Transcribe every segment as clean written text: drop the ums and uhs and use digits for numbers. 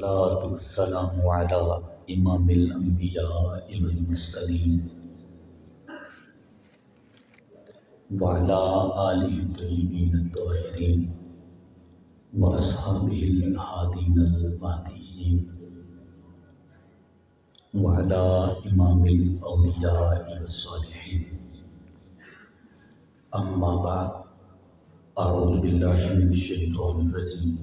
والصلاة والسلام على إمام الأنبياء والمرسلين وعلى آله الطيبين الطاهرين وأصحابه الهادين المهديين وعلى إمام الأولياء والصالحين. أما بعد، أعوذ بالله من الشيطان الرجيم.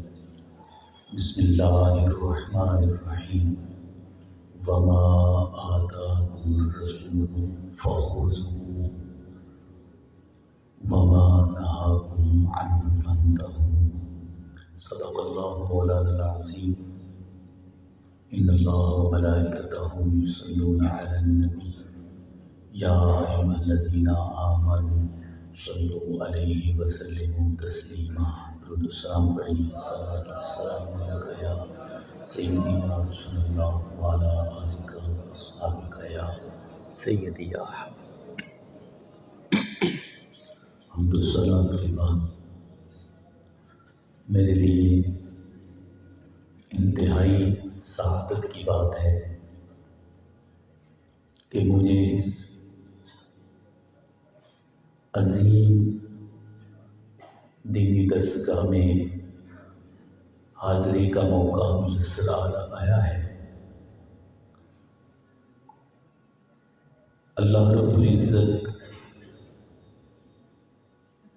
بسم الله الرحمن الرحيم. وما آتاكم الرسول فخذوه وما نهاكم عنه فانتهوا. صدق الله مولانا العظيم. إن الله وملائكته يصلون على النبي يا أيها الذين آمنوا صلوا عليه وسلموا تسليما. درود السلام علیہ السلام علیکہ یا سیدی یا رسول اللہ وعلی آلک و اصحابک یا سیدی یا حمد الصلاۃ کے بعد میرے لیے انتہائی سعادت کی بات ہے کہ مجھے اس عظیم دینی درسگاہ میں حاضری کا موقع میسر آیا ہے۔ اللہ رب العزت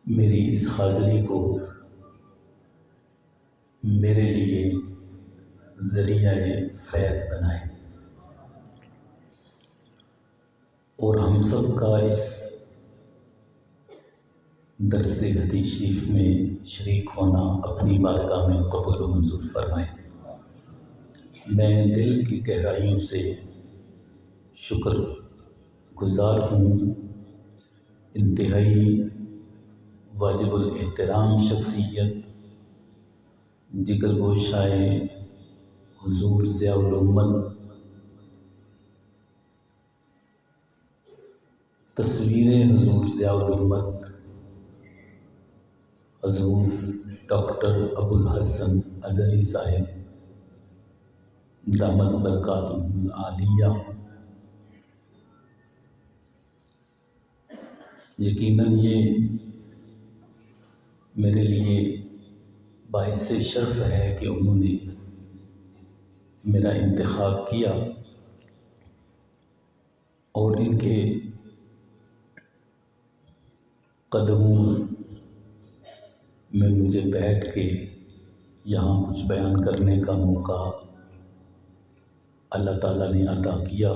میری اس حاضری کو میرے لیے ذریعہ فیض بنائے اور ہم سب کا اس درس حدیث شریف میں شریک ہونا اپنی بارگاہ میں قبول و منظور فرمائے۔ میں دل کی گہرائیوں سے شکر گزار ہوں انتہائی واجب الاحترام شخصیت جگر گوشائے حضور ضیاء الامت تصویر حضور ضیاء الامت حضور ڈاکٹر ابوالحسن اظہری صاحب دامت برکاتہ العالیہ۔ یقیناً یہ میرے لیے باعث شرف ہے کہ انہوں نے میرا انتخاب کیا اور ان کے قدموں میں مجھے بیٹھ کے یہاں کچھ بیان کرنے کا موقع اللہ تعالیٰ نے عطا کیا۔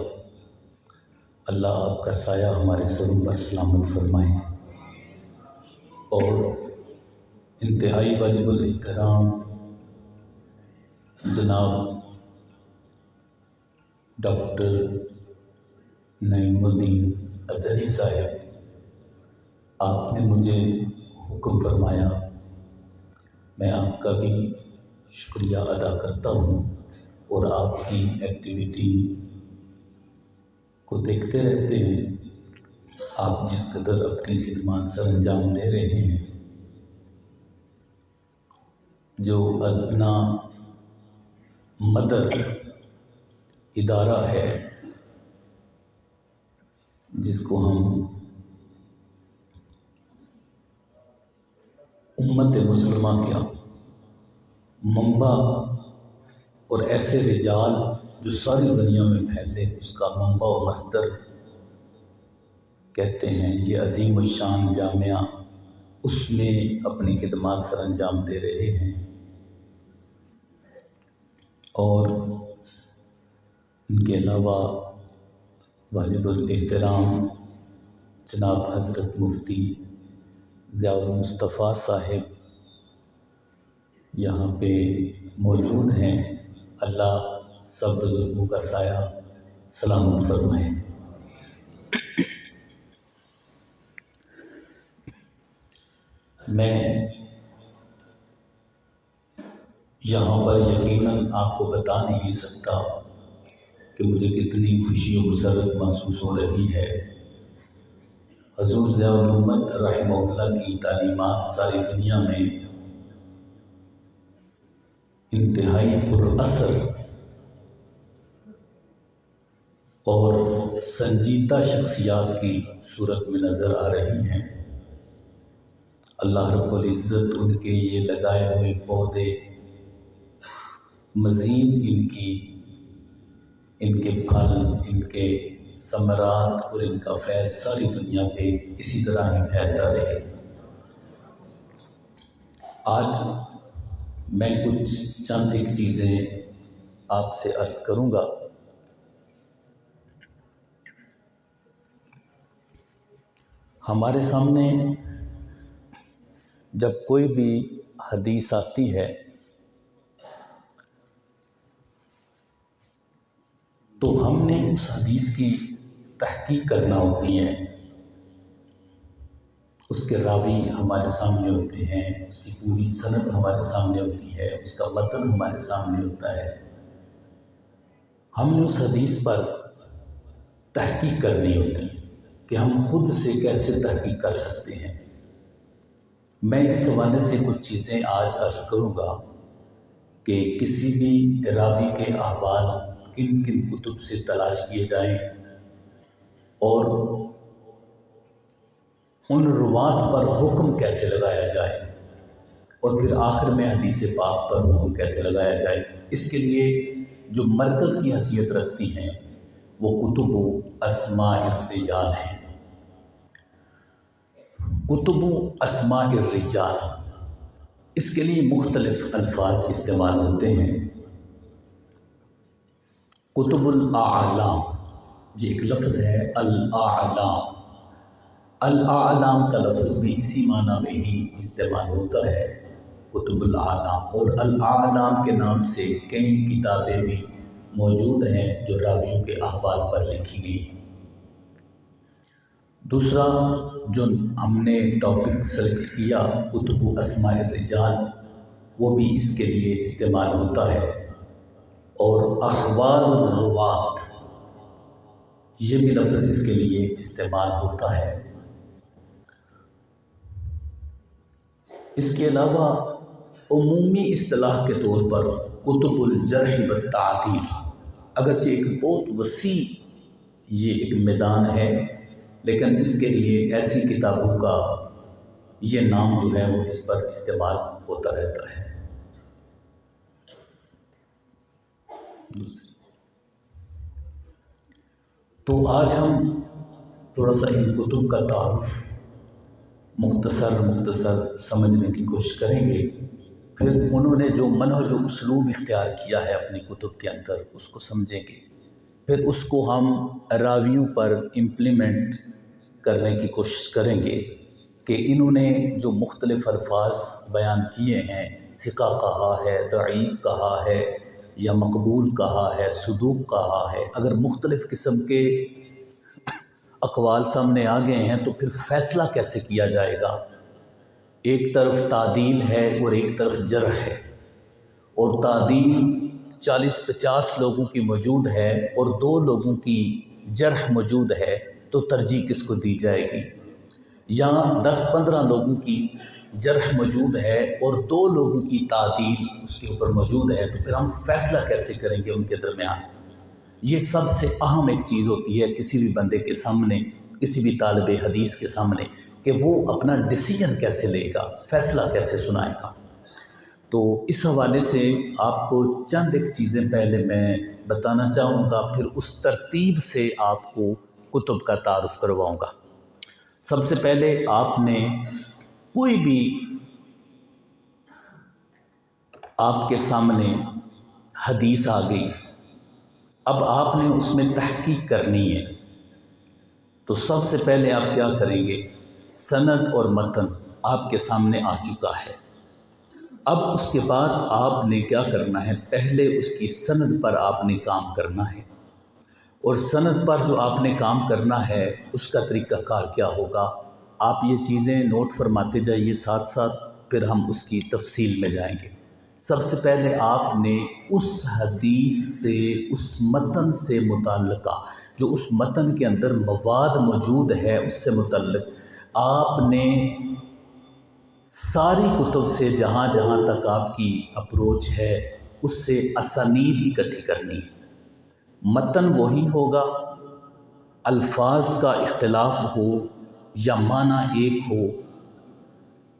اللہ آپ کا سایہ ہمارے سروں پر سلامت فرمائے۔ اور انتہائی واجب الاحترام جناب ڈاکٹر نعیم الدین اظہری صاحب، آپ نے مجھے حکم فرمایا، میں آپ کا بھی شکریہ ادا کرتا ہوں اور آپ کی ایکٹیویٹی کو دیکھتے رہتے ہیں۔ آپ جس قدر اپنی خدمات سر انجام دے رہے ہیں، جو ادنا مدر ادارہ ہے جس کو ہم امت مسلمہ کا منبع اور ایسے رجال جو ساری دنیا میں پھیلے اس کا منبع و مصدر کہتے ہیں، یہ عظیم الشان جامعہ اس میں اپنی خدمات سر انجام دے رہے ہیں۔ اور ان کے علاوہ واجب الاحترام جناب حضرت مفتی ضیاء المصطفیٰ صاحب یہاں پہ موجود ہیں۔ اللہ سب بزرگوں کا سایہ سلامت فرمائے۔ میں یہاں پر یقیناً آپ کو بتا نہیں سکتا کہ مجھے کتنی خوشی و مسرت محسوس ہو رہی ہے۔ حضور ضیاء الامت رحمہ اللہ کی تعلیمات ساری دنیا میں انتہائی پر اثر اور سنجیدہ شخصیات کی صورت میں نظر آ رہی ہیں۔ اللہ رب العزت ان کے یہ لگائے ہوئے پودے مزید ان کے پھل، ان کے ثمرات اور ان کا فیض ساری دنیا پہ اسی طرح ہی پھیلتا رہے۔ آج میں کچھ چند ایک چیزیں آپ سے عرض کروں گا۔ ہمارے سامنے جب کوئی بھی حدیث آتی ہے تو ہم نے اس حدیث کی تحقیق کرنا ہوتی ہے۔ اس کے راوی ہمارے سامنے ہوتے ہیں، اس کی پوری سند ہمارے سامنے ہوتی ہے، اس کا متن ہمارے سامنے ہوتا ہے۔ ہم نے اس حدیث پر تحقیق کرنی ہوتی ہے کہ ہم خود سے کیسے تحقیق کر سکتے ہیں۔ میں اس حوالے سے کچھ چیزیں آج عرض کروں گا کہ کسی بھی راوی کے احوال کن کن کتب سے تلاش کیے جائیں اور ان روات پر حکم کیسے لگایا جائے، اور پھر آخر میں حدیث پاک پر حکم کیسے لگایا جائے۔ اس کے لیے جو مرکز کی حیثیت رکھتی ہیں وہ کتب اسماء الرجال ہیں۔ کتب اسماء الرجال، اس کے لیے مختلف الفاظ استعمال ہوتے ہیں۔ کتب الاعلام، یہ ایک لفظ ہے الاعلام۔ الاعلام کا لفظ بھی اسی معنی میں ہی استعمال ہوتا ہے، کتب الاعلام۔ اور الاعلام کے نام سے کئی کتابیں بھی موجود ہیں جو راویوں کے احوال پر لکھی گئی ہیں۔ دوسرا جو ہم نے ٹاپک سلیکٹ کیا کتب اسماء الرجال، وہ بھی اس کے لیے استعمال ہوتا ہے۔ اور احوال الروات، یہ بھی لفظ اس کے لیے استعمال ہوتا ہے۔ اس کے علاوہ عمومی اصطلاح کے طور پر کتب الجرح والتعدیل، اگرچہ ایک بہت وسیع یہ ایک میدان ہے، لیکن اس کے لیے ایسی کتابوں کا یہ نام جو ہے وہ اس پر استعمال ہوتا رہتا ہے۔ تو آج ہم تھوڑا سا ان کتب کا تعارف مختصر سمجھنے کی کوشش کریں گے، پھر انہوں نے جو منہج و اسلوب اختیار کیا ہے اپنی کتب کے اندر اس کو سمجھیں گے، پھر اس کو ہم راویوں پر امپلیمنٹ کرنے کی کوشش کریں گے کہ انہوں نے جو مختلف الفاظ بیان کیے ہیں، ثقہ کہا ہے، ضعیف کہا ہے یا مقبول کہا ہے، صدوق کہا ہے، اگر مختلف قسم کے اقوال سامنے آ گئے ہیں تو پھر فیصلہ کیسے کیا جائے گا؟ ایک طرف تعدیل ہے اور ایک طرف جرح ہے، اور تعدیل 40-50 لوگوں کی موجود ہے اور 2 لوگوں کی جرح موجود ہے، تو ترجیح کس کو دی جائے گی؟ یا 10-15 لوگوں کی جرح موجود ہے اور 2 لوگوں کی تعدیل اس کے اوپر موجود ہے، تو پھر ہم فیصلہ کیسے کریں گے ان کے درمیان؟ یہ سب سے اہم ایک چیز ہوتی ہے کسی بھی بندے کے سامنے، کسی بھی طالب حدیث کے سامنے، کہ وہ اپنا ڈیسیژن کیسے لے گا، فیصلہ کیسے سنائے گا۔ تو اس حوالے سے آپ کو چند ایک چیزیں پہلے میں بتانا چاہوں گا، پھر اس ترتیب سے آپ کو کتب کا تعارف کرواؤں گا۔ سب سے پہلے آپ نے کوئی بھی آپ کے سامنے حدیث آ گئی، اب آپ نے اس میں تحقیق کرنی ہے، تو سب سے پہلے آپ کیا کریں گے؟ سند اور متن آپ کے سامنے آ چکا ہے، اب اس کے بعد آپ نے کیا کرنا ہے؟ پہلے اس کی سند پر آپ نے کام کرنا ہے، اور سند پر جو آپ نے کام کرنا ہے اس کا طریقہ کار کیا ہوگا؟ آپ یہ چیزیں نوٹ فرماتے جائیے ساتھ ساتھ، پھر ہم اس کی تفصیل میں جائیں گے۔ سب سے پہلے آپ نے اس حدیث سے، اس متن سے متعلقہ، جو اس متن کے اندر مواد موجود ہے اس سے متعلق آپ نے ساری کتب سے جہاں جہاں تک آپ کی اپروچ ہے اس سے اسانید اکٹھی کرنی ہے۔ متن وہی ہوگا الفاظ کا اختلاف ہو یا معنی ایک ہو،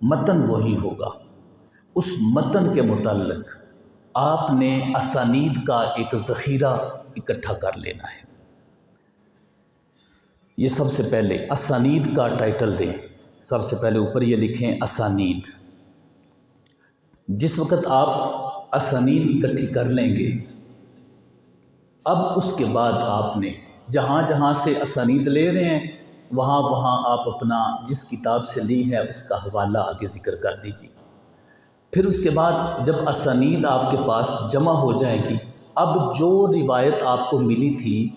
متن وہی ہوگا۔ اس متن کے متعلق آپ نے اسانید کا ایک ذخیرہ اکٹھا کر لینا ہے۔ یہ سب سے پہلے اسانید کا ٹائٹل دیں، سب سے پہلے اوپر یہ لکھیں اسانید۔ جس وقت آپ اسانید اکٹھی کر لیں گے، اب اس کے بعد آپ نے جہاں جہاں سے اسانید لے رہے ہیں وہاں وہاں آپ اپنا جس کتاب سے لی ہے اس کا حوالہ آگے ذکر کر دیجیے۔ پھر اس کے بعد جب اسانید آپ کے پاس جمع ہو جائے گی، اب جو روایت آپ کو ملی تھی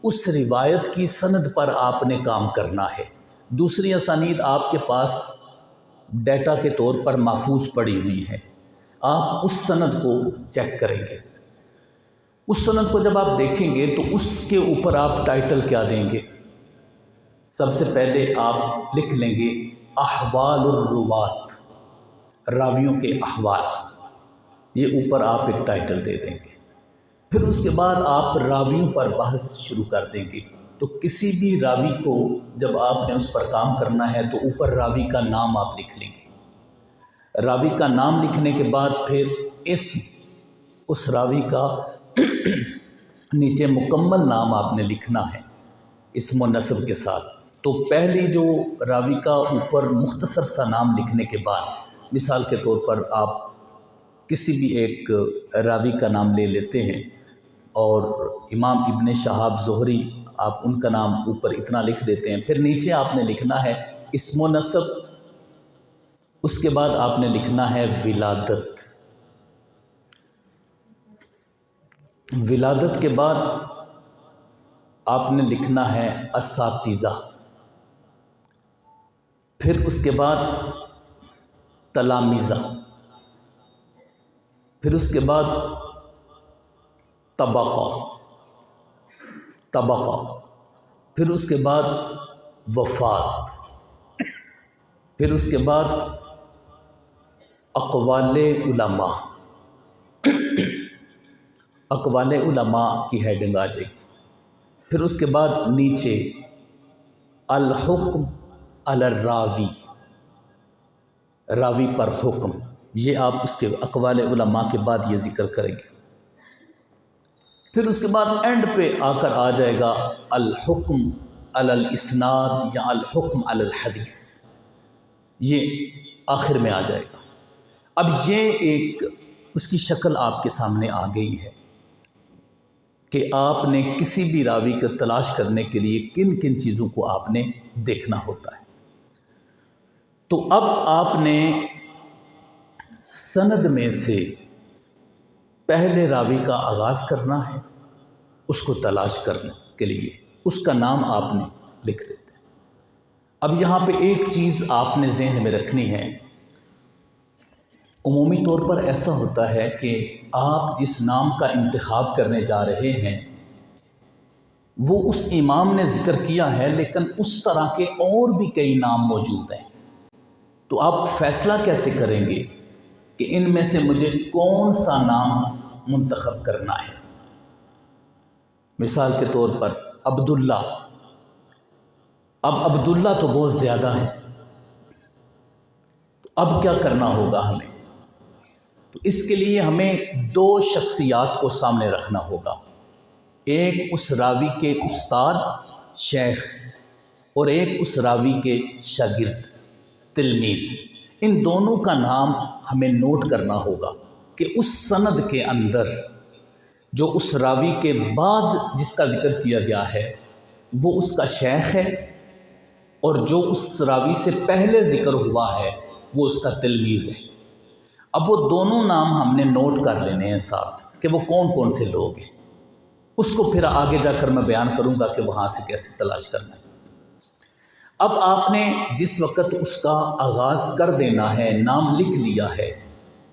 اس روایت کی سند پر آپ نے کام کرنا ہے۔ دوسری اسانید آپ کے پاس ڈیٹا کے طور پر محفوظ پڑی ہوئی ہے، آپ اس سند کو چیک کریں گے۔ اس سند کو جب آپ دیکھیں گے تو اس کے اوپر آپ ٹائٹل کیا دیں گے؟ سب سے پہلے آپ لکھ لیں گے احوال الروات، راویوں کے احوال، یہ اوپر آپ ایک ٹائٹل دے دیں گے۔ پھر اس کے بعد آپ راویوں پر بحث شروع کر دیں گے۔ تو کسی بھی راوی کو جب آپ نے اس پر کام کرنا ہے تو اوپر راوی کا نام آپ لکھ لیں گے۔ راوی کا نام لکھنے کے بعد پھر اس راوی کا نیچے مکمل نام آپ نے لکھنا ہے اسم و نسب کے ساتھ۔ تو پہلی جو راوی کا اوپر مختصر سا نام لکھنے کے بعد، مثال کے طور پر آپ کسی بھی ایک راوی کا نام لے لیتے ہیں اور امام ابن شہاب زہری، آپ ان کا نام اوپر اتنا لکھ دیتے ہیں۔ پھر نیچے آپ نے لکھنا ہے اسم و نسب، اس کے بعد آپ نے لکھنا ہے ولادت۔ ولادت کے بعد آپ نے لکھنا ہے اساتذہ، پھر اس کے بعد تلامیذہ، پھر اس کے بعد طبقہ، پھر اس کے بعد وفات، پھر اس کے بعد اقوال علماء، اقوال علماء کی ہیڈنگ آ جائے گی۔ پھر اس کے بعد نیچے الحکم علی الراوی، راوی پر حکم، یہ آپ اس کے اقوال علماء کے بعد یہ ذکر کریں گے۔ پھر اس کے بعد اینڈ پہ آ کر آ جائے گا الحکم علی الاسناد یا الحکم علی الحدیث، یہ آخر میں آ جائے گا۔ اب یہ ایک اس کی شکل آپ کے سامنے آ گئی ہے کہ آپ نے کسی بھی راوی کو تلاش کرنے کے لیے کن کن چیزوں کو آپ نے دیکھنا ہوتا ہے۔ تو اب آپ نے سند میں سے پہلے راوی کا آغاز کرنا ہے، اس کو تلاش کرنے کے لیے اس کا نام آپ نے لکھ دیتے ہیں۔ اب یہاں پہ ایک چیز آپ نے ذہن میں رکھنی ہے، عمومی طور پر ایسا ہوتا ہے کہ آپ جس نام کا انتخاب کرنے جا رہے ہیں وہ اس امام نے ذکر کیا ہے، لیکن اس طرح کے اور بھی کئی نام موجود ہیں۔ تو آپ فیصلہ کیسے کریں گے کہ ان میں سے مجھے کون سا نام منتخب کرنا ہے؟ مثال کے طور پر عبداللہ، اب عبداللہ تو بہت زیادہ ہے، تو اب کیا کرنا ہوگا ہمیں؟ تو اس کے لیے ہمیں دو شخصیات کو سامنے رکھنا ہوگا، ایک اس راوی کے استاد شیخ اور ایک اس راوی کے شاگرد تلمیذ۔ ان دونوں کا نام ہمیں نوٹ کرنا ہوگا کہ اس سند کے اندر جو اس راوی کے بعد جس کا ذکر کیا گیا ہے وہ اس کا شیخ ہے، اور جو اس راوی سے پہلے ذکر ہوا ہے وہ اس کا تلمیذ ہے۔ اب وہ دونوں نام ہم نے نوٹ کر لینے ہیں ساتھ کہ وہ کون کون سے لوگ ہیں، اس کو پھر آگے جا کر میں بیان کروں گا کہ وہاں سے کیسے تلاش کرنا ہے۔ اب آپ نے جس وقت اس کا آغاز کر دینا ہے، نام لکھ لیا ہے،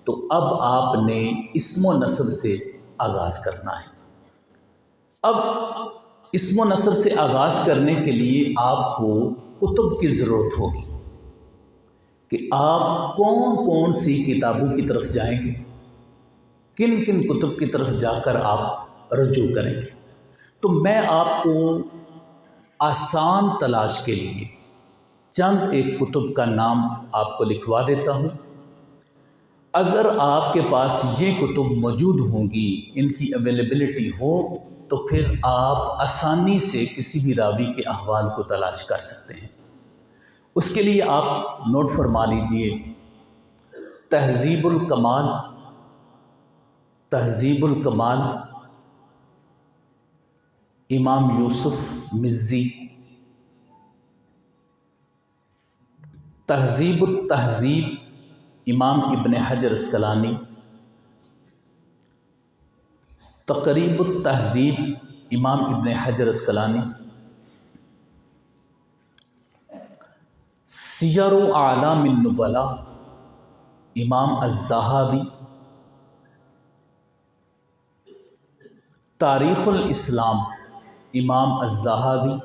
تو اب آپ نے اسم و نسب سے آغاز کرنا ہے۔ اب اسم و نسب سے آغاز کرنے کے لیے آپ کو کتب کی ضرورت ہوگی کہ آپ کون کون سی کتابوں کی طرف جائیں گے، کن کن کتب کی طرف جا کر آپ رجوع کریں گے۔ تو میں آپ کو آسان تلاش کے لیے چند ایک کتب کا نام آپ کو لکھوا دیتا ہوں۔ اگر آپ کے پاس یہ کتب موجود ہوں گی، ان کی اویلیبلٹی ہو، تو پھر آپ آسانی سے کسی بھی راوی کے احوال کو تلاش کر سکتے ہیں۔ اس کے لیے آپ نوٹ فرما لیجئے، تہذیب الکمال، تہذیب الکمال امام یوسف مزی، تہذیب التہذیب امام ابن حجر اسقلانی، تقریب التہذیب امام ابن حجر اسقلانی، سیر اعلام النبلاء امام الذہبی، تاریخ الاسلام امام الذہبی،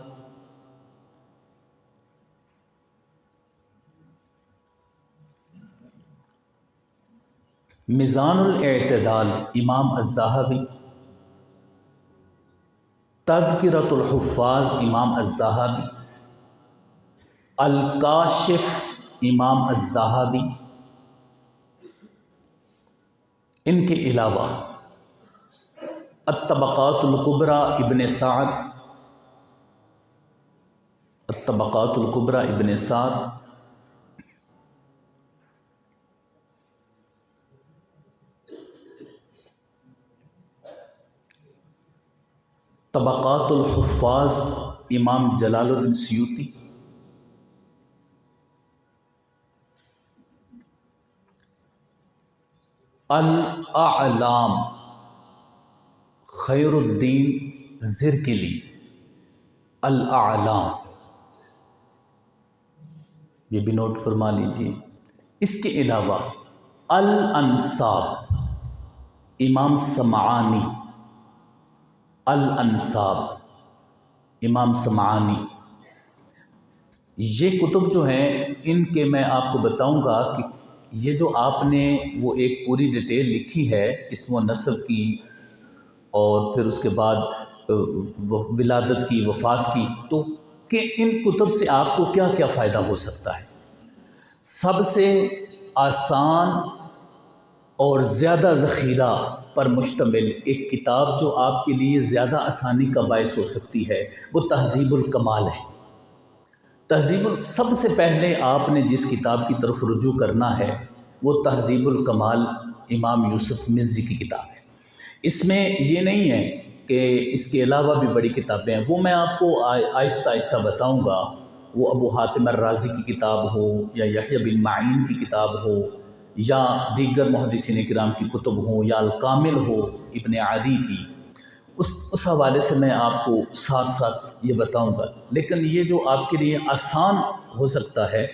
میزان الاعتدال امام الذہبی، تذکرۃ الحفاظ امام الذہبی، الکاشف امام الذہبی۔ ان کے علاوہ الطبقات الکبریٰ ابن سعد، الطبقات الکبریٰ ابن سعد، طبقات الحفاظ امام جلال الدین سیوطی، الاعلام خیر الدین زرکلی، الاعلام، یہ بھی نوٹ فرما لیجیے۔ اس کے علاوہ الانساب امام سمعانی، الانساب امام سمعانی۔ یہ کتب جو ہیں ان کے میں آپ کو بتاؤں گا کہ یہ جو آپ نے وہ ایک پوری ڈیٹیل لکھی ہے اسم و نسب کی، اور پھر اس کے بعد ولادت کی، وفات کی، تو کہ ان کتب سے آپ کو کیا کیا فائدہ ہو سکتا ہے۔ سب سے آسان اور زیادہ ذخیرہ پر مشتمل ایک کتاب جو آپ کے لیے زیادہ آسانی کا باعث ہو سکتی ہے وہ تہذیب الکمال ہے۔ سب سے پہلے آپ نے جس کتاب کی طرف رجوع کرنا ہے وہ تہذیب الکمال امام یوسف مزی کی کتاب ہے۔ اس میں یہ نہیں ہے کہ اس کے علاوہ بھی بڑی کتابیں ہیں، وہ میں آپ کو آہستہ آہستہ بتاؤں گا۔ وہ ابو حاتم الرازی کی کتاب ہو یا یحییٰ بن معین کی کتاب ہو یا دیگر محدثین کرام کی کتب ہوں یا الکامل ہو ابن عدی کی، اس حوالے سے میں آپ کو ساتھ ساتھ یہ بتاؤں گا، لیکن یہ جو آپ کے لیے آسان ہو سکتا ہے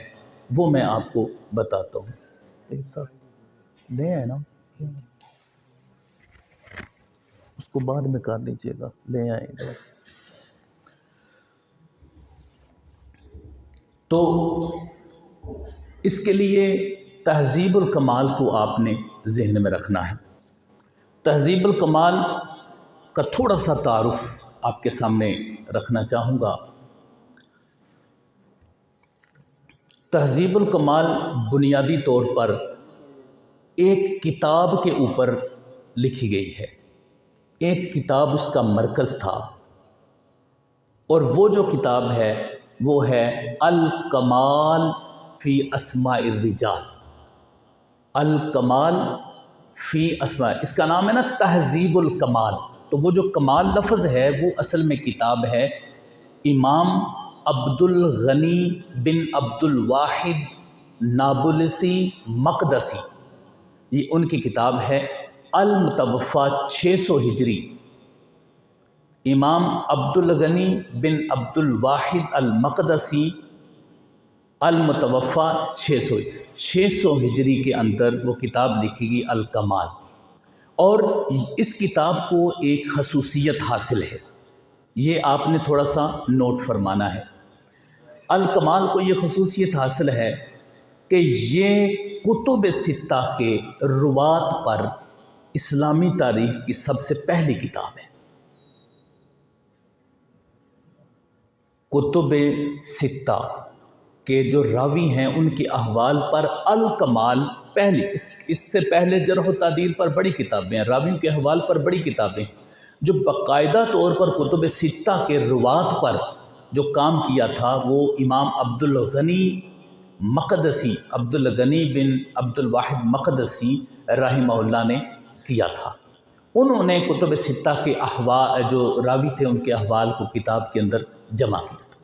وہ میں آپ کو بتاتا ہوں۔ لے آئے نا، اس کو بعد میں کر لیجیے گا، لے آئیں بس۔ تو اس کے لیے تہذیب الکمال کو آپ نے ذہن میں رکھنا ہے۔ تہذیب الکمال کا تھوڑا سا تعارف آپ کے سامنے رکھنا چاہوں گا۔ تہذیب الکمال بنیادی طور پر ایک کتاب کے اوپر لکھی گئی ہے، ایک کتاب اس کا مرکز تھا، اور وہ جو کتاب ہے وہ ہے الکمال فی اسماء الرجال، الکمال فی اسماء، اس کا نام ہے نا تہذیب الکمال۔ تو وہ جو کمال لفظ ہے وہ اصل میں کتاب ہے امام عبد الغنی بن عبد الواحد نابلسی مقدسی، یہ ان کی کتاب ہے، المتوفیٰ 600 ہجری، امام عبد الغنی بن عبد الواحد المقدسی، المتوفیٰ 600 ہجری کے اندر وہ کتاب لکھی گئی الکمال۔ اور اس کتاب کو ایک خصوصیت حاصل ہے، یہ آپ نے تھوڑا سا نوٹ فرمانا ہے۔ الکمال کو یہ خصوصیت حاصل ہے کہ یہ کتب ستہ کے روات پر اسلامی تاریخ کی سب سے پہلی کتاب ہے۔ کتب ستہ کے جو راوی ہیں ان کے احوال پر الکمال پہلی، اس سے پہلے جرح و تعدیل پر بڑی کتابیں ہیں، راویوں کے احوال پر بڑی کتابیں، جو باقاعدہ طور پر کتب ستہ کے روات پر جو کام کیا تھا وہ امام عبدالغنی مقدسی، عبدالغنی بن عبدالواحد مقدسی رحمہ اللہ نے کیا تھا۔ انہوں نے کتب ستہ کے احوال جو راوی تھے ان کے احوال کو کتاب کے اندر جمع کیا تھا۔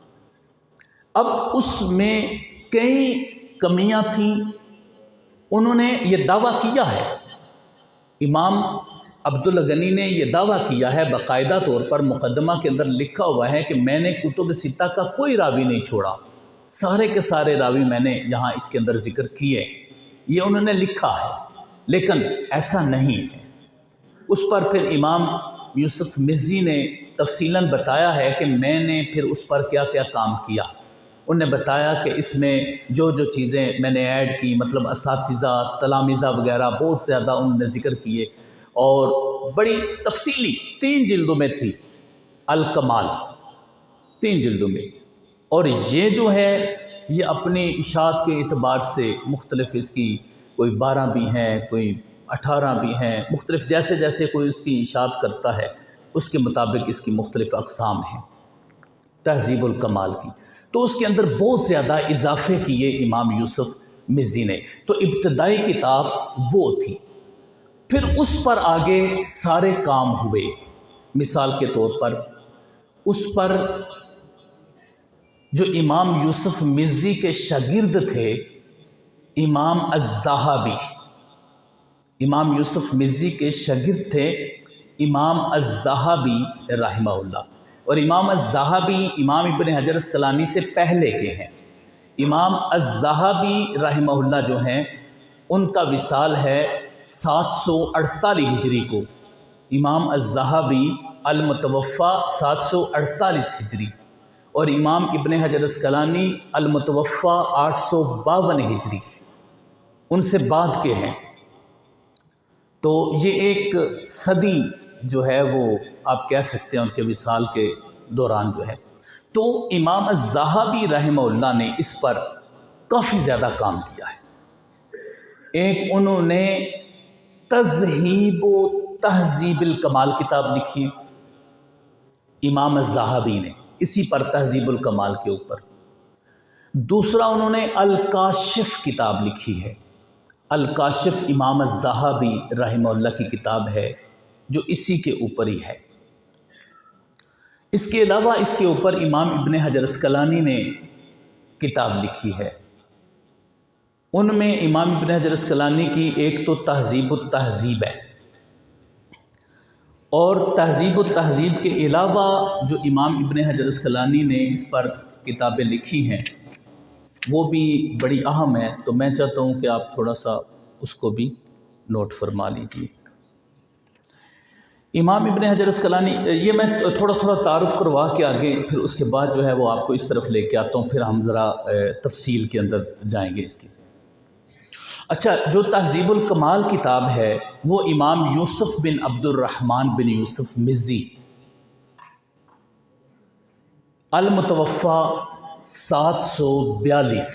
اب اس میں کئی کمیاں تھیں، انہوں نے یہ دعویٰ کیا ہے، امام عبدالغنی نے یہ دعویٰ کیا ہے باقاعدہ طور پر، مقدمہ کے اندر لکھا ہوا ہے کہ میں نے کتب ستہ کا کوئی راوی نہیں چھوڑا، سارے کے سارے راوی میں نے یہاں اس کے اندر ذکر کیے، یہ انہوں نے لکھا ہے، لیکن ایسا نہیں ہے۔ اس پر پھر امام یوسف مزی نے تفصیلاً بتایا ہے کہ میں نے پھر اس پر کیا کیا کام کیا۔ انہوں نے بتایا کہ اس میں جو جو چیزیں میں نے ایڈ کی، مطلب اساتذہ، تلامذہ وغیرہ بہت زیادہ انہوں نے ذکر کیے، اور بڑی تفصیلی 3 جلدوں میں تھی الکمال، 3 جلدوں میں، اور یہ جو ہے یہ اپنی اشاعت کے اعتبار سے مختلف، اس کی کوئی 12 بھی ہیں، کوئی 18 بھی ہیں، مختلف جیسے جیسے کوئی اس کی اشاعت کرتا ہے اس کے مطابق اس کی مختلف اقسام ہیں۔ تہذیب الکمال کی تو اس کے اندر بہت زیادہ اضافے کیے امام یوسف مزی نے، تو ابتدائی کتاب وہ تھی۔ پھر اس پر آگے سارے کام ہوئے، مثال کے طور پر اس پر جو امام یوسف مزی کے شاگرد تھے امام الذہبی، امام یوسف مزی کے شاگرد تھے امام الذہبی رحمہ اللہ، اور امام الذہبی امام ابن حجر اسقلانی سے پہلے کے ہیں۔ امام الذہبی رحمہ اللہ جو ہیں ان کا وصال ہے 748 ہجری کو، امام الذہبی المتوفی 748 ہجری، اور امام ابن حجر اسقلانی المتوفی 852 ہجری، ان سے بعد کے ہیں۔ تو یہ ایک صدی جو ہے وہ آپ کہہ سکتے ہیں ان کے وصال کے دوران جو ہے، تو امام الذہبی رحمہ اللہ نے اس پر کافی زیادہ کام کیا ہے۔ ایک انہوں نے تذہیب و تہذیب الکمال کتاب لکھی امام الذہبی نے، اسی پر تہذیب الکمال کے اوپر۔ دوسرا انہوں نے الکاشف کتاب لکھی ہے، الکاشف امام الذہبی رحمہ اللہ کی کتاب ہے جو اسی کے اوپر ہی ہے۔ اس کے علاوہ اس کے اوپر امام ابن حجر اسقلانی نے کتاب لکھی ہے، ان میں امام ابن حجر اسقلانی کی ایک تو تہذیب التہذیب ہے، اور تہذیب التہذیب کے علاوہ جو امام ابن حجر اسقلانی نے اس پر کتابیں لکھی ہیں وہ بھی بڑی اہم ہیں، تو میں چاہتا ہوں کہ آپ تھوڑا سا اس کو بھی نوٹ فرما لیجیے۔ امام ابن حجر اسقلانی، یہ میں تھوڑا تھوڑا تعارف کروا کے آگے پھر اس کے بعد جو ہے وہ آپ کو اس طرف لے کے آتا ہوں، پھر ہم ذرا تفصیل کے اندر جائیں گے اس کی۔ اچھا، جو تہذیب الکمال کتاب ہے وہ امام یوسف بن عبد الرحمن بن یوسف مزی المتوفی 742،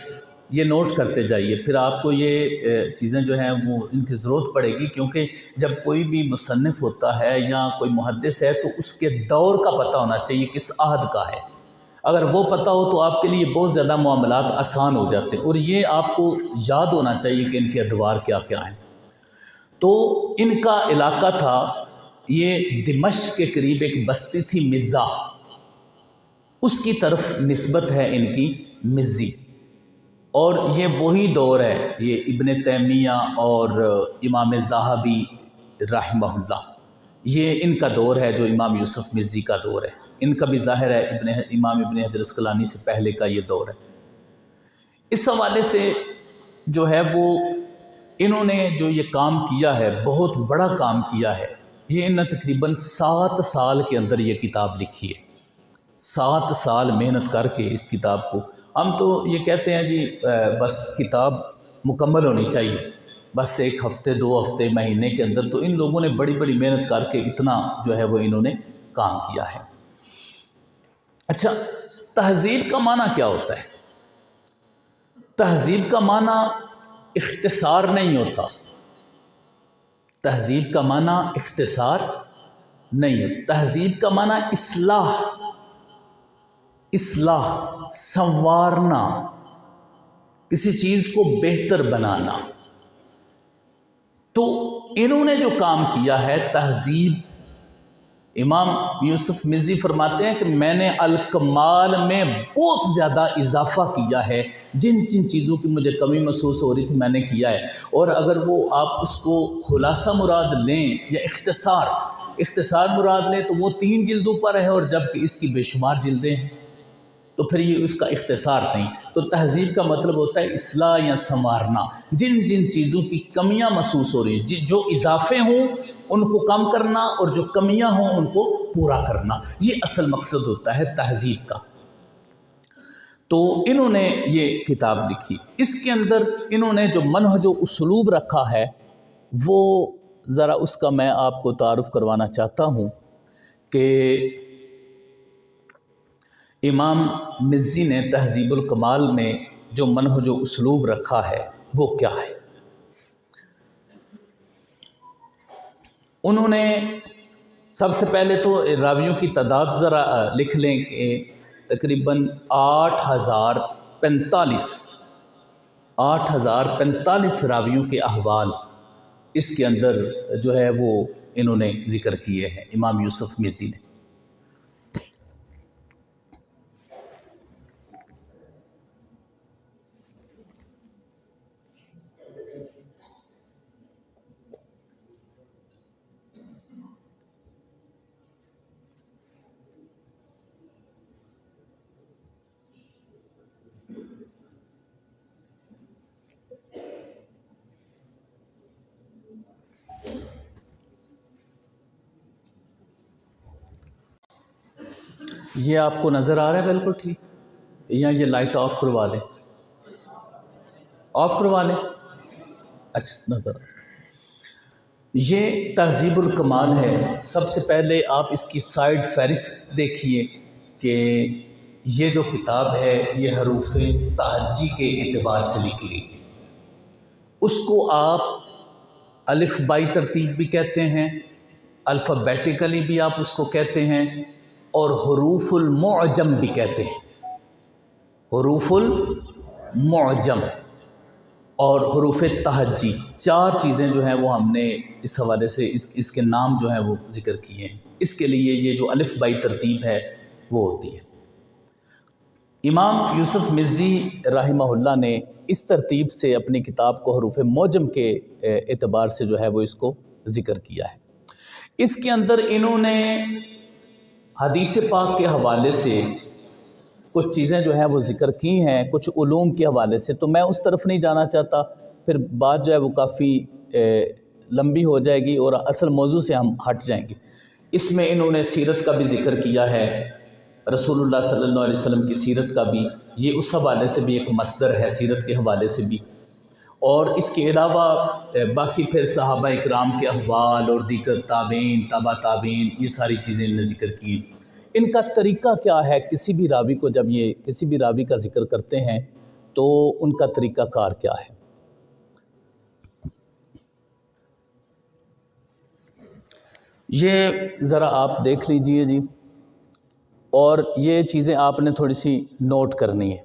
یہ نوٹ کرتے جائیے، پھر آپ کو یہ چیزیں جو ہیں وہ ان کی ضرورت پڑے گی، کیونکہ جب کوئی بھی مصنف ہوتا ہے یا کوئی محدث ہے تو اس کے دور کا پتہ ہونا چاہیے کس عہد کا ہے، اگر وہ پتہ ہو تو آپ کے لیے بہت زیادہ معاملات آسان ہو جاتے ہیں، اور یہ آپ کو یاد ہونا چاہیے کہ ان کے ادوار کیا کیا ہیں۔ تو ان کا علاقہ تھا یہ دمشق کے قریب ایک بستی تھی مزاح، اس کی طرف نسبت ہے ان کی مزی، اور یہ وہی دور ہے، یہ ابن تیمیہ اور امام ذہبی رحمہ اللہ، یہ ان کا دور ہے جو امام یوسف مزی کا دور ہے، ان کا بھی ظاہر ہے امام ابن حجر اسقلانی سے پہلے کا یہ دور ہے۔ اس حوالے سے جو ہے وہ انہوں نے جو یہ کام کیا ہے، بہت بڑا کام کیا ہے، یہ انہوں نے تقریباً 7 سال کے اندر یہ کتاب لکھی ہے، 7 سال محنت کر کے اس کتاب کو، ہم تو یہ کہتے ہیں جی بس کتاب مکمل ہونی چاہیے، بس 1 ہفتے 2 ہفتے مہینے کے اندر، تو ان لوگوں نے بڑی بڑی محنت کر کے اتنا جو ہے وہ انہوں نے کام کیا ہے۔ اچھا، تہذیب کا معنی کیا ہوتا ہے؟ تہذیب کا معنی اختصار نہیں ہوتا، تہذیب کا معنی اختصار نہیں ہے، تہذیب کا معنی اصلاح، سنوارنا، کسی چیز کو بہتر بنانا۔ تو انہوں نے جو کام کیا ہے تہذیب، امام یوسف مزی فرماتے ہیں کہ میں نے الکمال میں بہت زیادہ اضافہ کیا ہے، جن چیزوں کی مجھے کمی محسوس ہو رہی تھی میں نے کیا ہے۔ اور اگر وہ آپ اس کو خلاصہ مراد لیں یا اختصار مراد لیں تو وہ 3 جلدوں پر ہے، اور جبکہ اس کی بے شمار جلدیں ہیں، تو پھر یہ اس کا اختصار نہیں۔ تو تہذیب کا مطلب ہوتا ہے اصلاح یا سنوارنا، جن چیزوں کی کمیاں محسوس ہو رہی ہیں، جو اضافے ہوں ان کو کم کرنا اور جو کمیاں ہوں ان کو پورا کرنا، یہ اصل مقصد ہوتا ہے تہذیب کا۔ تو انہوں نے یہ کتاب لکھی، اس کے اندر انہوں نے جو منہج و اسلوب رکھا ہے وہ ذرا اس کا میں آپ کو تعارف کروانا چاہتا ہوں کہ امام مزی نے تہذیب الکمال میں جو منہج و اسلوب رکھا ہے وہ کیا ہے۔ انہوں نے سب سے پہلے تو راویوں کی تعداد ذرا لکھ لیں کہ تقریباً 8,045 راویوں کے احوال اس کے اندر جو ہے وہ انہوں نے ذکر کیے ہیں امام یوسف مزی نے۔ یہ آپ کو نظر آ رہا ہے بالکل ٹھیک، یا یہ لائٹ آف کروا دیں؟ آف کروا لیں، اچھا نظر آ رہا ہے۔ یہ تہذیب الکمال ہے۔ سب سے پہلے آپ اس کی سائیڈ فہرست دیکھیے کہ یہ جو کتاب ہے یہ حروف تہجی کے اعتبار سے لکھی گئی، اس کو آپ الف بائی ترتیب بھی کہتے ہیں، الفابیٹیکلی بھی آپ اس کو کہتے ہیں، اور حروف المعجم بھی کہتے ہیں، حروف المعجم اور حروف تہجی، 4 چیزیں جو ہیں وہ ہم نے اس حوالے سے اس کے نام جو ہیں وہ ذکر کیے ہیں۔ اس کے لیے یہ جو الف بائی ترتیب ہے وہ ہوتی ہے۔ امام یوسف مزی رحمہ اللہ نے اس ترتیب سے اپنی کتاب کو حروف معجم کے اعتبار سے جو ہے وہ اس کو ذکر کیا ہے۔ اس کے اندر انہوں نے حدیث پاک کے حوالے سے کچھ چیزیں جو ہیں وہ ذکر کی ہیں، کچھ علوم کے حوالے سے، تو میں اس طرف نہیں جانا چاہتا، پھر بات جو ہے وہ کافی لمبی ہو جائے گی اور اصل موضوع سے ہم ہٹ جائیں گے۔ اس میں انہوں نے سیرت کا بھی ذکر کیا ہے، رسول اللہ صلی اللہ علیہ وسلم کی سیرت کا بھی، یہ اس حوالے سے بھی ایک مصدر ہے سیرت کے حوالے سے بھی، اور اس کے علاوہ باقی پھر صحابہ اکرام کے احوال اور دیگر تابعین، تابع تابعین، یہ ساری چیزیں انہوں نے ذکر کی۔ ان کا طریقہ کیا ہے، کسی بھی راوی کو جب یہ کسی بھی راوی کا ذکر کرتے ہیں تو ان کا طریقہ کار کیا ہے۔ یہ ذرا آپ دیکھ لیجئے جی، اور یہ چیزیں آپ نے تھوڑی سی نوٹ کرنی ہے۔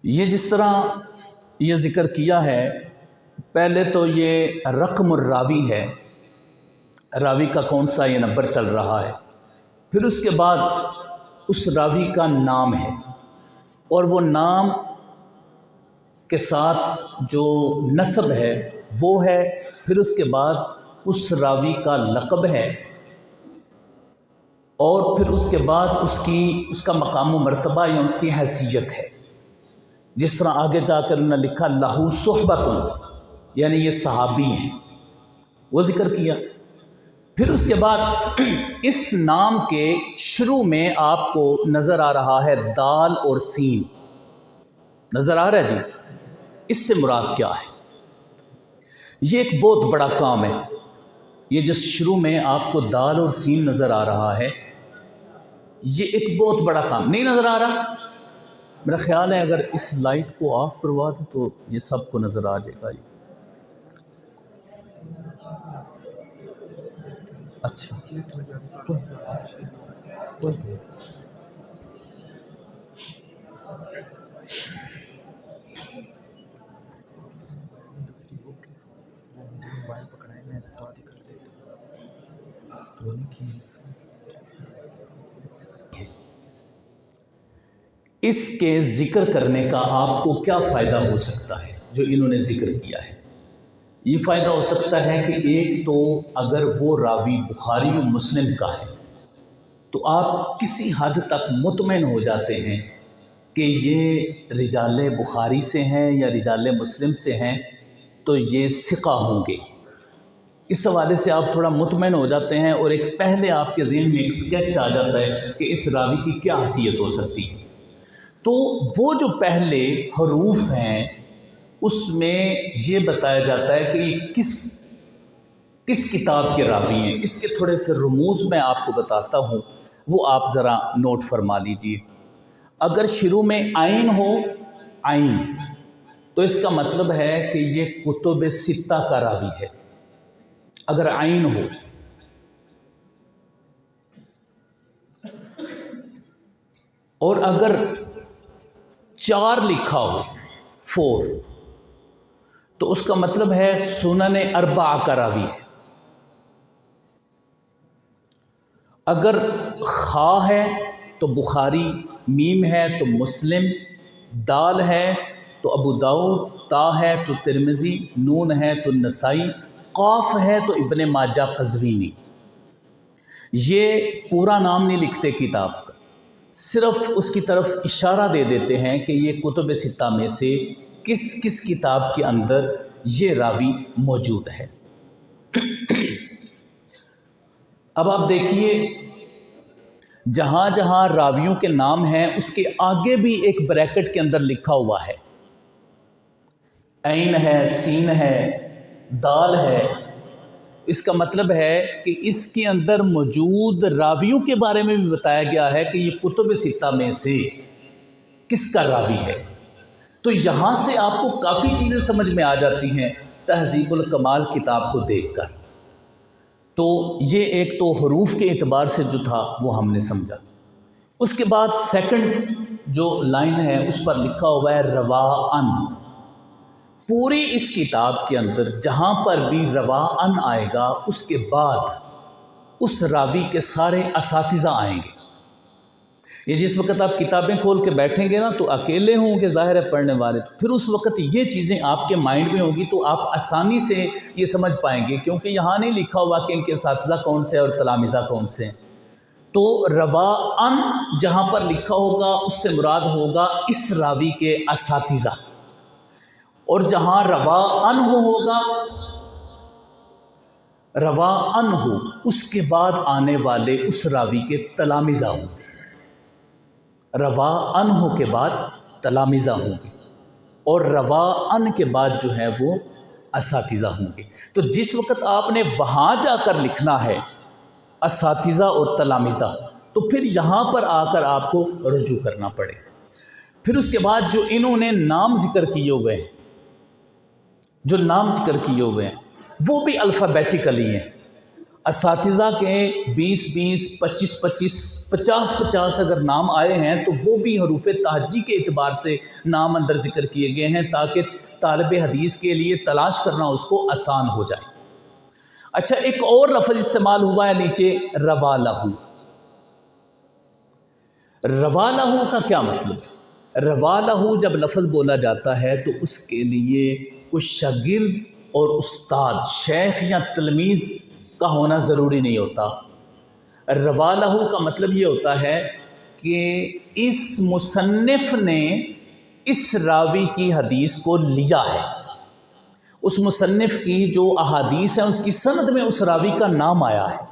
یہ جس طرح یہ ذکر کیا ہے، پہلے تو یہ رقم الراوی ہے، راوی کا کون سا یہ نمبر چل رہا ہے، پھر اس کے بعد اس راوی کا نام ہے، اور وہ نام کے ساتھ جو نسب ہے وہ ہے، پھر اس کے بعد اس راوی کا لقب ہے، اور پھر اس کے بعد اس کا مقام و مرتبہ یا اس کی حیثیت ہے۔ جس طرح آگے جا کر انہوں نے لکھا لہو صحبت، یعنی یہ صحابی ہیں، وہ ذکر کیا۔ پھر اس کے بعد اس نام کے شروع میں آپ کو نظر آ رہا ہے دال اور سین، نظر آ رہا ہے جی؟ اس سے مراد کیا ہے؟ یہ ایک بہت بڑا کام ہے، یہ جس شروع میں آپ کو دال اور سین نظر آ رہا ہے، یہ ایک بہت بڑا کام نہیں نظر آ رہا؟ میرا خیال ہے اگر اس لائٹ کو آف کروا دیں تو یہ سب کو نظر آ جائے گا۔ یہ اچھا اس کے ذکر کرنے کا آپ کو کیا فائدہ ہو سکتا ہے جو انہوں نے ذکر کیا ہے؟ یہ فائدہ ہو سکتا ہے کہ ایک تو اگر وہ راوی بخاری و مسلم کا ہے تو آپ کسی حد تک مطمئن ہو جاتے ہیں کہ یہ رجال بخاری سے ہیں یا رجال مسلم سے ہیں تو یہ ثقہ ہوں گے۔ اس حوالے سے آپ تھوڑا مطمئن ہو جاتے ہیں اور ایک پہلے آپ کے ذہن میں ایک سکیچ آ جاتا ہے کہ اس راوی کی کیا حیثیت ہو سکتی ہے۔ تو وہ جو پہلے حروف ہیں اس میں یہ بتایا جاتا ہے کہ یہ کس کتاب کے راوی ہیں۔ اس کے تھوڑے سے رموز میں آپ کو بتاتا ہوں، وہ آپ ذرا نوٹ فرما لیجئے۔ اگر شروع میں عین ہو، عین، تو اس کا مطلب ہے کہ یہ کتب ستہ کا راوی ہے، اگر عین ہو۔ اور اگر 4 لکھا ہو، 4، تو اس کا مطلب ہے سنن اربعہ کا راوی ہے۔ اگر خا ہے تو بخاری، میم ہے تو مسلم، دال ہے تو ابو داؤد، تا ہے تو ترمذی، نون ہے تو نسائی، قاف ہے تو ابن ماجہ قزوینی۔ یہ پورا نام نہیں لکھتے کتاب کا، صرف اس کی طرف اشارہ دے دیتے ہیں کہ یہ کتب ستہ میں سے کس کس کتاب کے اندر یہ راوی موجود ہے۔ اب آپ دیکھیے، جہاں جہاں راویوں کے نام ہیں اس کے آگے بھی ایک بریکٹ کے اندر لکھا ہوا ہے، عین ہے، سین ہے، دال ہے۔ اس کا مطلب ہے کہ اس کے اندر موجود راویوں کے بارے میں بھی بتایا گیا ہے کہ یہ کتب ستہ میں سے کس کا راوی ہے۔ تو یہاں سے آپ کو کافی چیزیں سمجھ میں آ جاتی ہیں تہذیب الکمال کتاب کو دیکھ کر۔ تو یہ ایک تو حروف کے اعتبار سے جو تھا وہ ہم نے سمجھا۔ اس کے بعد سیکنڈ جو لائن ہے اس پر لکھا ہوا ہے رواً۔ پوری اس کتاب کے اندر جہاں پر بھی رواً آئے گا اس کے بعد اس راوی کے سارے اساتذہ آئیں گے۔ یہ جس وقت آپ کتابیں کھول کے بیٹھیں گے نا تو اکیلے ہوں گے ظاہر ہے پڑھنے والے، تو پھر اس وقت یہ چیزیں آپ کے مائنڈ میں ہوں گی تو آپ آسانی سے یہ سمجھ پائیں گے، کیونکہ یہاں نہیں لکھا ہوا کہ ان کے اساتذہ کون سے اور تلامذہ کون سے ہیں۔ تو رواً جہاں پر لکھا ہوگا اس سے مراد ہوگا اس راوی کے اساتذہ، اور جہاں رواً ہوگا، رواً ہو، اس کے بعد آنے والے اس راوی کے تلامذہ ہوں گے۔ رواً ہو کے بعد تلامذہ ہوں گے اور رواً کے بعد جو ہے وہ اساتذہ ہوں گے۔ تو جس وقت آپ نے وہاں جا کر لکھنا ہے اساتذہ اور تلامذہ، تو پھر یہاں پر آ کر آپ کو رجوع کرنا پڑے۔ پھر اس کے بعد جو انہوں نے نام ذکر کیے ہوئے ہیں، جو نام ذکر کیے ہوئے ہیں وہ بھی الفابیٹیکلی ہیں۔ اساتذہ کے 20-20، 25-25، 50-50 اگر نام آئے ہیں تو وہ بھی حروف تہجی کے اعتبار سے نام اندر ذکر کیے گئے ہیں تاکہ طالب حدیث کے لیے تلاش کرنا اس کو آسان ہو جائے۔ اچھا، ایک اور لفظ استعمال ہوا ہے نیچے، روا لہو۔ روا لہو کا کیا مطلب ہے؟ روا لہو جب لفظ بولا جاتا ہے تو اس کے لیے کچھ شاگرد اور استاد، شیخ یا تلمیذ کا ہونا ضروری نہیں ہوتا۔ روا لہو کا مطلب یہ ہوتا ہے کہ اس مصنف نے اس راوی کی حدیث کو لیا ہے، اس مصنف کی جو احادیث ہیں اس کی سند میں اس راوی کا نام آیا ہے،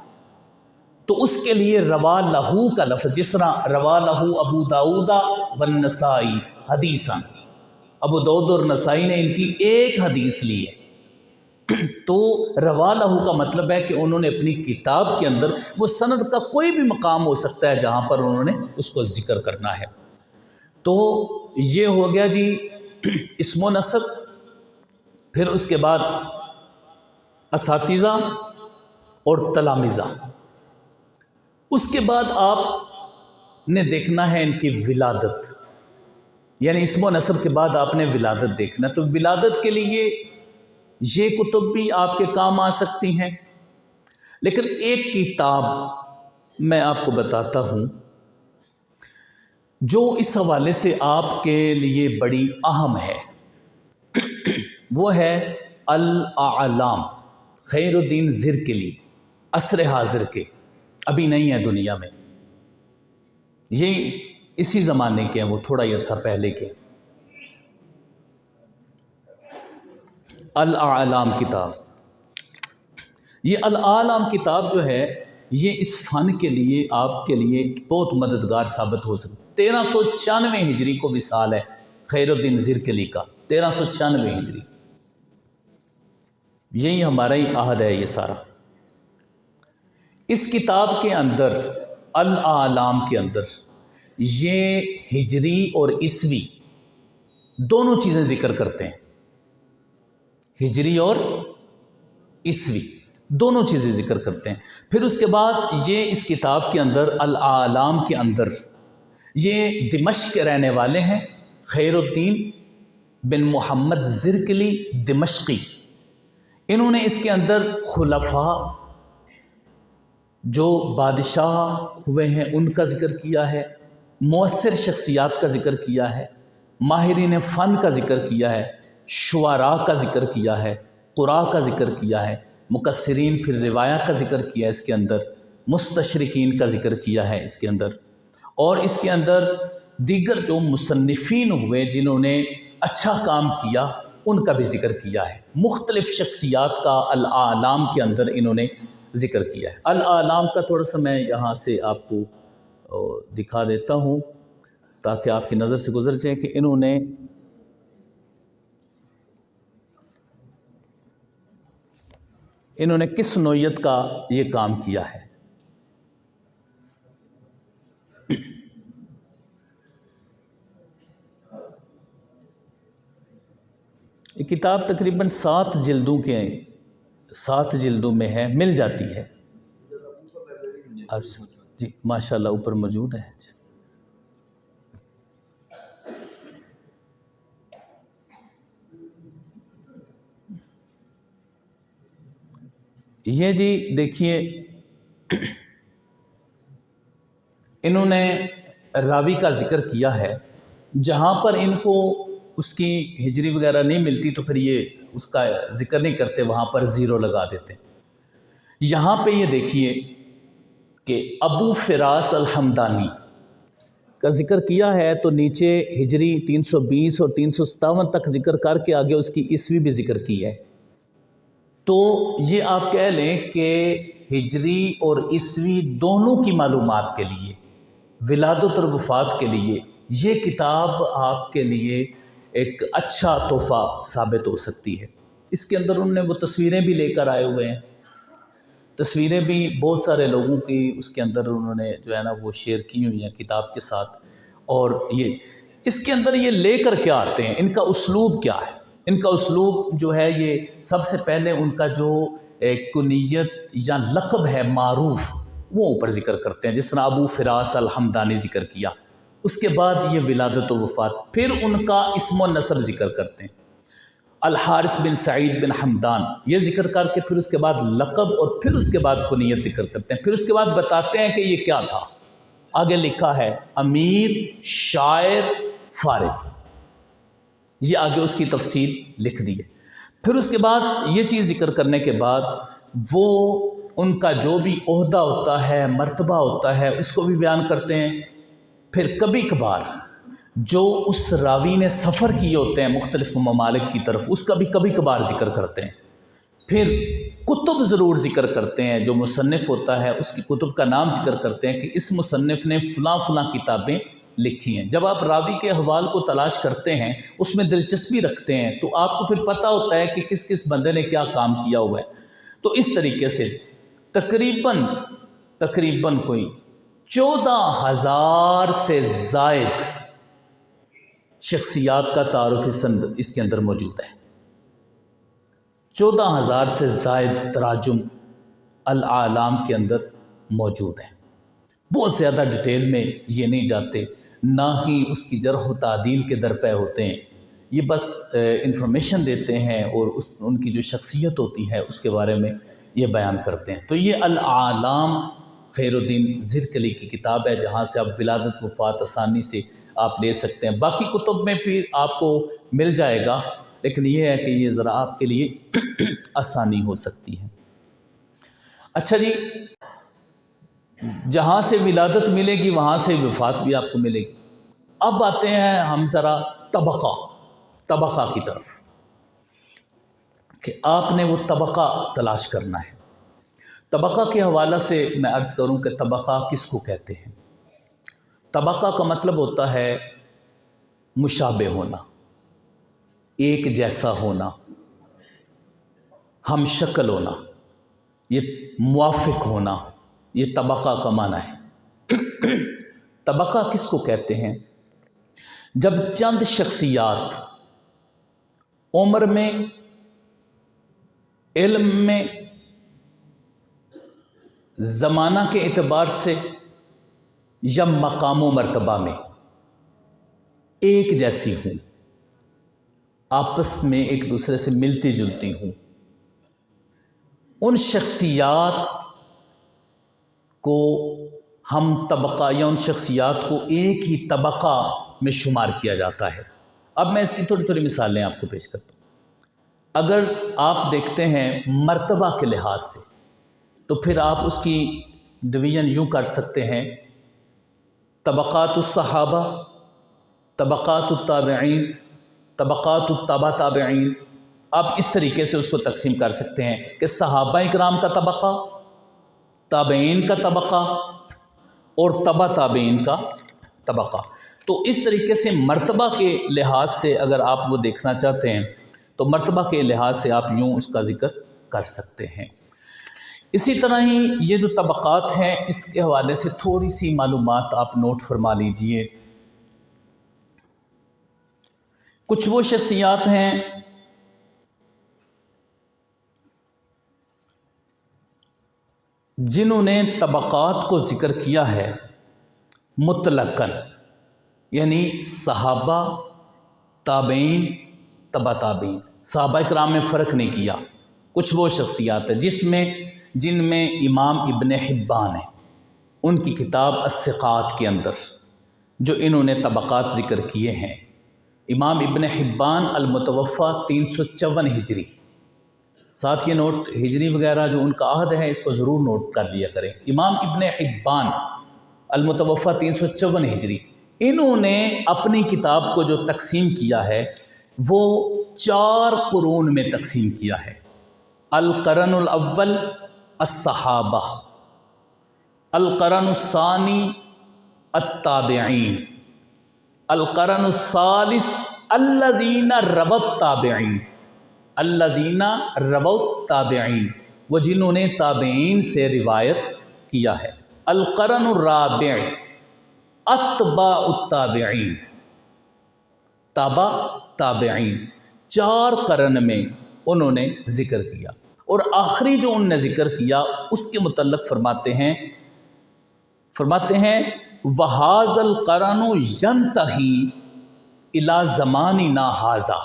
تو اس کے لیے روا لہو کا لفظ، جس طرح روا لہو ابو داؤد والنسائی حدیثاً، ابو داؤد اور نسائی نے ان کی ایک حدیث لی ہے، تو روا لہو کا مطلب ہے کہ انہوں نے اپنی کتاب کے اندر، وہ سند کا کوئی بھی مقام ہو سکتا ہے جہاں پر انہوں نے اس کو ذکر کرنا ہے۔ تو یہ ہو گیا جی اسم و نسب۔ پھر اس کے بعد اساتذہ اور تلامذہ، اس کے بعد آپ نے دیکھنا ہے ان کی ولادت، یعنی اسم و نسب کے بعد آپ نے ولادت دیکھنا۔ تو ولادت کے لیے یہ کتب بھی آپ کے کام آ سکتی ہیں، لیکن ایک کتاب میں آپ کو بتاتا ہوں جو اس حوالے سے آپ کے لیے بڑی اہم ہے، وہ ہے الاعلام، خیر الدین زرکلی، عصر حاضر کے، ابھی نہیں ہے دنیا میں، یہ اسی زمانے کے ہیں، وہ تھوڑا ہی عرصہ پہلے کے۔ الاعلام کتاب، یہ الاعلام کتاب جو ہے یہ اس فن کے لیے آپ کے لیے بہت مددگار ثابت ہو سکتی۔ 1396 ہجری کو وصال ہے خیر الدین زرکلی کا، 1396 ہجری، یہی ہمارا ہی عہد ہے یہ سارا۔ اس کتاب کے اندر، الاعلام کے اندر، یہ ہجری اور عیسوی دونوں چیزیں ذکر کرتے ہیں، ہجری اور عیسوی دونوں چیزیں ذکر کرتے ہیں۔ پھر اس کے بعد یہ اس کتاب کے اندر، الاعلام کے اندر، یہ دمشق کے رہنے والے ہیں، خیر الدین بن محمد زرکلی دمشقی۔ انہوں نے اس کے اندر خلفاء جو بادشاہ ہوئے ہیں ان کا ذکر کیا ہے، مؤثر شخصیات کا ذکر کیا ہے، ماہرین فن کا ذکر کیا ہے، شعراء کا ذکر کیا ہے، قراء کا ذکر کیا ہے، مکثرین فی الروایہ کا ذکر کیا ہے اس کے اندر، مستشرقین کا ذکر کیا ہے اس کے اندر، اور اس کے اندر دیگر جو مصنفین ہوئے جنہوں نے اچھا کام کیا ان کا بھی ذکر کیا ہے۔ مختلف شخصیات کا الاعلام کے اندر انہوں نے ذکر کیا ہے۔ الاعلام کا تھوڑا سا میں یہاں سے آپ کو دکھا دیتا ہوں تاکہ آپ کی نظر سے گزر جائے کہ انہوں نے کس نوعیت کا یہ کام کیا ہے۔ یہ کتاب تقریباً 7 جلدوں میں ہے، مل جاتی ہے۔ جی ماشاءاللہ اوپر موجود ہے۔ یہ جی دیکھیے، انہوں نے راوی کا ذکر کیا ہے، جہاں پر ان کو اس کی ہجری وغیرہ نہیں ملتی تو پھر یہ اس کا ذکر نہیں کرتے، وہاں پر زیرو لگا دیتے۔ یہاں پہ یہ دیکھیے کہ ابو فراس الحمدانی کا ذکر کیا ہے تو نیچے ہجری 320 اور 357 تک ذکر کر کے آگے اس کی عیسوی بھی ذکر کی ہے۔ تو یہ آپ کہہ لیں کہ ہجری اور عیسوی دونوں کی معلومات کے لیے، ولادت اور وفات کے لیے، یہ کتاب آپ کے لیے ایک اچھا تحفہ ثابت ہو سکتی ہے۔ اس کے اندر انہوں نے وہ تصویریں بھی لے کر آئے ہوئے ہیں، تصویریں بھی بہت سارے لوگوں کی اس کے اندر انہوں نے جو ہے نا وہ شیئر کی ہوئی ہیں کتاب کے ساتھ۔ اور یہ اس کے اندر یہ لے کر کیا آتے ہیں، ان کا اسلوب کیا ہے؟ ان کا اسلوب جو ہے یہ سب سے پہلے ان کا جو کنیت یا لقب ہے معروف وہ اوپر ذکر کرتے ہیں، جس طرح ابو فراس الحمدانی ذکر کیا، اس کے بعد یہ ولادت و وفات، پھر ان کا اسم و نسب ذکر کرتے ہیں، الحارث بن سعید بن حمدان، یہ ذکر کر کے پھر اس کے بعد لقب اور پھر اس کے بعد کنیت ذکر کرتے ہیں، پھر اس کے بعد بتاتے ہیں کہ یہ کیا تھا۔ آگے لکھا ہے امیر، شاعر، فارس، یہ آگے اس کی تفصیل لکھ دی ہے۔ پھر اس کے بعد یہ چیز ذکر کرنے کے بعد وہ ان کا جو بھی عہدہ ہوتا ہے، مرتبہ ہوتا ہے، اس کو بھی بیان کرتے ہیں۔ پھر کبھی کبھار جو اس راوی نے سفر کیے ہوتے ہیں مختلف ممالک کی طرف، اس کا بھی کبھی کبھار ذکر کرتے ہیں۔ پھر کتب ضرور ذکر کرتے ہیں، جو مصنف ہوتا ہے اس کی کتب کا نام ذکر کرتے ہیں کہ اس مصنف نے فلاں فلاں کتابیں لکھی ہیں۔ جب آپ راوی کے احوال کو تلاش کرتے ہیں، اس میں دلچسپی رکھتے ہیں، تو آپ کو پھر پتہ ہوتا ہے کہ کس کس بندے نے کیا کام کیا ہوا ہے۔ تو اس طریقے سے تقریباً کوئی 14,000 سے زائد شخصیات کا تعارف اس کے اندر موجود ہے۔ 14,000 سے زائد تراجم الاعلام کے اندر موجود ہیں۔ بہت زیادہ ڈیٹیل میں یہ نہیں جاتے، نہ ہی اس کی جرح و تعدیل کے درپے ہوتے ہیں، یہ بس انفارمیشن دیتے ہیں اور ان کی جو شخصیت ہوتی ہے اس کے بارے میں یہ بیان کرتے ہیں۔ تو یہ الاعلام خیر الدین زرکلی کی کتاب ہے، جہاں سے آپ ولادت وفات آسانی سے آپ لے سکتے ہیں۔ باقی کتب میں پھر آپ کو مل جائے گا، لیکن یہ ہے کہ یہ ذرا آپ کے لیے آسانی ہو سکتی ہے۔ اچھا جی، جہاں سے ولادت ملے گی وہاں سے وفات بھی آپ کو ملے گی۔ اب آتے ہیں ہم ذرا طبقہ کی طرف، کہ آپ نے وہ طبقہ تلاش کرنا ہے۔ طبقہ کے حوالہ سے میں عرض کروں کہ طبقہ کس کو کہتے ہیں؟ طبقہ کا مطلب ہوتا ہے مشابہ ہونا، ایک جیسا ہونا، ہم شکل ہونا، یہ موافق ہونا، یہ طبقہ کا معنی ہے۔ طبقہ کس کو کہتے ہیں؟ جب چند شخصیات عمر میں، علم میں، زمانہ کے اعتبار سے یا مقام و مرتبہ میں ایک جیسی ہوں، آپس میں ایک دوسرے سے ملتی جلتی ہوں، ان شخصیات کو ہم طبقہ یا ان شخصیات کو ایک ہی طبقہ میں شمار کیا جاتا ہے۔ اب میں اس کی تھوڑی تھوڑی مثالیں آپ کو پیش کرتا ہوں۔ اگر آپ دیکھتے ہیں مرتبہ کے لحاظ سے، تو پھر آپ اس کی ڈویژن یوں کر سکتے ہیں: طبقات الصحابہ، طبقات التابعین، طبقات التبع تابعین۔ آپ اس طریقے سے اس کو تقسیم کر سکتے ہیں کہ صحابہ اکرام کا طبقہ، تابعین کا طبقہ اور تبع تابعین کا طبقہ۔ تو اس طریقے سے مرتبہ کے لحاظ سے اگر آپ وہ دیکھنا چاہتے ہیں تو مرتبہ کے لحاظ سے آپ یوں اس کا ذکر کر سکتے ہیں۔ اسی طرح ہی یہ جو طبقات ہیں، اس کے حوالے سے تھوڑی سی معلومات آپ نوٹ فرما لیجئے۔ کچھ وہ شخصیات ہیں جنہوں نے طبقات کو ذکر کیا ہے مطلقاً، یعنی صحابہ، تابعین، تبع تابعین، صحابہ کرام میں فرق نہیں کیا۔ کچھ وہ شخصیات ہیں جن میں امام ابن حبان ہیں، ان کی کتاب الثقات کے اندر جو انہوں نے طبقات ذکر کیے ہیں۔ امام ابن حبان المتوفی 354 ہجری، ساتھ یہ نوٹ ہجری وغیرہ جو ان کا عہد ہے اس کو ضرور نوٹ کر لیا کریں۔ امام ابن حبان المتوفی 354 ہجری، انہوں نے اپنی کتاب کو جو تقسیم کیا ہے وہ 4 قرون میں تقسیم کیا ہے۔ القرن الاول الصحابہ، القرن الثانی التابعین، القرن الثالث الذین روا التابعین، الذین روا التابعین، وہ جنہوں نے تابعین سے روایت کیا ہے۔ القرن الرابع اتباع التابعین، تبع تابعین، 4 قرن میں انہوں نے ذکر کیا۔ اور آخری جو انہوں نے ذکر کیا اس کے متعلق فرماتے ہیں وَهَذَا الْقَرْنُ يَنْتَهِي إِلَى زَمَانِنَا هَذَا،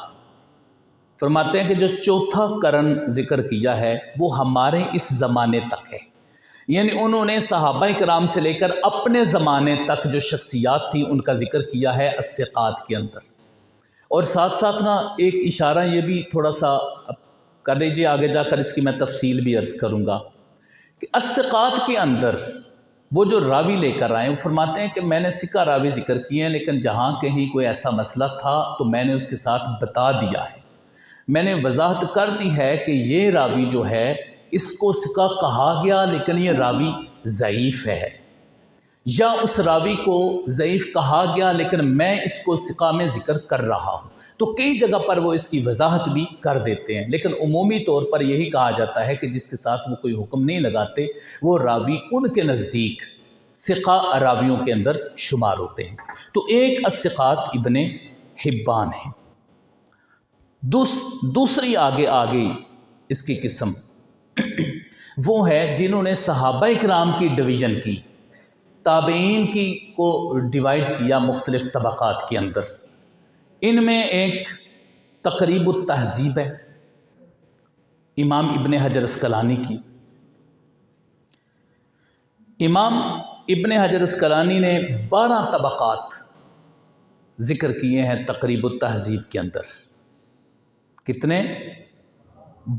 فرماتے ہیں کہ جو 4تھا قرن ذکر کیا ہے وہ ہمارے اس زمانے تک ہے، یعنی انہوں نے صحابہ کرام سے لے کر اپنے زمانے تک جو شخصیات تھیں ان کا ذکر کیا ہے الثقات کے اندر۔ اور ساتھ ساتھ ایک اشارہ یہ بھی تھوڑا سا کر لیجیے، آگے جا کر اس کی میں تفصیل بھی عرض کروں گا کہ الثقات کے اندر وہ جو راوی لے کر آئے وہ فرماتے ہیں کہ میں نے سکہ راوی ذکر کیے ہیں، لیکن جہاں کہیں کوئی ایسا مسئلہ تھا تو میں نے اس کے ساتھ بتا دیا ہے، میں نے وضاحت کر دی ہے کہ یہ راوی جو ہے اس کو سکہ کہا گیا لیکن یہ راوی ضعیف ہے، یا اس راوی کو ضعیف کہا گیا لیکن میں اس کو سکہ میں ذکر کر رہا ہوں۔ تو کئی جگہ پر وہ اس کی وضاحت بھی کر دیتے ہیں، لیکن عمومی طور پر یہی کہا جاتا ہے کہ جس کے ساتھ وہ کوئی حکم نہیں لگاتے وہ راوی ان کے نزدیک ثقہ راویوں کے اندر شمار ہوتے ہیں۔ تو ایک الثقات ابن حبان ہے۔ دوسری آگے اس کی قسم وہ ہے جنہوں نے صحابہ کرام کی ڈویژن کی، تابعین کی کو ڈیوائیڈ کیا مختلف طبقات کے اندر۔ ان میں ایک تقریب التہذیب ہے امام ابن حجر اسقلانی کی۔ امام ابن حجر اسقلانی نے 12 طبقات ذکر کیے ہیں تقریب التہذیب کے اندر۔ کتنے؟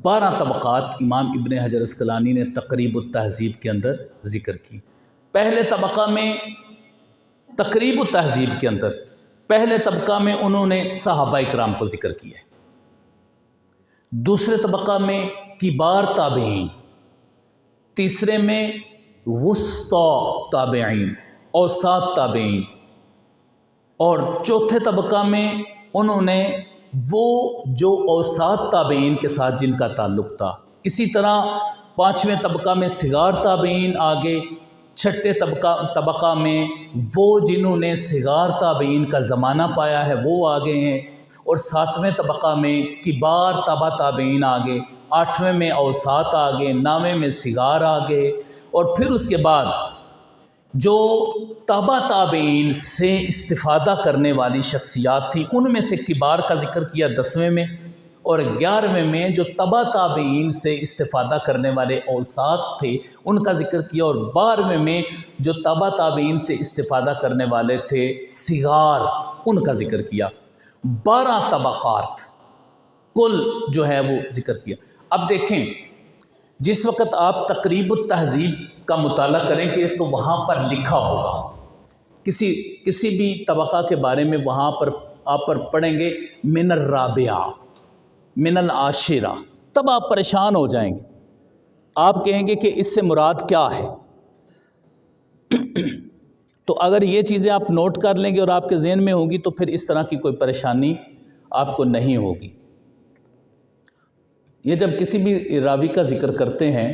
12 طبقات امام ابن حجر اسقلانی نے تقریب التہذیب کے اندر ذکر کی۔ پہلے طبقہ میں تقریب التہذیب کے اندر پہلے طبقہ میں انہوں نے صحابہ اکرام کو ذکر کیا ہے، دوسرے طبقہ میں کبار تابعین، تیسرے میں وسطی تابعین، اوساط تابعین، اور چوتھے طبقہ میں انہوں نے وہ جو اوساط تابعین کے ساتھ جن کا تعلق تھا۔ اسی طرح 5ویں طبقہ میں صغار تابعین آگے، چھٹے طبقہ میں وہ جنہوں نے صغار تابعین کا زمانہ پایا ہے وہ آگے ہیں، اور 7ویں طبقہ میں کبار تابع تابعین آگے، 8ویں میں اوساط آگے، 9ویں میں صغار آگے، اور پھر اس کے بعد جو تابع تابعین سے استفادہ کرنے والی شخصیات تھی ان میں سے کبار کا ذکر کیا 10ویں میں، اور 11ویں میں جو تابع تابعین سے استفادہ کرنے والے اوساط تھے ان کا ذکر کیا، اور 12ویں میں جو تابع تابعین سے استفادہ کرنے والے تھے صغار ان کا ذکر کیا۔ 12 طبقات کل جو ہے وہ ذکر کیا۔ اب دیکھیں جس وقت آپ تقریب التہذیب کا مطالعہ کریں گے تو وہاں پر لکھا ہوگا کسی بھی طبقہ کے بارے میں، وہاں پر آپ پر پڑھیں گے من الرابعہ، من العاشرہ، تب آپ پریشان ہو جائیں گے، آپ کہیں گے کہ اس سے مراد کیا ہے۔ تو اگر یہ چیزیں آپ نوٹ کر لیں گے اور آپ کے ذہن میں ہوگی تو پھر اس طرح کی کوئی پریشانی آپ کو نہیں ہوگی۔ یہ جب کسی بھی راوی کا ذکر کرتے ہیں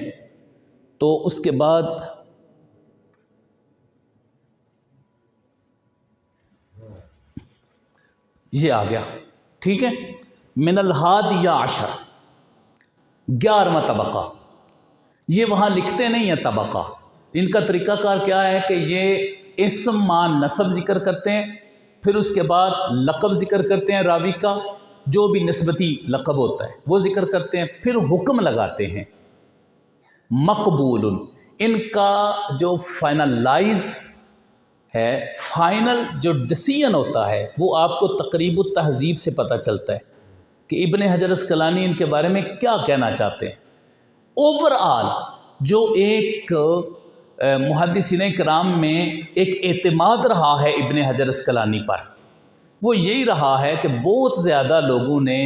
تو اس کے بعد یہ آ گیا، ٹھیک ہے، من الحادیہ عشر، 11واں طبقہ، یہ وہاں لکھتے نہیں ہیں طبقہ، ان کا طریقہ کار کیا ہے کہ یہ اسم مع نسب ذکر کرتے ہیں، پھر اس کے بعد لقب ذکر کرتے ہیں راوی کا، جو بھی نسبتی لقب ہوتا ہے وہ ذکر کرتے ہیں، پھر حکم لگاتے ہیں مقبول۔ ان کا جو فائنلائز ہے، فائنل جو ڈیسیژن ہوتا ہے وہ آپ کو تقریب التہذیب سے پتہ چلتا ہے کہ ابن حجر اسقلانی ان کے بارے میں کیا کہنا چاہتے ہیں۔ اوورآل جو ایک محدثین کرام میں ایک اعتماد رہا ہے ابن حجر اسقلانی پر، وہ یہی رہا ہے کہ بہت زیادہ لوگوں نے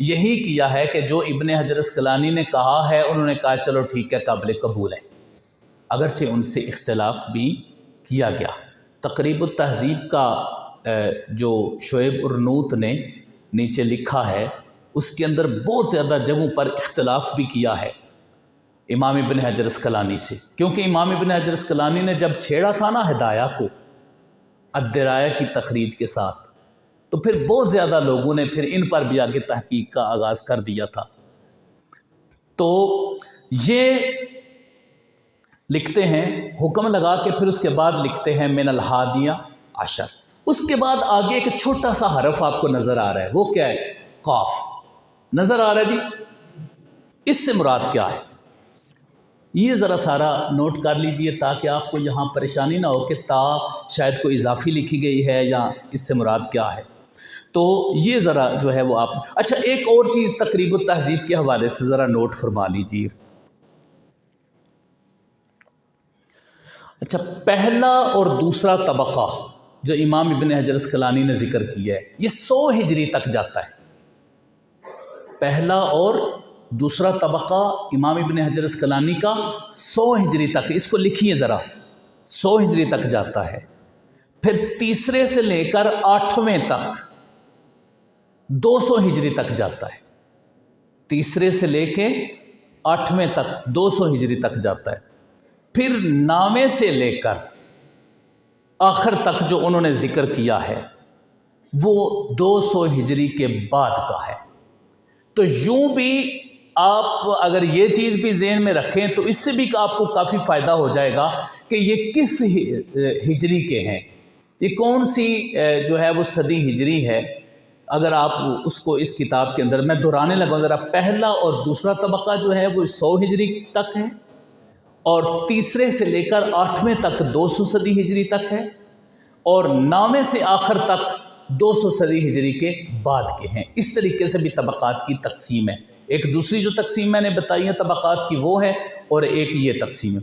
یہی کیا ہے کہ جو ابن حجر اسقلانی نے کہا ہے انہوں نے کہا چلو ٹھیک ہے، قابل قبول ہے، اگرچہ ان سے اختلاف بھی کیا گیا۔ تقریب التہذیب کا جو شعیب ارنوت نے نیچے لکھا ہے اس کے اندر بہت زیادہ جگہوں پر اختلاف بھی کیا ہے امام ابن حجر اسقلانی سے، کیونکہ امام ابن حجر اسقلانی نے جب چھیڑا تھا نا ہدایہ کو الدرایہ کی تخریج کے ساتھ، تو پھر بہت زیادہ لوگوں نے پھر ان پر بھی آگے تحقیق کا آغاز کر دیا تھا۔ تو یہ لکھتے ہیں حکم لگا کے، پھر اس کے بعد لکھتے ہیں من الحادیہ عشر۔ اس کے بعد آگے ایک چھوٹا سا حرف آپ کو نظر آ رہا ہے، وہ کیا ہے؟ قاف نظر آ رہا ہے جی، اس سے مراد کیا ہے؟ یہ ذرا سارا نوٹ کر لیجئے تاکہ آپ کو یہاں پریشانی نہ ہو کہ تا شاید کوئی اضافی لکھی گئی ہے یا اس سے مراد کیا ہے۔ تو یہ ذرا جو ہے وہ آپ، اچھا ایک اور چیز تقریب التہذیب کے حوالے سے ذرا نوٹ فرما لیجئے۔ اچھا، پہلا اور دوسرا طبقہ جو امام ابن حجر اسقلانی نے ذکر کیا ہے یہ 100 ہجری تک جاتا ہے۔ پہلا اور دوسرا طبقہ امام ابن حجر اسقلانی کا 100 ہجری تک، اس کو لکھیے ذرا، 100 ہجری تک جاتا ہے۔ پھر تیسرے سے لے کر 8ویں تک 200 ہجری تک جاتا ہے۔ تیسرے سے لے کے 8ویں تک 200 ہجری تک جاتا ہے۔ پھر 9ویں سے لے کر آخر تک جو انہوں نے ذکر کیا ہے وہ 200 ہجری کے بعد کا ہے۔ تو یوں بھی آپ اگر یہ چیز بھی ذہن میں رکھیں تو اس سے بھی آپ کو کافی فائدہ ہو جائے گا کہ یہ کس ہجری کے ہیں، یہ کون سی جو ہے وہ صدی ہجری ہے۔ اگر آپ اس کو اس کتاب کے اندر، میں دہرانے لگا ذرا، پہلا اور دوسرا طبقہ جو ہے وہ 100 ہجری تک ہے، اور تیسرے سے لے کر 8ویں تک 200 صدی ہجری تک ہے، اور 9ویں سے آخر تک 200 صدی ہجری کے بعد کے ہیں۔ اس طریقے سے بھی طبقات کی تقسیم ہے۔ ایک دوسری جو تقسیم میں نے بتائی ہے طبقات کی وہ ہے، اور ایک یہ تقسیم ہے۔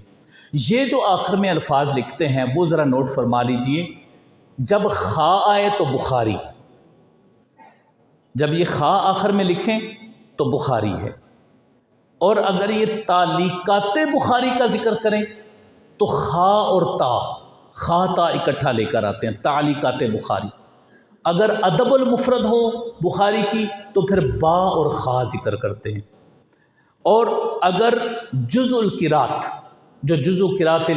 یہ جو آخر میں الفاظ لکھتے ہیں وہ ذرا نوٹ فرما لیجئے۔ جب خا آئے تو بخاری، جب یہ خا آخر میں لکھیں تو بخاری ہے، اور اگر یہ تعلیقات بخاری کا ذکر کریں تو خا اور تا، خا تا اکٹھا لے کر آتے ہیں، تعلیقات بخاری۔ اگر ادب المفرد ہو بخاری کی تو پھر با اور خا ذکر کرتے ہیں، اور اگر جزء القرات، جو جزء قرات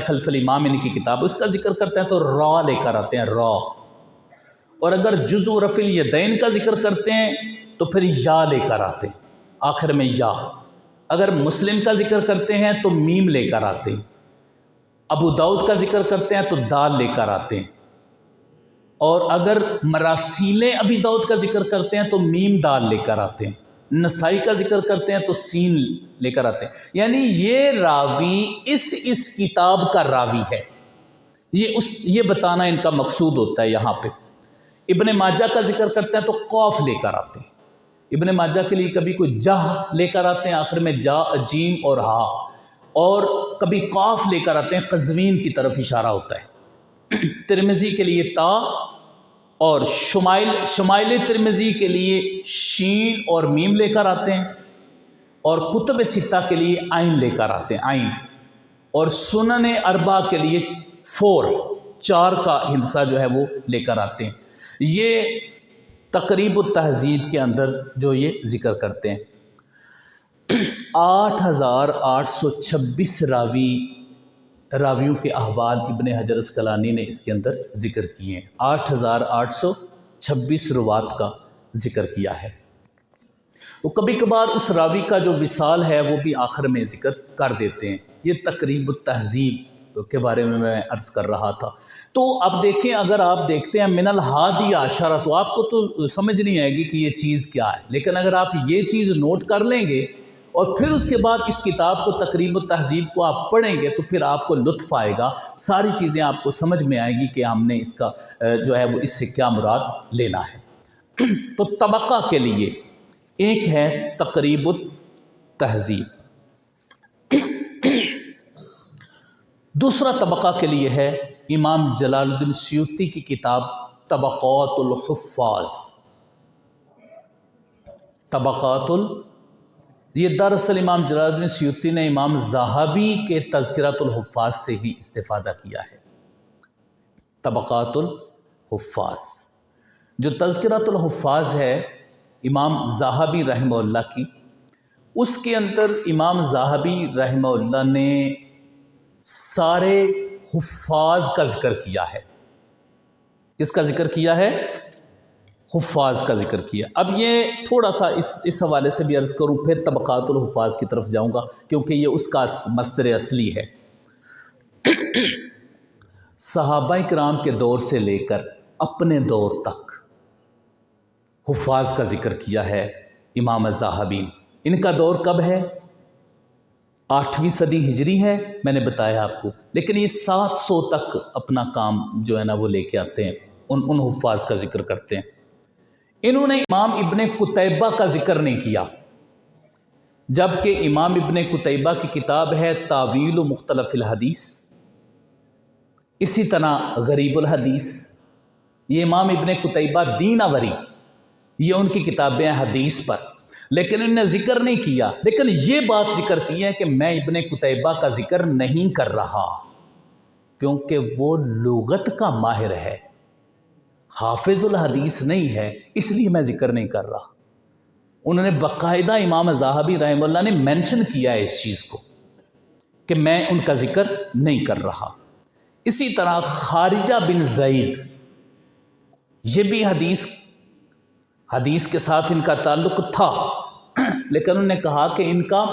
خلف الامام ان کی کتاب، اس کا ذکر کرتے ہیں تو را لے کر آتے ہیں، را۔ اور اگر جزء رفع الیدین کا ذکر کرتے ہیں تو پھر یا لے کر آتے ہیں، آخر میں یا۔ اگر مسلم کا ذکر کرتے ہیں تو میم لے کر آتے ہیں، ابو داؤد کا ذکر کرتے ہیں تو دال لے کر آتے ہیں، اور اگر مراسیل ابی داؤد کا ذکر کرتے ہیں تو میم دال لے کر آتے ہیں، نسائی کا ذکر کرتے ہیں تو سین لے کر آتے ہیں۔ یعنی یہ راوی اس کتاب کا راوی ہے، یہ بتانا ان کا مقصود ہوتا ہے یہاں پہ۔ ابن ماجہ کا ذکر کرتے ہیں تو قاف لے کر آتے ہیں، ابن ماجہ کے لیے کبھی کوئی جہ لے کر آتے ہیں، آخر میں جا، جیم اور ہا، اور کبھی قاف لے کر آتے ہیں، قزوین کی طرف اشارہ ہوتا ہے۔ ترمذی کے لیے تا، اور شمائل ترمذی کے لیے شین اور میم لے کر آتے ہیں، اور کتب ستہ کے لیے عین لے کر آتے ہیں، عین، اور سنن اربع کے لیے 4 کا ہندسہ جو ہے وہ لے کر آتے ہیں۔ یہ تقریب التہذیب کے اندر جو یہ ذکر کرتے ہیں۔ 8826 راویوں کے احوال ابن حجر اسقلانی نے اس کے اندر ذکر کیے ہیں، 8826 روات کا ذکر کیا ہے۔ وہ کبھی کبھار اس راوی کا جو وصال ہے وہ بھی آخر میں ذکر کر دیتے ہیں۔ یہ تقریب التہذیب کے بارے میں عرض کر رہا تھا۔ تو اب دیکھیں، اگر آپ دیکھتے ہیں من الحادی عشرہ تو آپ کو تو سمجھ نہیں آئے گی کہ یہ چیز کیا ہے، لیکن اگر آپ یہ چیز نوٹ کر لیں گے اور پھر اس کے بعد اس کتاب کو تقریب التہذیب کو آپ پڑھیں گے تو پھر آپ کو لطف آئے گا، ساری چیزیں آپ کو سمجھ میں آئے گی کہ ہم نے اس کا جو ہے وہ اس سے کیا مراد لینا ہے۔ تو طبقہ کے لیے ایک ہے تقریب التہذیب، دوسرا طبقہ کے لیے ہے امام جلال الدین سیوطی کی کتاب طبقات الحفاظ۔ یہ دراصل امام جلال الدین سیوطی نے امام ذہبی کے تذکرۃ الحفاظ سے ہی استفادہ کیا ہے۔ طبقات الحفاظ، جو تذکرۃ الحفاظ ہے امام ذہبی رحمہ اللہ کی، اس کے اندر امام ذہبی رحمہ اللہ نے سارے حفاظ کا ذکر کیا ہے۔ کس کا ذکر کیا ہے؟ حفاظ کا ذکر کیا۔ اب یہ تھوڑا سا اس حوالے سے بھی عرض کروں، پھر طبقات الحفاظ کی طرف جاؤں گا کیونکہ یہ اس کا مصدر اصلی ہے۔ صحابہ کرام کے دور سے لے کر اپنے دور تک حفاظ کا ذکر کیا ہے امام ذہبی نے۔ ان کا دور کب ہے؟ 8ویں صدی ہجری ہے، میں نے بتایا آپ کو، لیکن یہ 700 تک اپنا کام جو ہے نا وہ لے کے آتے ہیں، ان حفاظ کا ذکر کرتے ہیں۔ انہوں نے امام ابن قتیبہ کا ذکر نہیں کیا، جبکہ امام ابن قتیبہ کی کتاب ہے تاویل مختلف الحدیث، اسی طرح غریب الحدیث، یہ امام ابن قتیبہ دیناوری، یہ ان کی کتابیں ہیں حدیث پر، لیکن انہوں نے ذکر نہیں کیا، لیکن یہ بات ذکر کی ہے کہ میں ابن قتیبہ کا ذکر نہیں کر رہا کیونکہ وہ لغت کا ماہر ہے، حافظ الحدیث نہیں ہے، اس لیے میں ذکر نہیں کر رہا۔ انہوں نے باقاعدہ امام ذہبی رحمہ اللہ نے مینشن کیا ہے اس چیز کو کہ میں ان کا ذکر نہیں کر رہا۔ اسی طرح خارجہ بن زید، یہ بھی حدیث کے ساتھ ان کا تعلق تھا، لیکن انہوں نے کہا کہ ان کا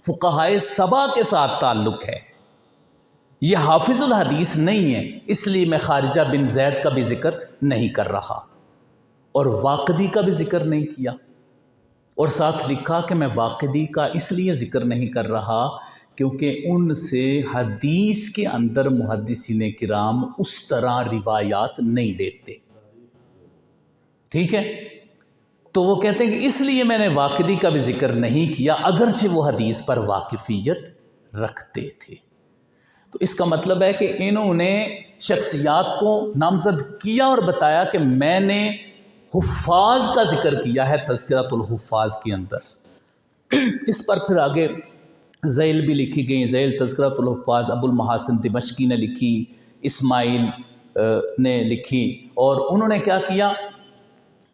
فقہائے سبع کے ساتھ تعلق ہے، یہ حافظ الحدیث نہیں ہے، اس لیے میں خارجہ بن زید کا بھی ذکر نہیں کر رہا، اور واقدی کا بھی ذکر نہیں کیا، اور ساتھ لکھا کہ میں واقدی کا اس لیے ذکر نہیں کر رہا کیونکہ ان سے حدیث کے اندر محدثین کرام اس طرح روایات نہیں لیتے، ٹھیک ہے؟ تو وہ کہتے ہیں کہ اس لیے میں نے واقدی کا بھی ذکر نہیں کیا اگرچہ وہ حدیث پر واقفیت رکھتے تھے۔ تو اس کا مطلب ہے کہ انہوں نے شخصیات کو نامزد کیا اور بتایا کہ میں نے حفاظ کا ذکر کیا ہے تذکرۃ الحفاظ کے اندر۔ اس پر پھر آگے ذیل بھی لکھی گئی، ذیل تذکرۃ الحفاظ ابو المحاسن دمشقی نے لکھی، اسماعیل نے لکھی، اور انہوں نے کیا کیا،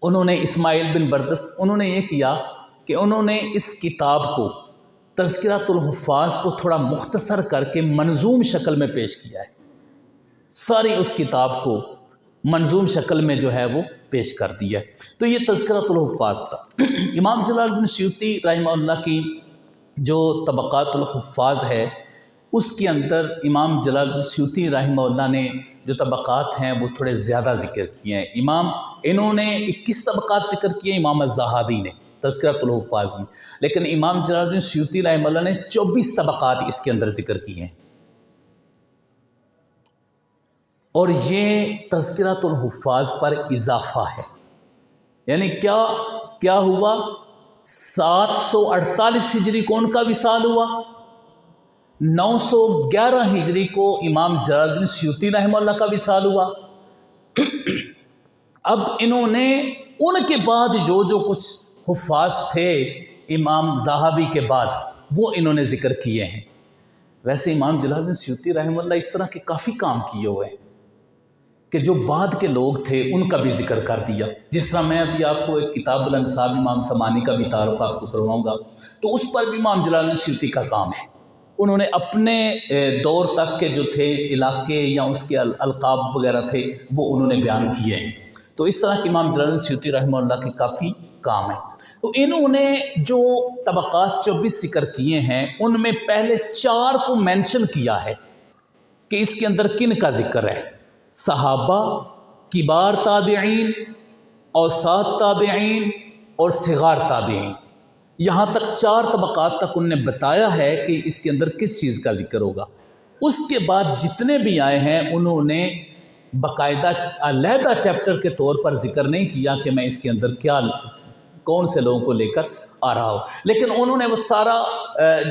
انہوں نے اسماعیل بن بردس، انہوں نے یہ کیا کہ انہوں نے اس کتاب کو تذکرۃ الحفاظ کو تھوڑا مختصر کر کے منظوم شکل میں پیش کیا ہے، ساری اس کتاب کو منظوم شکل میں جو ہے وہ پیش کر دیا ہے۔ تو یہ تذکرۃ الحفاظ تھا۔ امام جلال الدین سیوطی رحمہ اللہ کی جو طبقات الحفاظ ہے، اس کے اندر امام جلال الدین سیوطی رحمہ اللہ نے جو طبقات ہیں وہ تھوڑے زیادہ ذکر کیے ہیں۔ انہوں نے 21 طبقات ذکر کیے امام الذہبی نے تذکرۃ الحفاظ میں، لیکن امام جلال الدین سیوطی رحمہ اللہ نے 24 طبقات اس کے اندر ذکر کیے ہیں، اور یہ تذکرۃ الحفاظ پر اضافہ ہے۔ یعنی کیا ہوا، 748 ہجری کو ان کا وصال ہوا، 911 ہجری کو امام جلال الدین سیوطی رحمہ اللہ کا وصال ہوا۔ اب انہوں نے ان کے بعد جو کچھ حفاظ تھے امام ذہبی کے بعد وہ انہوں نے ذکر کیے ہیں۔ ویسے امام جلال الدین سیوطی رحمہ اللہ اس طرح کے کافی کام کیے ہوئے ہیں کہ جو بعد کے لوگ تھے ان کا بھی ذکر کر دیا۔ جس طرح میں ابھی آپ کو ایک کتاب الانصاب امام سمانی کا بھی تعارف آپ کو کرواؤں گا، تو اس پر بھی امام جلال الدین سیوطی کا کام ہے۔ انہوں نے اپنے دور تک کے جو تھے علاقے یا اس کے القاب وغیرہ تھے وہ انہوں نے بیان کیے ہیں۔ تو اس طرح کے امام جلال الدین سیوطی رحمہ اللہ کے کافی کام ہیں۔ تو انہوں نے جو طبقات 24 ذکر کیے ہیں ان میں پہلے 4 کو مینشن کیا ہے کہ اس کے اندر کن کا ذکر ہے، صحابہ، کبار تابعین، اوساط تابعین اور صغار تابعین، یہاں تک 4 طبقات تک انہوں نے بتایا ہے کہ اس کے اندر کس چیز کا ذکر ہوگا۔ اس کے بعد جتنے بھی آئے ہیں انہوں نے باقاعدہ علیحدہ چیپٹر کے طور پر ذکر نہیں کیا کہ میں اس کے اندر کون سے لوگوں کو لے کر آ رہا ہوں، لیکن انہوں نے وہ سارا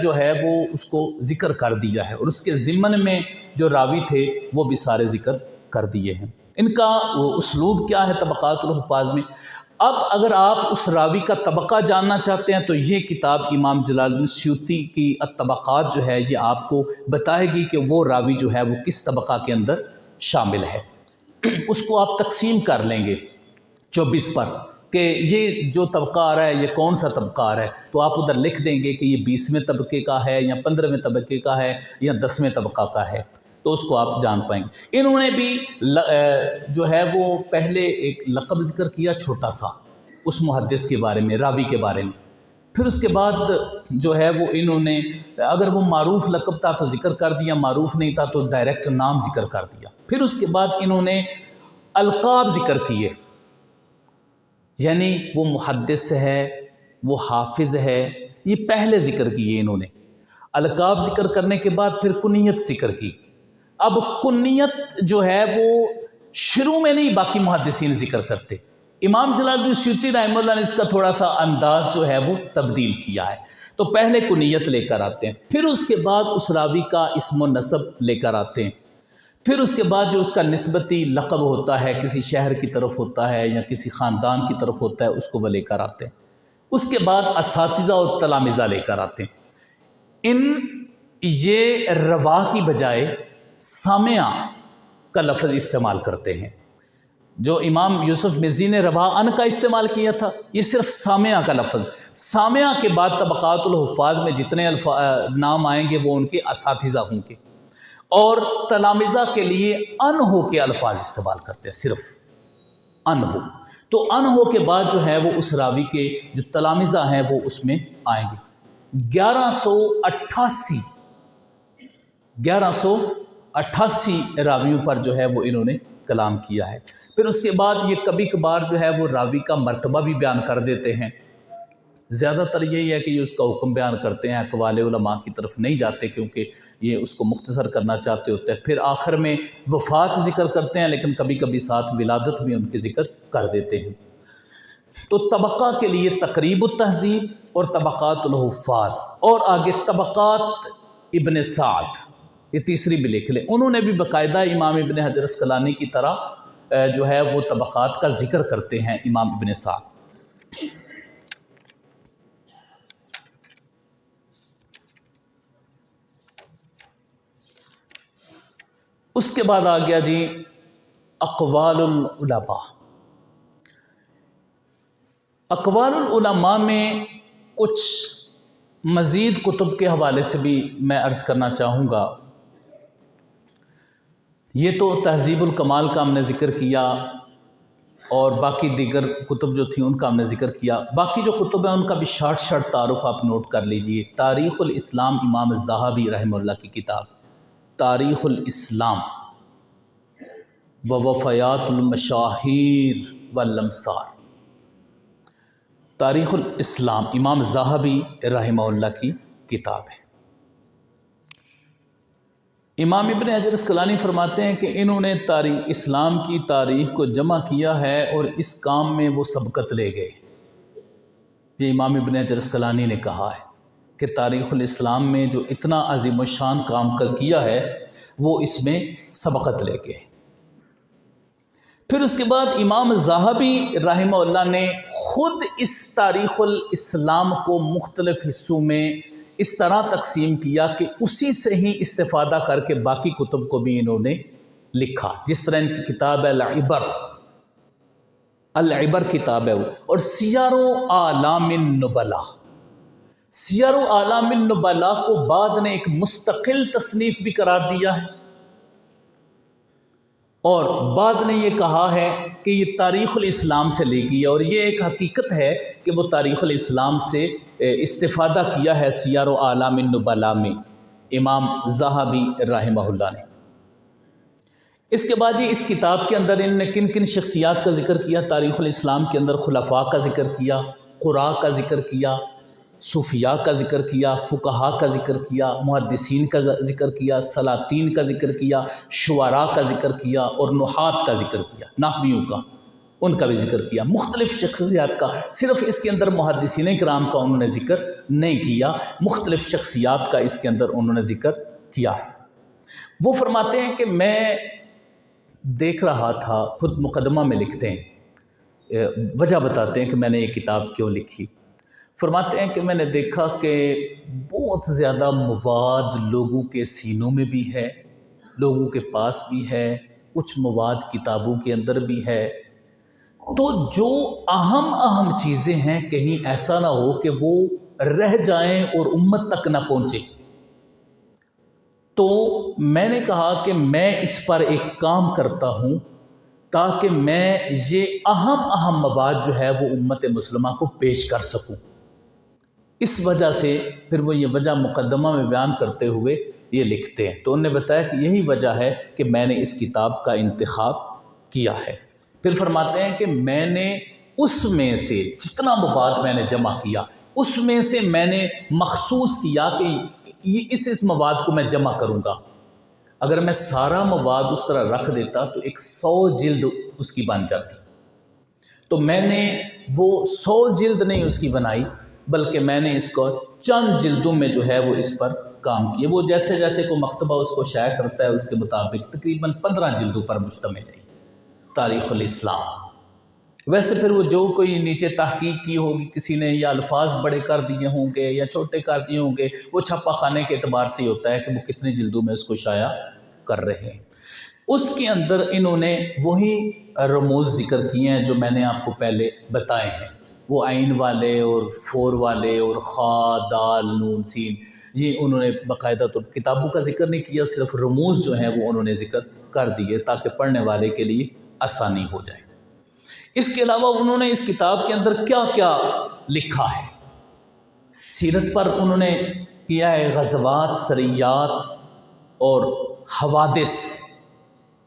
جو ہے وہ اس کو ذکر کر دیا ہے، اور اس کے ضمن میں جو راوی تھے وہ بھی سارے ذکر کر دیے ہیں۔ ان کا وہ اسلوب کیا ہے طبقات الحفاظ میں۔ اب اگر آپ اس راوی کا طبقہ جاننا چاہتے ہیں تو یہ کتاب امام جلال الدین سیوطی کی الطبقات جو ہے یہ آپ کو بتائے گی کہ وہ راوی جو ہے وہ کس طبقہ کے اندر شامل ہے۔ اس کو آپ تقسیم کر لیں گے 24 پر کہ یہ جو طبقہ آ رہا ہے یہ کون سا طبقہ آ رہا ہے، تو آپ ادھر لکھ دیں گے کہ یہ 20ویں طبقے کا ہے یا 15ویں طبقے کا ہے یا 10ویں طبقہ کا ہے، تو اس کو آپ جان پائیں گے۔ انہوں نے بھی جو ہے وہ پہلے ایک لقب ذکر کیا چھوٹا سا اس محدث کے بارے میں، راوی کے بارے میں، پھر اس کے بعد جو ہے وہ انہوں نے اگر وہ معروف لقب تھا تو ذکر کر دیا، معروف نہیں تھا تو ڈائریکٹ نام ذکر کر دیا۔ پھر اس کے بعد انہوں نے القاب ذکر کیے، یعنی وہ محدث ہے، وہ حافظ ہے، یہ پہلے ذکر کیے انہوں نے۔ القاب ذکر کرنے کے بعد پھر کنیت ذکر کی۔ اب کنیت جو ہے وہ شروع میں نہیں باقی محدثین ذکر کرتے، امام جلال الدین سیوطی رحمہ اللہ نے اس کا تھوڑا سا انداز جو ہے وہ تبدیل کیا ہے۔ تو پہلے کنیت لے کر آتے ہیں، پھر اس کے بعد اس راوی کا اسم و نسب لے کر آتے ہیں، پھر اس کے بعد جو اس کا نسبتی لقب ہوتا ہے کسی شہر کی طرف ہوتا ہے یا کسی خاندان کی طرف ہوتا ہے، اس کو وہ لے کر آتے ہیں۔ اس کے بعد اساتذہ اور تلامذہ لے کر آتے ہیں۔ یہ روا کی بجائے سامع کا لفظ استعمال کرتے ہیں۔ جو امام یوسف مزی نے روا ان کا استعمال کیا تھا، یہ صرف سامع کا لفظ۔ سامع کے بعد طبقات الحفاظ میں جتنے نام آئیں گے وہ ان کے اساتذہ ہوں گے، اور تلامذہ کے لیے ان ہو کے الفاظ استعمال کرتے ہیں، صرف ان ہو۔ تو ان ہو کے بعد جو ہے وہ اس راوی کے جو تلامذہ ہیں وہ اس میں آئیں گے۔ 1188 راویوں پر جو ہے وہ انہوں نے کلام کیا ہے۔ پھر اس کے بعد یہ کبھی کبھار جو ہے وہ راوی کا مرتبہ بھی بیان کر دیتے ہیں۔ زیادہ تر یہی ہے کہ یہ اس کا حکم بیان کرتے ہیں، اقوال علماء کی طرف نہیں جاتے کیونکہ یہ اس کو مختصر کرنا چاہتے ہوتے ہیں۔ پھر آخر میں وفات ذکر کرتے ہیں، لیکن کبھی کبھی ساتھ ولادت بھی ان کے ذکر کر دیتے ہیں۔ تو طبقہ کے لیے تقریب التہذیب اور طبقات الحفاظ، اور آگے طبقات ابن سعد، یہ تیسری بھی لکھ لیں۔ انہوں نے بھی باقاعدہ امام ابن حجر اسقلانی کی طرح جو ہے وہ طبقات کا ذکر کرتے ہیں امام ابن سعد۔ اس کے بعد آ گیا جی اقوال العلماء۔ اقوال العلماء میں کچھ مزید کتب کے حوالے سے بھی میں عرض کرنا چاہوں گا۔ یہ تو تہذیب الکمال کا ہم نے ذکر کیا، اور باقی دیگر کتب جو تھیں ان کا ہم نے ذکر کیا۔ باقی جو کتب ہیں ان کا بھی شارٹ تعارف آپ نوٹ کر لیجئے۔ تاریخ الاسلام امام الذہبی رحمہ اللہ کی کتاب، تاریخ الاسلام ووفیات المشاہیر والامصار۔ تاریخ الاسلام امام ذہبی رحمہ اللہ کی کتاب ہے۔ امام ابن حجر اسقلانی فرماتے ہیں کہ انہوں نے اسلام کی تاریخ کو جمع کیا ہے اور اس کام میں وہ سبقت لے گئے۔ یہ امام ابن حجر اسقلانی نے کہا ہے کہ تاریخ الاسلام میں جو اتنا عظیم الشان کام کیا ہے وہ اس میں سبقت لے گئے۔ پھر اس کے بعد امام ذہبی رحمہ اللہ نے خود اس تاریخ الاسلام کو مختلف حصوں میں اس طرح تقسیم کیا کہ اسی سے ہی استفادہ کر کے باقی کتب کو بھی انہوں نے لکھا۔ جس طرح ان کی کتاب ہے العبر کتاب ہے وہ، اور سیر اعلام النبلاء۔ سیر اعلام النبلاء کو بعد نے ایک مستقل تصنیف بھی قرار دیا ہے، اور بعد نے یہ کہا ہے کہ یہ تاریخ الاسلام سے لے گئی ہے، اور یہ ایک حقیقت ہے کہ وہ تاریخ الاسلام سے استفادہ کیا ہے سیر اعلام النبلاء میں امام ذہبی رحمہ اللہ نے۔ اس کے بعد اس کتاب کے اندر ان نے کن کن شخصیات کا ذکر کیا؟ تاریخ الاسلام کے اندر خلفاء کا ذکر کیا، قراء کا ذکر کیا، صوفیاء کا ذکر کیا، فقہاء کا ذکر کیا، محدثین کا ذکر کیا، سلاطین کا ذکر کیا، شعراء کا ذکر کیا، اور نحات کا ذکر کیا، نحویوں کا، ان کا بھی ذکر کیا، مختلف شخصیات کا۔ صرف اس کے اندر محدثین کرام کا انہوں نے ذکر نہیں کیا، مختلف شخصیات کا اس کے اندر انہوں نے ذکر کیا ہے۔ وہ فرماتے ہیں کہ میں دیکھ رہا تھا، خود مقدمہ میں لکھتے ہیں، وجہ بتاتے ہیں کہ میں نے یہ کتاب کیوں لکھی۔ فرماتے ہیں کہ میں نے دیکھا کہ بہت زیادہ مواد لوگوں کے سینوں میں بھی ہے، لوگوں کے پاس بھی ہے، کچھ مواد کتابوں کے اندر بھی ہے، تو جو اہم چیزیں ہیں کہیں ایسا نہ ہو کہ وہ رہ جائیں اور امت تک نہ پہنچے۔ تو میں نے کہا کہ میں اس پر ایک کام کرتا ہوں تاکہ میں یہ اہم مواد جو ہے وہ امت مسلمہ کو پیش کر سکوں۔ اس وجہ سے پھر وہ یہ وجہ مقدمہ میں بیان کرتے ہوئے یہ لکھتے ہیں۔ تو انہوں نے بتایا کہ یہی وجہ ہے کہ میں نے اس کتاب کا انتخاب کیا ہے۔ پھر فرماتے ہیں کہ میں نے اس میں سے جتنا مواد میں نے جمع کیا، اس میں سے میں نے مخصوص کیا کہ اس مواد کو میں جمع کروں گا۔ اگر میں سارا مواد اس طرح رکھ دیتا تو 100 جلد اس کی بن جاتی۔ تو میں نے وہ 100 جلد نہیں اس کی بنائی، بلکہ میں نے اس کو چند جلدوں میں جو ہے وہ اس پر کام کیے. وہ جیسے جیسے کوئی مکتبہ اس کو شائع کرتا ہے اس کے مطابق تقریباً 15 جلدوں پر مشتمل ہے تاریخ الاسلام. ویسے پھر وہ جو کوئی نیچے تحقیق کی ہوگی کسی نے، یا الفاظ بڑے کر دیے ہوں گے یا چھوٹے کر دیے ہوں گے، وہ چھپا خانے کے اعتبار سے ہی ہوتا ہے کہ وہ کتنی جلدوں میں اس کو شائع کر رہے ہیں. اس کے اندر انہوں نے وہی رموز ذکر کیے ہیں جو میں نے آپ کو پہلے بتائے ہیں. وہ عین والے اور فور والے اور خا دال نون سین، یہ انہوں نے باقاعدہ طور کتابوں کا ذکر نہیں کیا، صرف رموز جو ہیں وہ انہوں نے ذکر کر دیے تاکہ پڑھنے والے کے لیے آسانی ہو جائے. اس کے علاوہ انہوں نے اس کتاب کے اندر کیا کیا لکھا ہے، سیرت پر انہوں نے کیا ہے، غزوات، سریات اور حوادث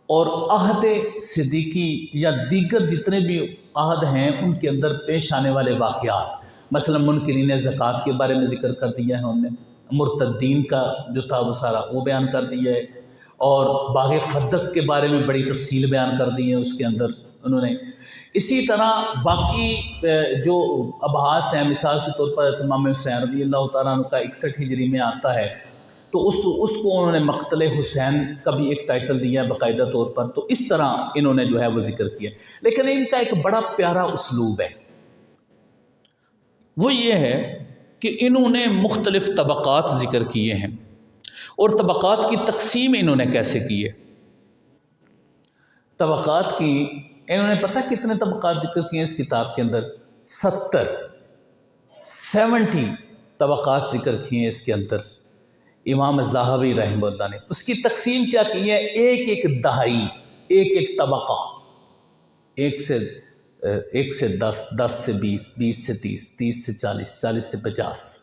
اور عہد صدیقی یا دیگر جتنے بھی عہد ہیں ان کے اندر پیش آنے والے واقعات، مثلا منکرین زکوٰۃ کے بارے میں ذکر کر دیا ہے انہوں نے، مرتدین کا جو تھا وہ سارا وہ بیان کر دیا ہے، اور باغ فدق کے بارے میں بڑی تفصیل بیان کر دی ہے اس کے اندر انہوں نے. اسی طرح باقی جو ابحاث ہیں، مثال کے طور پر امام حسین رضی اللہ تعالیٰ عنہ کا 61 ہجری میں آتا ہے، تو اس کو انہوں نے مقتل حسین کا بھی ایک ٹائٹل دیا ہے باقاعدہ طور پر. تو اس طرح انہوں نے جو ہے وہ ذکر کیا. لیکن ان کا ایک بڑا پیارا اسلوب ہے، وہ یہ ہے کہ انہوں نے مختلف طبقات ذکر کیے ہیں، اور طبقات کی تقسیم انہوں نے کیسے کی ہے. طبقات کی انہوں نے پتہ کتنے طبقات ذکر کیے ہیں اس کتاب کے اندر؟ 70 طبقات ذکر کیے ہیں اس کے اندر امام الذہبی رحمہ اللہ نے. اس کی تقسیم کیا کی ہے؟ ایک ایک دہائی، ایک ایک طبقہ، 1 سے 10، 10 سے 20، 20 سے 30، 30 سے 40، 40 سے 50،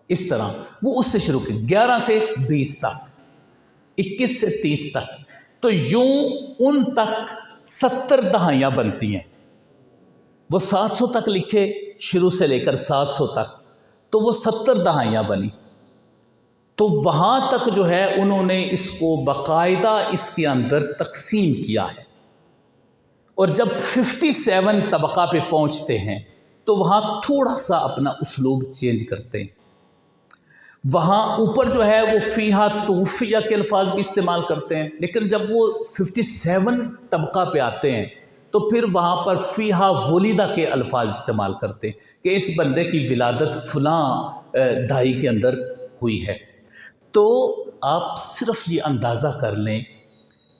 اس طرح وہ اس سے شروع کی 11 سے 20 تک، 21 سے 30 تک. تو یوں ان تک 70 دہائیاں بنتی ہیں. وہ 700 تک لکھے شروع سے لے کر 700 تک، تو وہ 70 دہائیاں بنی. تو وہاں تک جو ہے انہوں نے اس کو باقاعدہ اس کے اندر تقسیم کیا ہے. اور جب 57 طبقہ پہ پہنچتے ہیں تو وہاں تھوڑا سا اپنا اسلوب چینج کرتے ہیں. وہاں اوپر جو ہے وہ فیہا توفیہ کے الفاظ بھی استعمال کرتے ہیں، لیکن جب وہ 57 طبقہ پہ آتے ہیں تو پھر وہاں پر فیہا ولیدہ کے الفاظ استعمال کرتے ہیں کہ اس بندے کی ولادت فلاں دہائی کے اندر ہوئی ہے. تو آپ صرف یہ اندازہ کر لیں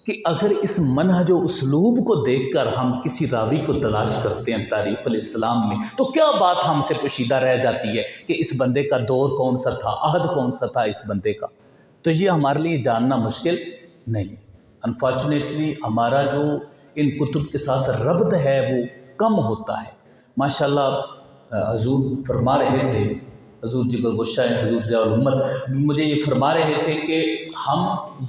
کہ اگر اس منہج و اسلوب کو دیکھ کر ہم کسی راوی کو تلاش کرتے ہیں تاریخ الاسلام میں، تو کیا بات ہم سے پوشیدہ رہ جاتی ہے کہ اس بندے کا دور کون سا تھا، عہد کون سا تھا اس بندے کا. تو یہ ہمارے لیے جاننا مشکل نہیں ہے. انفارچونیٹلی ہمارا جو ان کتب کے ساتھ ربط ہے وہ کم ہوتا ہے. ماشاءاللہ حضور فرما رہے تھے، حضور جگر گوشہ حضور ضیاء الامت مجھے یہ فرما رہے تھے کہ ہم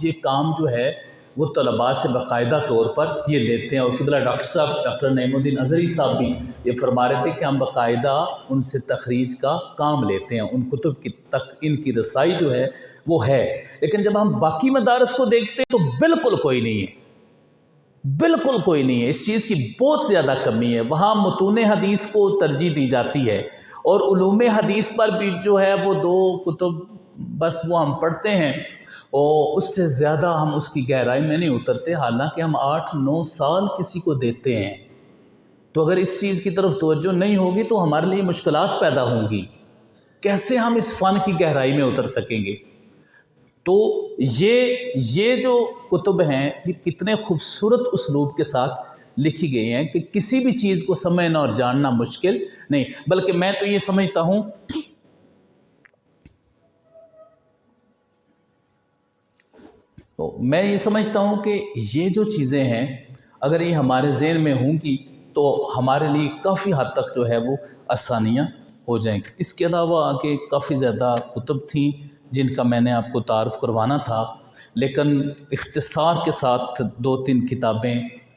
یہ کام جو ہے وہ طلباء سے باقاعدہ طور پر یہ لیتے ہیں. اور قبلہ ڈاکٹر صاحب ڈاکٹر نعیم الدین اظہری صاحب بھی یہ فرما رہے تھے کہ ہم باقاعدہ ان سے تخریج کا کام لیتے ہیں، ان کتب کی تک ان کی رسائی جو ہے وہ ہے. لیکن جب ہم باقی مدارس کو دیکھتے ہیں تو بالکل کوئی نہیں ہے، بالکل کوئی نہیں ہے. اس چیز کی بہت زیادہ کمی ہے. وہاں متون حدیث کو ترجیح دی جاتی ہے، اور علوم حدیث پر بھی جو ہے وہ 2 کتب بس وہ ہم پڑھتے ہیں، اور اس سے زیادہ ہم اس کی گہرائی میں نہیں اترتے. حالانکہ ہم 8-9 سال کسی کو دیتے ہیں. تو اگر اس چیز کی طرف توجہ نہیں ہوگی تو ہمارے لیے مشکلات پیدا ہوں گی. کیسے ہم اس فن کی گہرائی میں اتر سکیں گے؟ تو یہ جو کتب ہیں یہ کتنے خوبصورت اسلوب کے ساتھ لکھی گئی ہیں کہ کسی بھی چیز کو سمجھنا اور جاننا مشکل نہیں. بلکہ میں تو یہ سمجھتا ہوں کہ یہ جو چیزیں ہیں اگر یہ ہمارے ذہن میں ہوں گی تو ہمارے لیے کافی حد تک جو ہے وہ آسانیاں ہو جائیں گی. اس کے علاوہ آگے کافی زیادہ کتب تھیں جن کا میں نے آپ کو تعارف کروانا تھا، لیکن اختصار کے ساتھ 2-3 کتابیں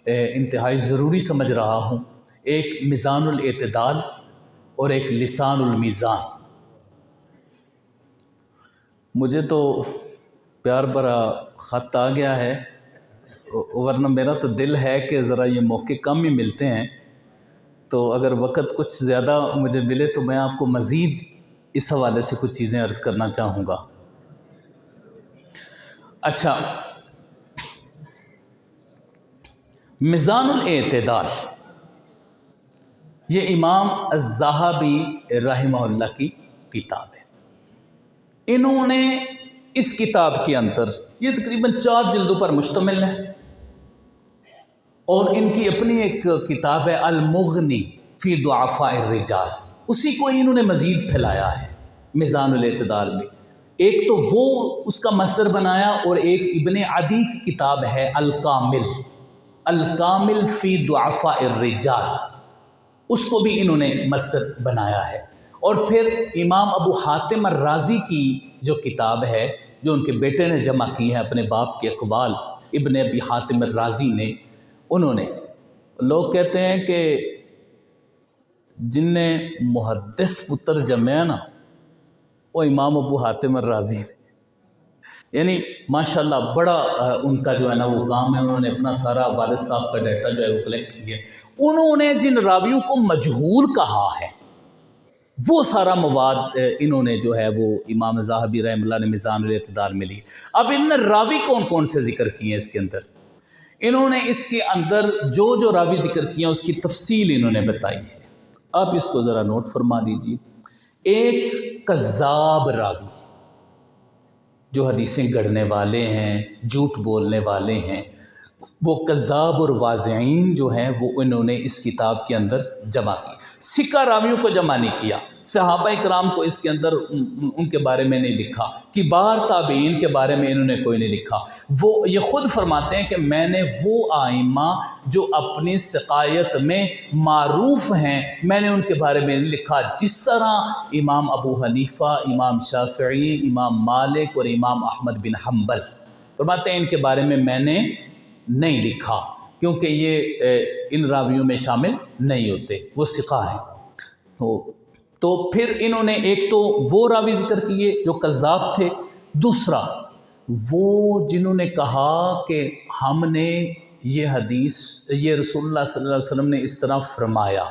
انتہائی ضروری سمجھ رہا ہوں. ایک میزان الاعتدال اور ایک لسان المیزان. مجھے تو پیار بھرا خط آ گیا ہے، ورنہ میرا تو دل ہے کہ ذرا یہ موقع کم ہی ملتے ہیں. تو اگر وقت کچھ زیادہ مجھے ملے تو میں آپ کو مزید اس حوالے سے کچھ چیزیں عرض کرنا چاہوں گا. اچھا، میزان الاعتدال یہ امام الذہبی رحمہ اللہ کی کتاب ہے۔ انہوں نے اس کتاب کے اندر، یہ تقریباً 4 جلدوں پر مشتمل ہے، اور ان کی اپنی ایک کتاب ہے المغنی فی ضعفاء الرجال، اسی کو انہوں نے مزید پھیلایا ہے میزان الاعتدال میں۔ ایک تو وہ اس کا مصدر بنایا، اور ایک ابن عدی کی کتاب ہے الکامل فی ضعفاء الرجال، اس کو بھی انہوں نے مصدر بنایا ہے۔ اور پھر امام ابو حاتم الرازی کی جو کتاب ہے، جو ان کے بیٹے نے جمع کی ہے اپنے باپ کے اقوال، ابن ابی حاتم الرازی نے، انہوں نے، لوگ کہتے ہیں کہ جن نے محدث پتر جمع نا وہ امام ابو حاتم الرازی نے، یعنی ماشاءاللہ بڑا ان کا جو ہے نا وہ کام ہے، انہوں نے اپنا سارا والد صاحب کا ڈیٹا جو ہے وہ کلیکٹ کیا۔ انہوں نے جن راویوں کو مجہول کہا ہے وہ سارا مواد انہوں نے جو ہے وہ امام ذہبی رحمہ اللہ نے میزان الاعتدال میں لی۔ اب ان نے راوی کون کون سے ذکر کیے ہیں اس کے اندر؟ انہوں نے اس کے اندر جو راوی ذکر کیے ہیں اس کی تفصیل انہوں نے بتائی ہے۔ آپ اس کو ذرا نوٹ فرما لیجیے۔ ایک کذاب راوی، جو حدیثیں گڑھنے والے ہیں، جھوٹ بولنے والے ہیں، وہ کذاب اور واضعین جو ہیں وہ انہوں نے اس کتاب کے اندر جمع کی۔ سکہ راویوں کو جمع نہیں کیا، صحابہ کرام کو اس کے اندر ان کے بارے میں نہیں لکھا، کبار تابعین کے بارے میں انہوں نے کوئی نہیں لکھا۔ وہ یہ خود فرماتے ہیں کہ میں نے وہ آئمہ جو اپنی سقایت میں معروف ہیں، میں نے ان کے بارے میں نہیں لکھا، جس طرح امام ابو حنیفہ، امام شافعی، امام مالک اور امام احمد بن حنبل، فرماتے ہیں ان کے بارے میں نے نہیں لکھا، کیونکہ یہ ان راویوں میں شامل نہیں ہوتے، وہ ثقہ ہیں۔ تو پھر انہوں نے ایک تو وہ راوی ذکر کیے جو کذاب تھے، دوسرا وہ جنہوں نے کہا کہ ہم نے یہ حدیث، یہ رسول اللہ صلی اللہ علیہ وسلم نے اس طرح فرمایا،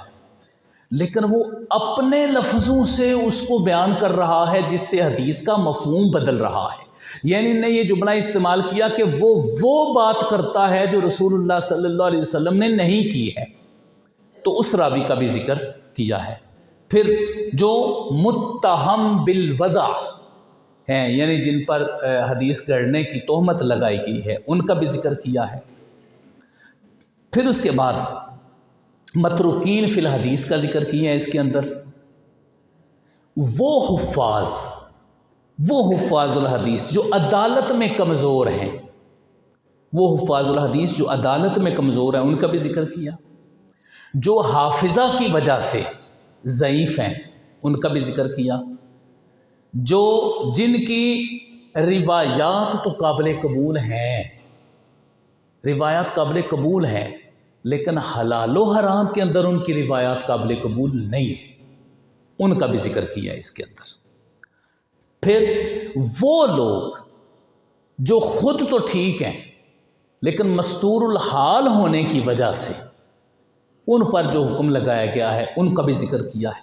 لیکن وہ اپنے لفظوں سے اس کو بیان کر رہا ہے جس سے حدیث کا مفہوم بدل رہا ہے، یعنی نے یہ جملہ استعمال کیا کہ وہ بات کرتا ہے جو رسول اللہ صلی اللہ علیہ وسلم نے نہیں کی ہے، تو اس راوی کا بھی ذکر کیا ہے۔ پھر جو متہم بالوضع ہیں، یعنی جن پر حدیث گڑھنے کی تہمت لگائی گئی ہے، ان کا بھی ذکر کیا ہے۔ پھر اس کے بعد متروکین فی الحدیث کا ذکر کیا ہے اس کے اندر۔ وہ حفاظ الحدیث جو عدالت میں کمزور ہیں، وہ حفاظ الحدیث جو عدالت میں کمزور ہیں، ان کا بھی ذکر کیا۔ جو حافظہ کی وجہ سے ضعیف ہیں، ان کا بھی ذکر کیا۔ جن کی روایات تو قابل قبول ہیں، روایات قابل قبول ہیں، لیکن حلال و حرام کے اندر ان کی روایات قابل قبول نہیں ہیں، ان کا بھی ذکر کیا اس کے اندر۔ پھر وہ لوگ جو خود تو ٹھیک ہیں لیکن مستور الحال ہونے کی وجہ سے ان پر جو حکم لگایا گیا ہے، ان کا بھی ذکر کیا ہے،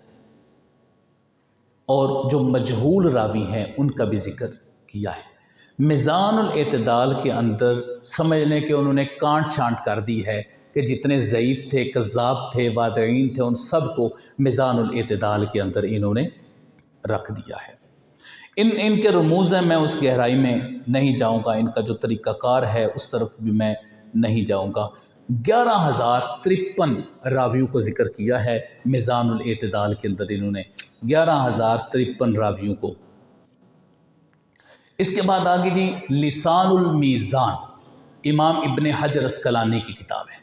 اور جو مجہول راوی ہیں ان کا بھی ذکر کیا ہے۔ میزان الاعتدال کے اندر سمجھ لیں کہ انہوں نے کانٹ چھانٹ کر دی ہے کہ جتنے ضعیف تھے، کذاب تھے، واضعین تھے، ان سب کو میزان الاعتدال کے اندر انہوں نے رکھ دیا ہے۔ ان کے رموز ہیں، میں اس گہرائی میں نہیں جاؤں گا، ان کا جو طریقہ کار ہے اس طرف بھی میں نہیں جاؤں گا۔ 11,053 راویوں کو ذکر کیا ہے میزان الاعتدال کے اندر، انہوں نے 11,053 راویوں کو۔ اس کے بعد آگے جی لسان المیزان، امام ابن حجر عسقلانی کی کتاب ہے،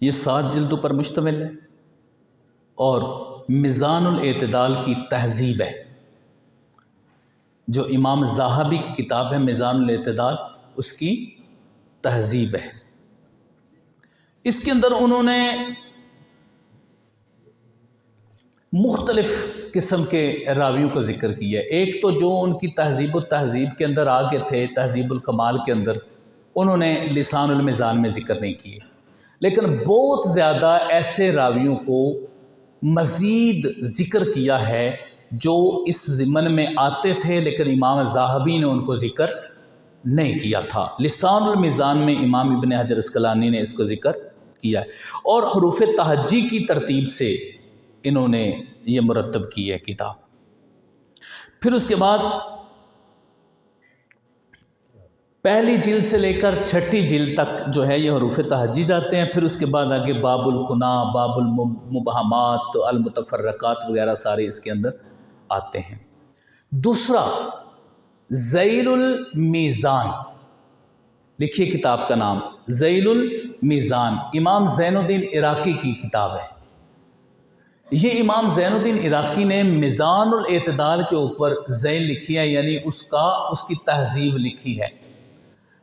یہ 7 جلدوں پر مشتمل ہے، اور میزان الاعتدال کی تہذیب ہے، جو امام ذہبی کی کتاب ہے میزان الاعتدال، اس کی تہذیب ہے۔ اس کے اندر انہوں نے مختلف قسم کے راویوں کا ذکر کیا ہے۔ ایک تو جو ان کی تہذیب و تہذیب کے اندر آگے تھے، تہذیب الکمال کے اندر، انہوں نے لسان المیزان میں ذکر نہیں کیے، لیکن بہت زیادہ ایسے راویوں کو مزید ذکر کیا ہے جو اس ضمن میں آتے تھے لیکن امام ذاہبی نے ان کو ذکر نہیں کیا تھا۔ لسان المیزان میں امام ابن حجر اسقلانی نے اس کو ذکر کیا ہے، اور حروف تہجی کی ترتیب سے انہوں نے یہ مرتب کی ہے کتاب۔ پھر اس کے بعد پہلی جلد سے لے کر چھٹی جلد تک جو ہے یہ حروف تہجی جاتے ہیں۔ پھر اس کے بعد آگے باب الکنا، باب المبہمات، المتفرقات وغیرہ سارے اس کے اندر آتے ہیں۔ دوسرا ذیل المیزان، لکھیے کتاب کا نام ذیل المیزان، امام زین الدین عراقی کی کتاب ہے۔ یہ امام زین الدین عراقی نے میزان الاعتدال کے اوپر ذیل لکھی ہے، یعنی اس کی تہذیب لکھی ہے۔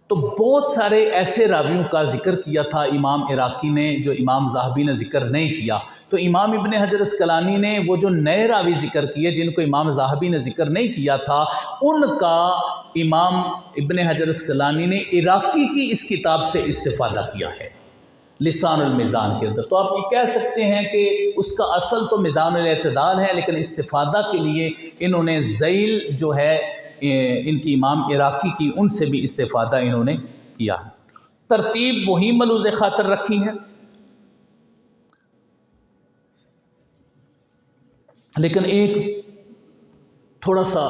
تو بہت سارے ایسے راویوں کا ذکر کیا تھا امام عراقی نے جو امام ذاہبی نے ذکر نہیں کیا، تو امام ابن حجر اسقلانی نے وہ جو نئے راوی ذکر کیے جن کو امام ذاہبی نے ذکر نہیں کیا تھا، ان کا امام ابن حجر اسقلانی نے عراقی کی اس کتاب سے استفادہ کیا ہے لسان المیزان کے اندر۔ تو آپ یہ کہہ سکتے ہیں کہ اس کا اصل تو میزان الاعتدال ہے، لیکن استفادہ کے لیے انہوں نے ذیل جو ہے ان کی امام عراقی کی، ان سے بھی استفادہ انہوں نے کیا۔ ترتیب وہی ملوز خاطر رکھی ہے، لیکن ایک تھوڑا سا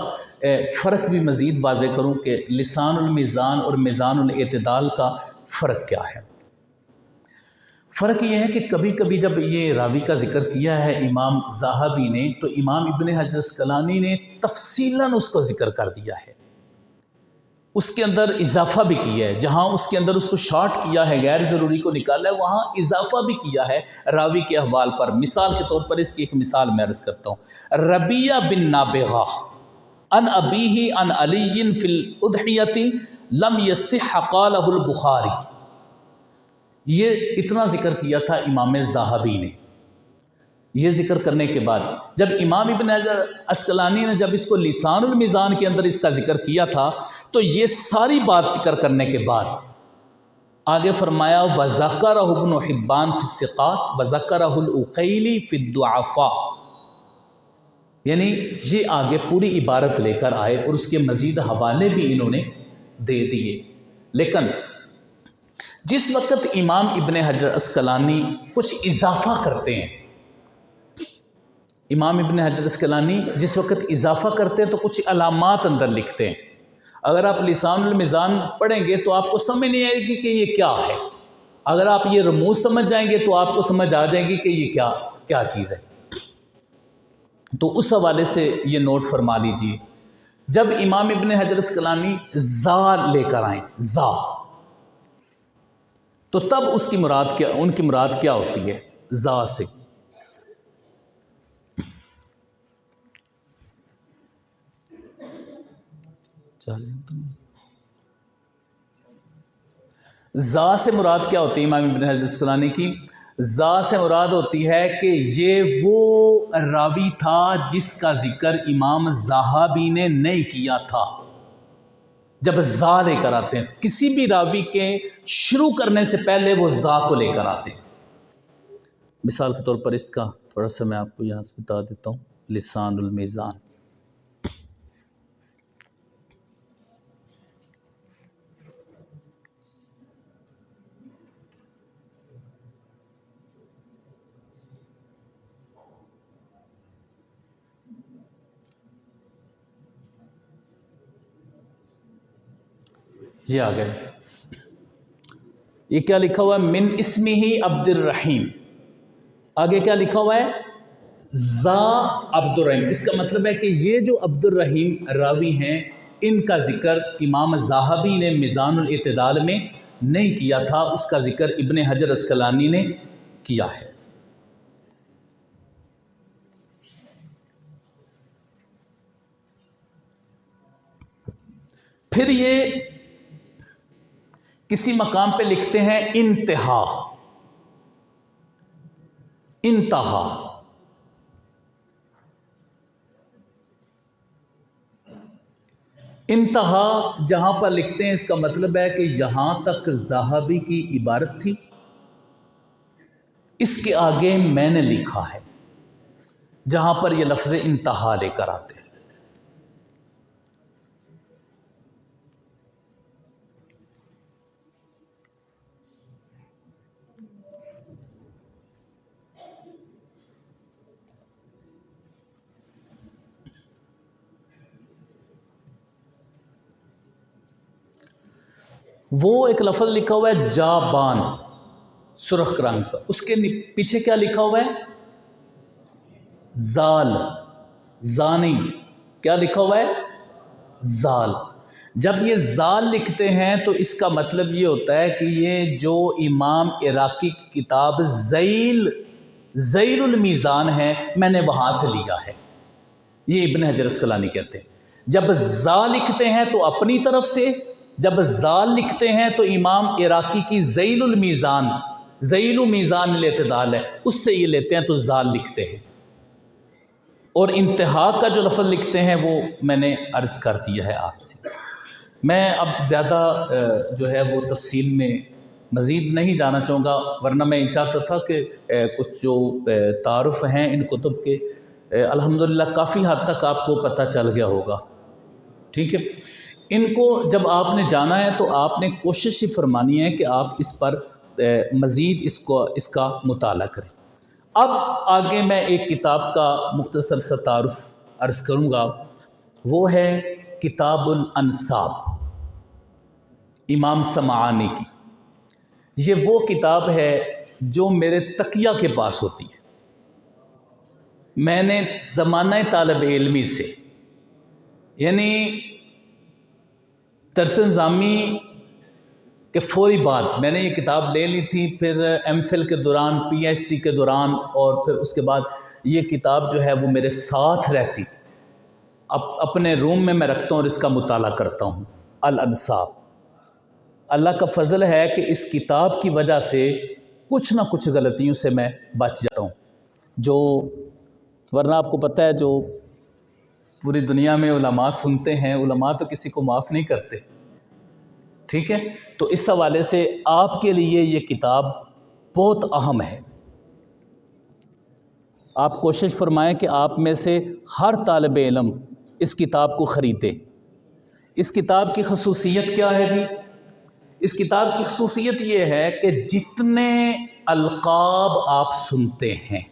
فرق بھی مزید واضح کروں کہ لسان المیزان اور میزان الاعتدال کا فرق کیا ہے۔ فرق یہ ہے کہ کبھی کبھی جب یہ راوی کا ذکر کیا ہے امام ذاہبی نے، تو امام ابن حجر اسقلانی نے تفصیلاً اس کو ذکر کر دیا ہے، اس کے اندر اضافہ بھی کیا ہے، جہاں اس کے اندر اس کو شارٹ کیا ہے، غیر ضروری کو نکالا ہے، وہاں اضافہ بھی کیا ہے راوی کے احوال پر۔ مثال کے طور پر اس کی ایک مثال میں عرض کرتا ہوں، ربیہ بن نابغہ عن ابیہ عن علی فی الاضحیۃ لم یصح قالہ البخاری، یہ اتنا ذکر کیا تھا امام ذاہبی نے۔ یہ ذکر کرنے کے بعد جب امام ابن حجر اسقلانی نے جب اس کو لسان المیزان کے اندر اس کا ذکر کیا تھا، تو یہ ساری بات ذکر کرنے کے بعد آگے فرمایا وَذَكَرَهُ ابن حبان فی الثقات وَذَكَرَهُ العقیلی فی الضعفاء، یعنی یہ آگے پوری عبارت لے کر آئے اور اس کے مزید حوالے بھی انہوں نے دے دیے۔ لیکن جس وقت امام ابن حجر اسقلانی کچھ اضافہ کرتے ہیں، امام ابن حجر اسقلانی جس وقت اضافہ کرتے ہیں تو کچھ علامات اندر لکھتے ہیں۔ اگر آپ لسان المیزان پڑھیں گے تو آپ کو سمجھ نہیں آئے گی کہ یہ کیا ہے، اگر آپ یہ رموز سمجھ جائیں گے تو آپ کو سمجھ آ جائے گی کہ یہ کیا چیز ہے۔ تو اس حوالے سے یہ نوٹ فرما لیجئے، جب امام ابن حجر اسقلانی زا لے کر آئیں، زا، تو تب ان کی مراد کیا ہوتی ہے زا سے؟ زا سے مراد کیا ہوتی ہے امام ابن حجر اسقلانی کی؟ زا سے مراد ہوتی ہے کہ یہ وہ راوی تھا جس کا ذکر امام ذاہبی نے نہیں کیا تھا۔ جب زا لے کر آتے ہیں کسی بھی راوی کے شروع کرنے سے پہلے وہ زا کو لے کر آتے ہیں۔ مثال کے طور پر اس کا تھوڑا سا میں آپ کو یہاں سے بتا دیتا ہوں، لسان المیزان، یہ آ گئے، یہ کیا لکھا ہوا ہے؟ من اسمہ عبد الرحیم، آگے کیا لکھا ہوا ہے؟ زا عبد الرحیم۔ اس کا مطلب ہے کہ یہ جو عبد الرحیم راوی ہیں ان کا ذکر امام ذاہبی نے میزان الاعتدال میں نہیں کیا تھا، اس کا ذکر ابن حجر اسقلانی نے کیا ہے۔ پھر یہ کسی مقام پہ لکھتے ہیں انتہا، انتہا، انتہا جہاں پر لکھتے ہیں اس کا مطلب ہے کہ یہاں تک ذاہبی کی عبارت تھی، اس کے آگے میں نے لکھا ہے۔ جہاں پر یہ لفظ انتہا لے کر آتے ہیں۔ وہ ایک لفظ لکھا ہوا ہے جابان، سرخ رنگ کا، اس کے پیچھے کیا لکھا ہوا ہے؟ زال، زانی، کیا لکھا ہوا ہے؟ زال۔ جب یہ زال لکھتے ہیں تو اس کا مطلب یہ ہوتا ہے کہ یہ جو امام عراقی کی کتاب ذیل المیزان ہے، میں نے وہاں سے لیا ہے، یہ ابن حجر اسقلانی کہتے ہیں۔ جب زا لکھتے ہیں تو اپنی طرف سے، جب زال لکھتے ہیں تو امام عراقی کی ذیل المیزان، ذیل میزان الاعتدال ہے، اس سے یہ لیتے ہیں تو زال لکھتے ہیں۔ اور انتہا کا جو لفظ لکھتے ہیں وہ میں نے عرض کر دیا ہے آپ سے۔ میں اب زیادہ جو ہے وہ تفصیل میں مزید نہیں جانا چاہوں گا، ورنہ میں یہ چاہتا تھا کہ کچھ جو تعارف ہیں ان کتب کے الحمدللہ کافی حد تک آپ کو پتہ چل گیا ہوگا، ٹھیک ہے۔ ان کو جب آپ نے جانا ہے تو آپ نے کوشش ہی فرمانی ہے کہ آپ اس پر مزید اس کا مطالعہ کریں۔ اب آگے میں ایک کتاب کا مختصر سا تعارف عرض کروں گا، وہ ہے کتاب الانساب، امام سمعانی کی۔ یہ وہ کتاب ہے جو میرے تقیہ کے پاس ہوتی ہے۔ میں نے زمانہ طالب علمی سے، یعنی درس نظامی کے فوری بعد میں نے یہ کتاب لے لی تھی، پھر ایم فل کے دوران، پی ایچ ڈی کے دوران، اور پھر اس کے بعد یہ کتاب جو ہے وہ میرے ساتھ رہتی تھی۔ اب اپنے روم میں رکھتا ہوں اور اس کا مطالعہ کرتا ہوں، الانساب۔ اللہ کا فضل ہے کہ اس کتاب کی وجہ سے کچھ نہ کچھ غلطیوں سے میں بچ جاتا ہوں، جو ورنہ آپ کو پتہ ہے جو پوری دنیا میں علماء سنتے ہیں، علماء تو کسی کو معاف نہیں کرتے، ٹھیک ہے۔ تو اس حوالے سے آپ کے لیے یہ کتاب بہت اہم ہے۔ آپ کوشش فرمائیں کہ آپ میں سے ہر طالب علم اس کتاب کو خریدے۔ اس کتاب کی خصوصیت کیا ہے جی؟ اس کتاب کی خصوصیت یہ ہے کہ جتنے القاب آپ سنتے ہیں،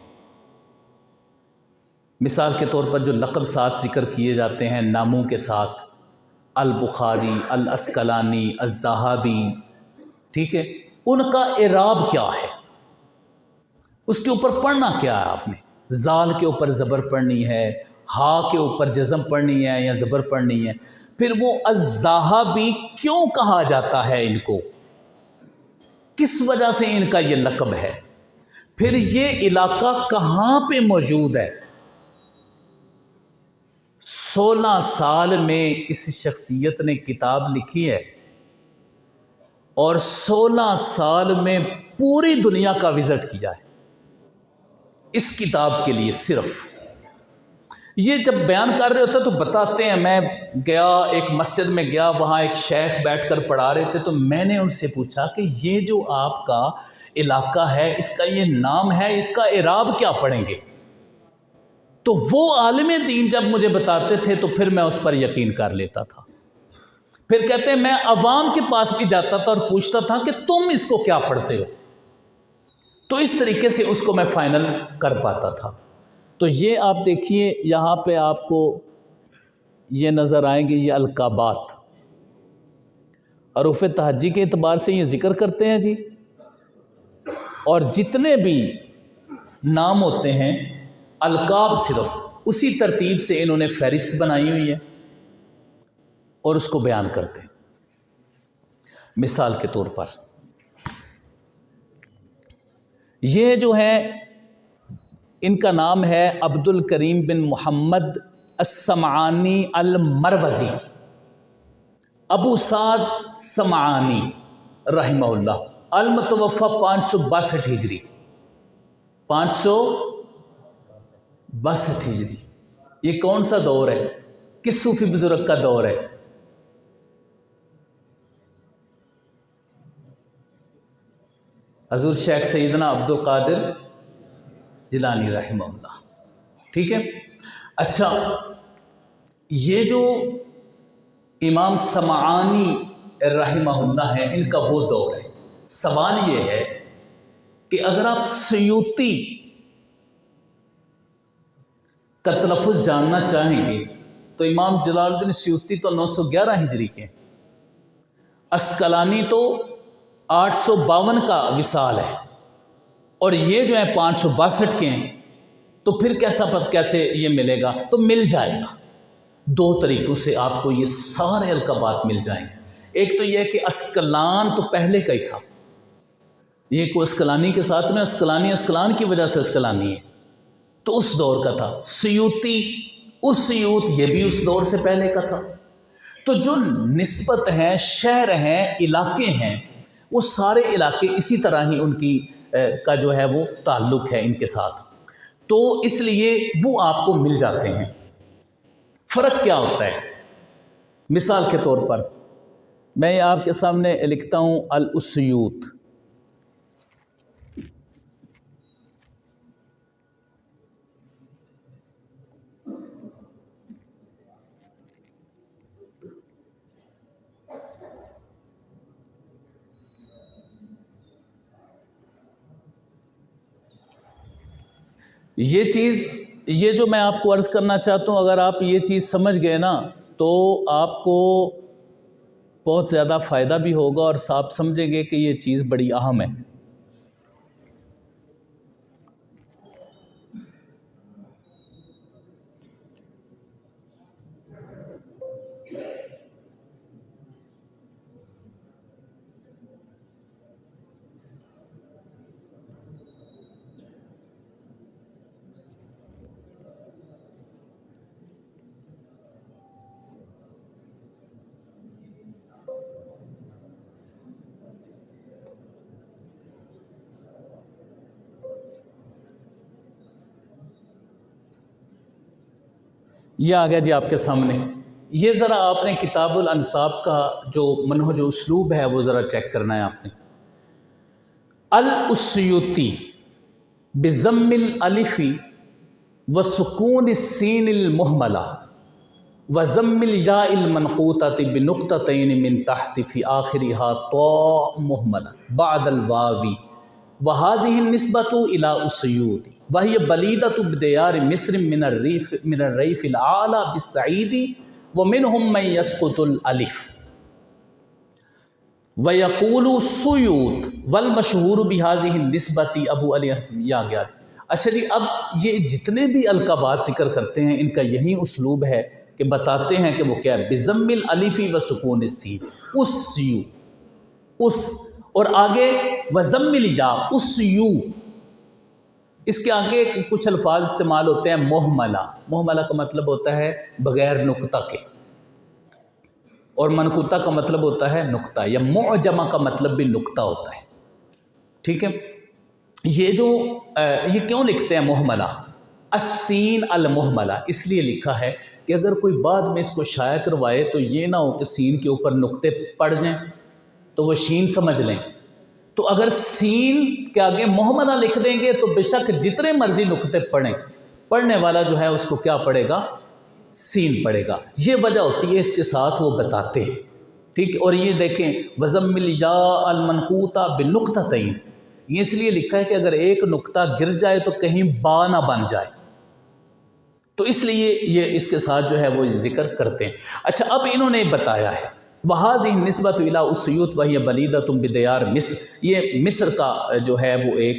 مثال کے طور پر جو لقب ساتھ ذکر کیے جاتے ہیں ناموں کے ساتھ، البخاری، الاسقلانی، الذہبی، ٹھیک ہے، ان کا اعراب کیا ہے، اس کے اوپر پڑھنا کیا ہے۔ آپ نے زال کے اوپر زبر پڑھنی ہے، ہا کے اوپر جزم پڑھنی ہے یا زبر پڑھنی ہے، پھر وہ الذہبی کیوں کہا جاتا ہے، ان کو کس وجہ سے ان کا یہ لقب ہے، پھر یہ علاقہ کہاں پہ موجود ہے۔ 16 سال میں اس شخصیت نے کتاب لکھی ہے، اور 16 سال میں پوری دنیا کا وزٹ کیا ہے اس کتاب کے لیے صرف۔ یہ جب بیان کر رہے ہوتے تو بتاتے ہیں، میں گیا ایک مسجد میں گیا، وہاں ایک شیخ بیٹھ کر پڑھا رہے تھے، تو میں نے ان سے پوچھا کہ یہ جو آپ کا علاقہ ہے، اس کا یہ نام ہے، اس کا اعراب کیا پڑھیں گے؟ تو وہ عالم دین جب مجھے بتاتے تھے تو پھر میں اس پر یقین کر لیتا تھا۔ پھر کہتے ہیں میں عوام کے پاس بھی جاتا تھا اور پوچھتا تھا کہ تم اس کو کیا پڑھتے ہو، تو اس طریقے سے اس کو میں فائنل کر پاتا تھا۔ تو یہ آپ دیکھیے یہاں پہ آپ کو یہ نظر آئیں گے، یہ القابات حروف تہجی کے اعتبار سے یہ ذکر کرتے ہیں جی، اور جتنے بھی نام ہوتے ہیں القاب صرف اسی ترتیب سے انہوں نے فہرست بنائی ہوئی ہے اور اس کو بیان کرتے ہیں۔ مثال کے طور پر یہ جو ہے ان کا نام ہے عبد الکریم بن محمد السمعانی المروزی، ابو سعد سمعانی رحمہ اللہ، المتوفى 562 ہجری، 562 ہجری۔ یہ کون سا دور ہے؟ کس صوفی بزرگ کا دور ہے؟ حضور شیخ سیدنا عبد القادر جیلانی رحمہ اللہ۔ ٹھیک ہے. اچھا، یہ جو امام سمعانی رحمہ اللہ ہے، ان کا وہ دور ہے. سوال یہ ہے کہ اگر آپ سیوطی کا تلفظ جاننا چاہیں گے تو امام جلال الدین سیوطی تو 911 ہجری کے ہیں، اسقلانی تو 852 کا وصال ہے، اور یہ جو ہے 562 کے ہیں. تو پھر کیسے یہ ملے گا؟ تو مل جائے گا. دو طریقوں سے آپ کو یہ سارے القابات مل جائیں گے. ایک تو یہ کہ اسقلان تو پہلے کا ہی تھا، یہ کوئی اسقلانی کے ساتھ میں اسقلان کی وجہ سے اسقلانی ہے، تو اس دور کا تھا. سیوطی، اس سیوط یہ بھی اس دور سے پہلے کا تھا. تو جو نسبت ہیں، شہر ہیں، علاقے ہیں، وہ سارے علاقے اسی طرح ہی ان کی کا جو ہے وہ تعلق ہے ان کے ساتھ، تو اس لیے وہ آپ کو مل جاتے ہیں. فرق کیا ہوتا ہے؟ مثال کے طور پر میں آپ کے سامنے لکھتا ہوں الاسیوط. یہ جو میں آپ کو عرض کرنا چاہتا ہوں، اگر آپ یہ چیز سمجھ گئے نا تو آپ کو بہت زیادہ فائدہ بھی ہوگا، اور آپ سمجھیں گے کہ یہ چیز بڑی اہم ہے. یہ آ گیا جی آپ کے سامنے. یہ ذرا آپ نے کتاب الانساب کا جو منہج و اسلوب ہے وہ ذرا چیک کرنا ہے آپ نے. الاسیوطی بضم الالف وسکون السین المہملہ وضم الیاء المنقوطۃ بنقطتین من تحت فی آخرها طاء مہملہ بعد الواو، وهذه النسبة إلى السیوط وهي بلیدۃ بدیار مصر من الریف الأعلى بالصعید ومنهم من يسقط الالف ويقول سیوط والمشہور بهذه النسبة ابو علی یا گیا. اچھا جی، اب یہ جتنے بھی القابات ذکر کرتے ہیں ان کا یہی اسلوب ہے کہ بتاتے ہیں کہ وہ کیا ہے. بضم الالف وسکون السین، اس اور آگے وضم الیاء اسیو، اس کے آگے کچھ الفاظ استعمال ہوتے ہیں محملہ. محملہ کا مطلب ہوتا ہے بغیر نقطہ کے، اور منقوطہ کا مطلب ہوتا ہے نقطہ، یا معجمہ کا مطلب بھی نقطہ ہوتا ہے. ٹھیک ہے. یہ کیوں لکھتے ہیں محملہ؟ السین المحملہ اس لیے لکھا ہے کہ اگر کوئی بعد میں اس کو شائع کروائے تو یہ نہ ہو کہ سین کے اوپر نقطے پڑ جائیں تو وہ شین سمجھ لیں. تو اگر سین کے آگے محملہ لکھ دیں گے تو بے شک جتنے مرضی نقطے پڑھیں، پڑھنے والا جو ہے اس کو کیا پڑھے گا؟ سین پڑھے گا. یہ وجہ ہوتی ہے، اس کے ساتھ وہ بتاتے ہیں. ٹھیک ہے. اور یہ دیکھیں وضم الیاء المنقوطہ بنقطتین، یہ اس لیے لکھا ہے کہ اگر ایک نقطہ گر جائے تو کہیں با نہ بن جائے، تو اس لیے یہ اس کے ساتھ جو ہے وہ ذکر کرتے ہیں. اچھا، اب انہوں نے بتایا ہے وَهَذِهِ النِّسْبَةُ إِلَىٰ السِّيُوطِ وَهِيَ بَلِيدَةٌ بِدِيَارِ مصر، یہ مصر کا جو ہے وہ ایک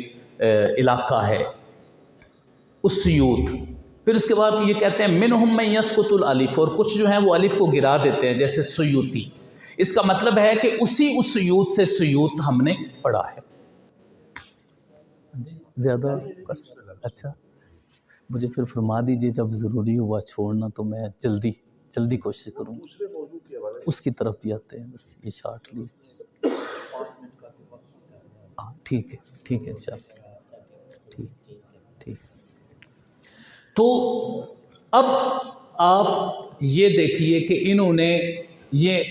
علاقہ ہے السیوط. پھر اس کے بعد یہ کہتے ہیں مِنْهُمْ مَنْ يَسْقُطُ الْأَلِفَ، اور کچھ جو ہیں وہ الف کو گرا دیتے ہیں جیسے سیوطی. اس کا مطلب ہے کہ اسی السیوط سے سیوط ہم نے پڑھا ہے. زیادہ اچھا، مجھے پھر فرما دیجئے جب ضروری ہوا چھوڑنا تو میں جلدی کوشش کروں. اس کی طرف بھی آتے ہیں، بس یہ شارٹ لیے. ہاں ٹھیک ہے انشاءاللہ. ٹھیک. تو اب آپ یہ دیکھیے کہ انہوں نے یہ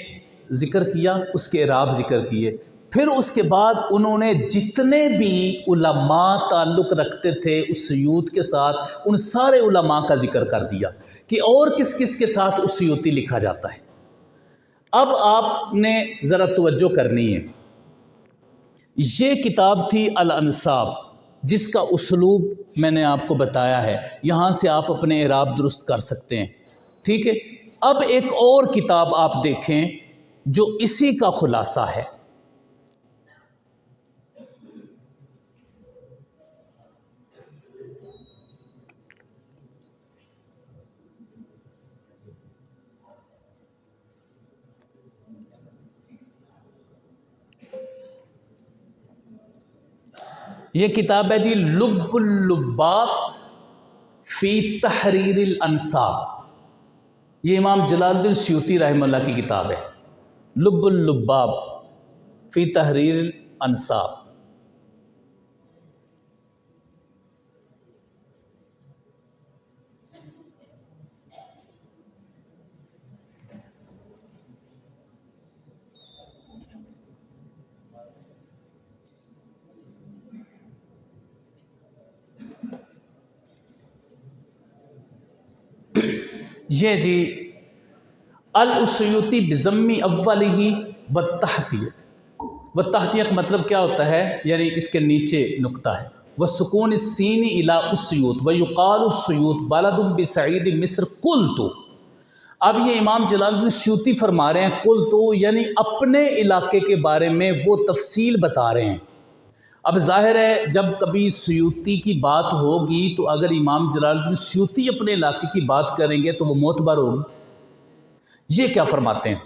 ذکر کیا، اس کے اعراب ذکر کیے. پھر اس کے بعد انہوں نے جتنے بھی علماء تعلق رکھتے تھے اس سیوط کے ساتھ ان سارے علماء کا ذکر کر دیا کہ اور کس کس کے ساتھ اس سیوطی لکھا جاتا ہے۔ اب آپ نے ذرا توجہ کرنی ہے، یہ کتاب تھی الانساب جس کا اسلوب میں نے آپ کو بتایا ہے، یہاں سے آپ اپنے اعراب درست کر سکتے ہیں، ٹھیک ہے۔ اب ایک اور کتاب آپ دیکھیں جو اسی کا خلاصہ ہے، یہ کتاب ہے جی لب اللباب فی تحریر الانساب، یہ امام جلال الدین سیوطی رحمہ اللہ کی کتاب ہے، لب اللباب فی تحریر الانساب۔ یہ جی السیوطی بضم اولہ والتحتیہ، والتحتیہ کا مطلب کیا ہوتا ہے، یعنی اس کے نیچے نقطہ ہے، والسکون السین الی السیوط ویقال السیوط بلد بصعید مصر قلت۔ اب یہ امام جلال الدین سیوطی فرما رہے ہیں قلت، یعنی اپنے علاقے کے بارے میں وہ تفصیل بتا رہے ہیں۔ اب ظاہر ہے جب کبھی سیوطی کی بات ہوگی تو اگر امام جلال الدین سیوطی اپنے علاقے کی بات کریں گے تو وہ معتبر ہوگی۔ یہ کیا فرماتے ہیں،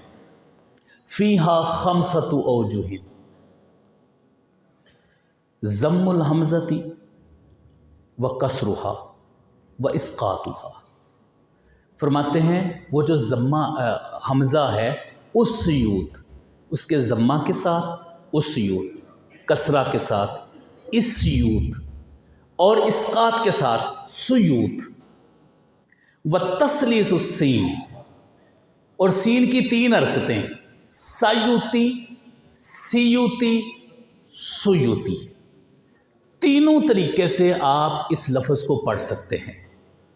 فیہا خمسۃ اوجہ ضم الحمزۃ وکسرھا واسقاطھا۔ فرماتے ہیں وہ جو ضمہ حمزہ ہے اس سیوط، اس کے ضمہ کے ساتھ اس سیوط، کسرہ کے ساتھ اس سیوط، اور اسقاط کے ساتھ سیوط، وتثلیث السین، اور سین کی 3 حرکتیں، سیوطی سیوطی سیوطی، تینوں طریقے سے آپ اس لفظ کو پڑھ سکتے ہیں،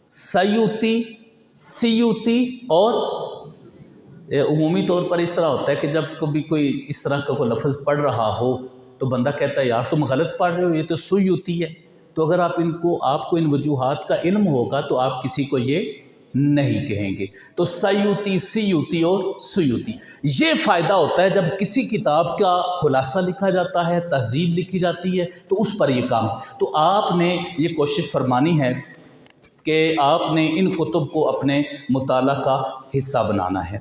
سیوطی سیوطی۔ اور عمومی طور پر اس طرح ہوتا ہے کہ جب کبھی کوئی اس طرح کا کوئی لفظ پڑھ رہا ہو تو بندہ کہتا ہے یار تم غلط پڑھ رہے ہو، یہ تو سیوطی ہے۔ تو اگر آپ کو ان وجوہات کا علم ہوگا تو آپ کسی کو یہ نہیں کہیں گے۔ تو سیوطی سیوطی اور سیوطی، یہ فائدہ ہوتا ہے جب کسی کتاب کا خلاصہ لکھا جاتا ہے، تہذیب لکھی جاتی ہے تو اس پر یہ کام، تو آپ نے یہ کوشش فرمانی ہے کہ آپ نے ان کتب کو اپنے مطالعہ کا حصہ بنانا ہے۔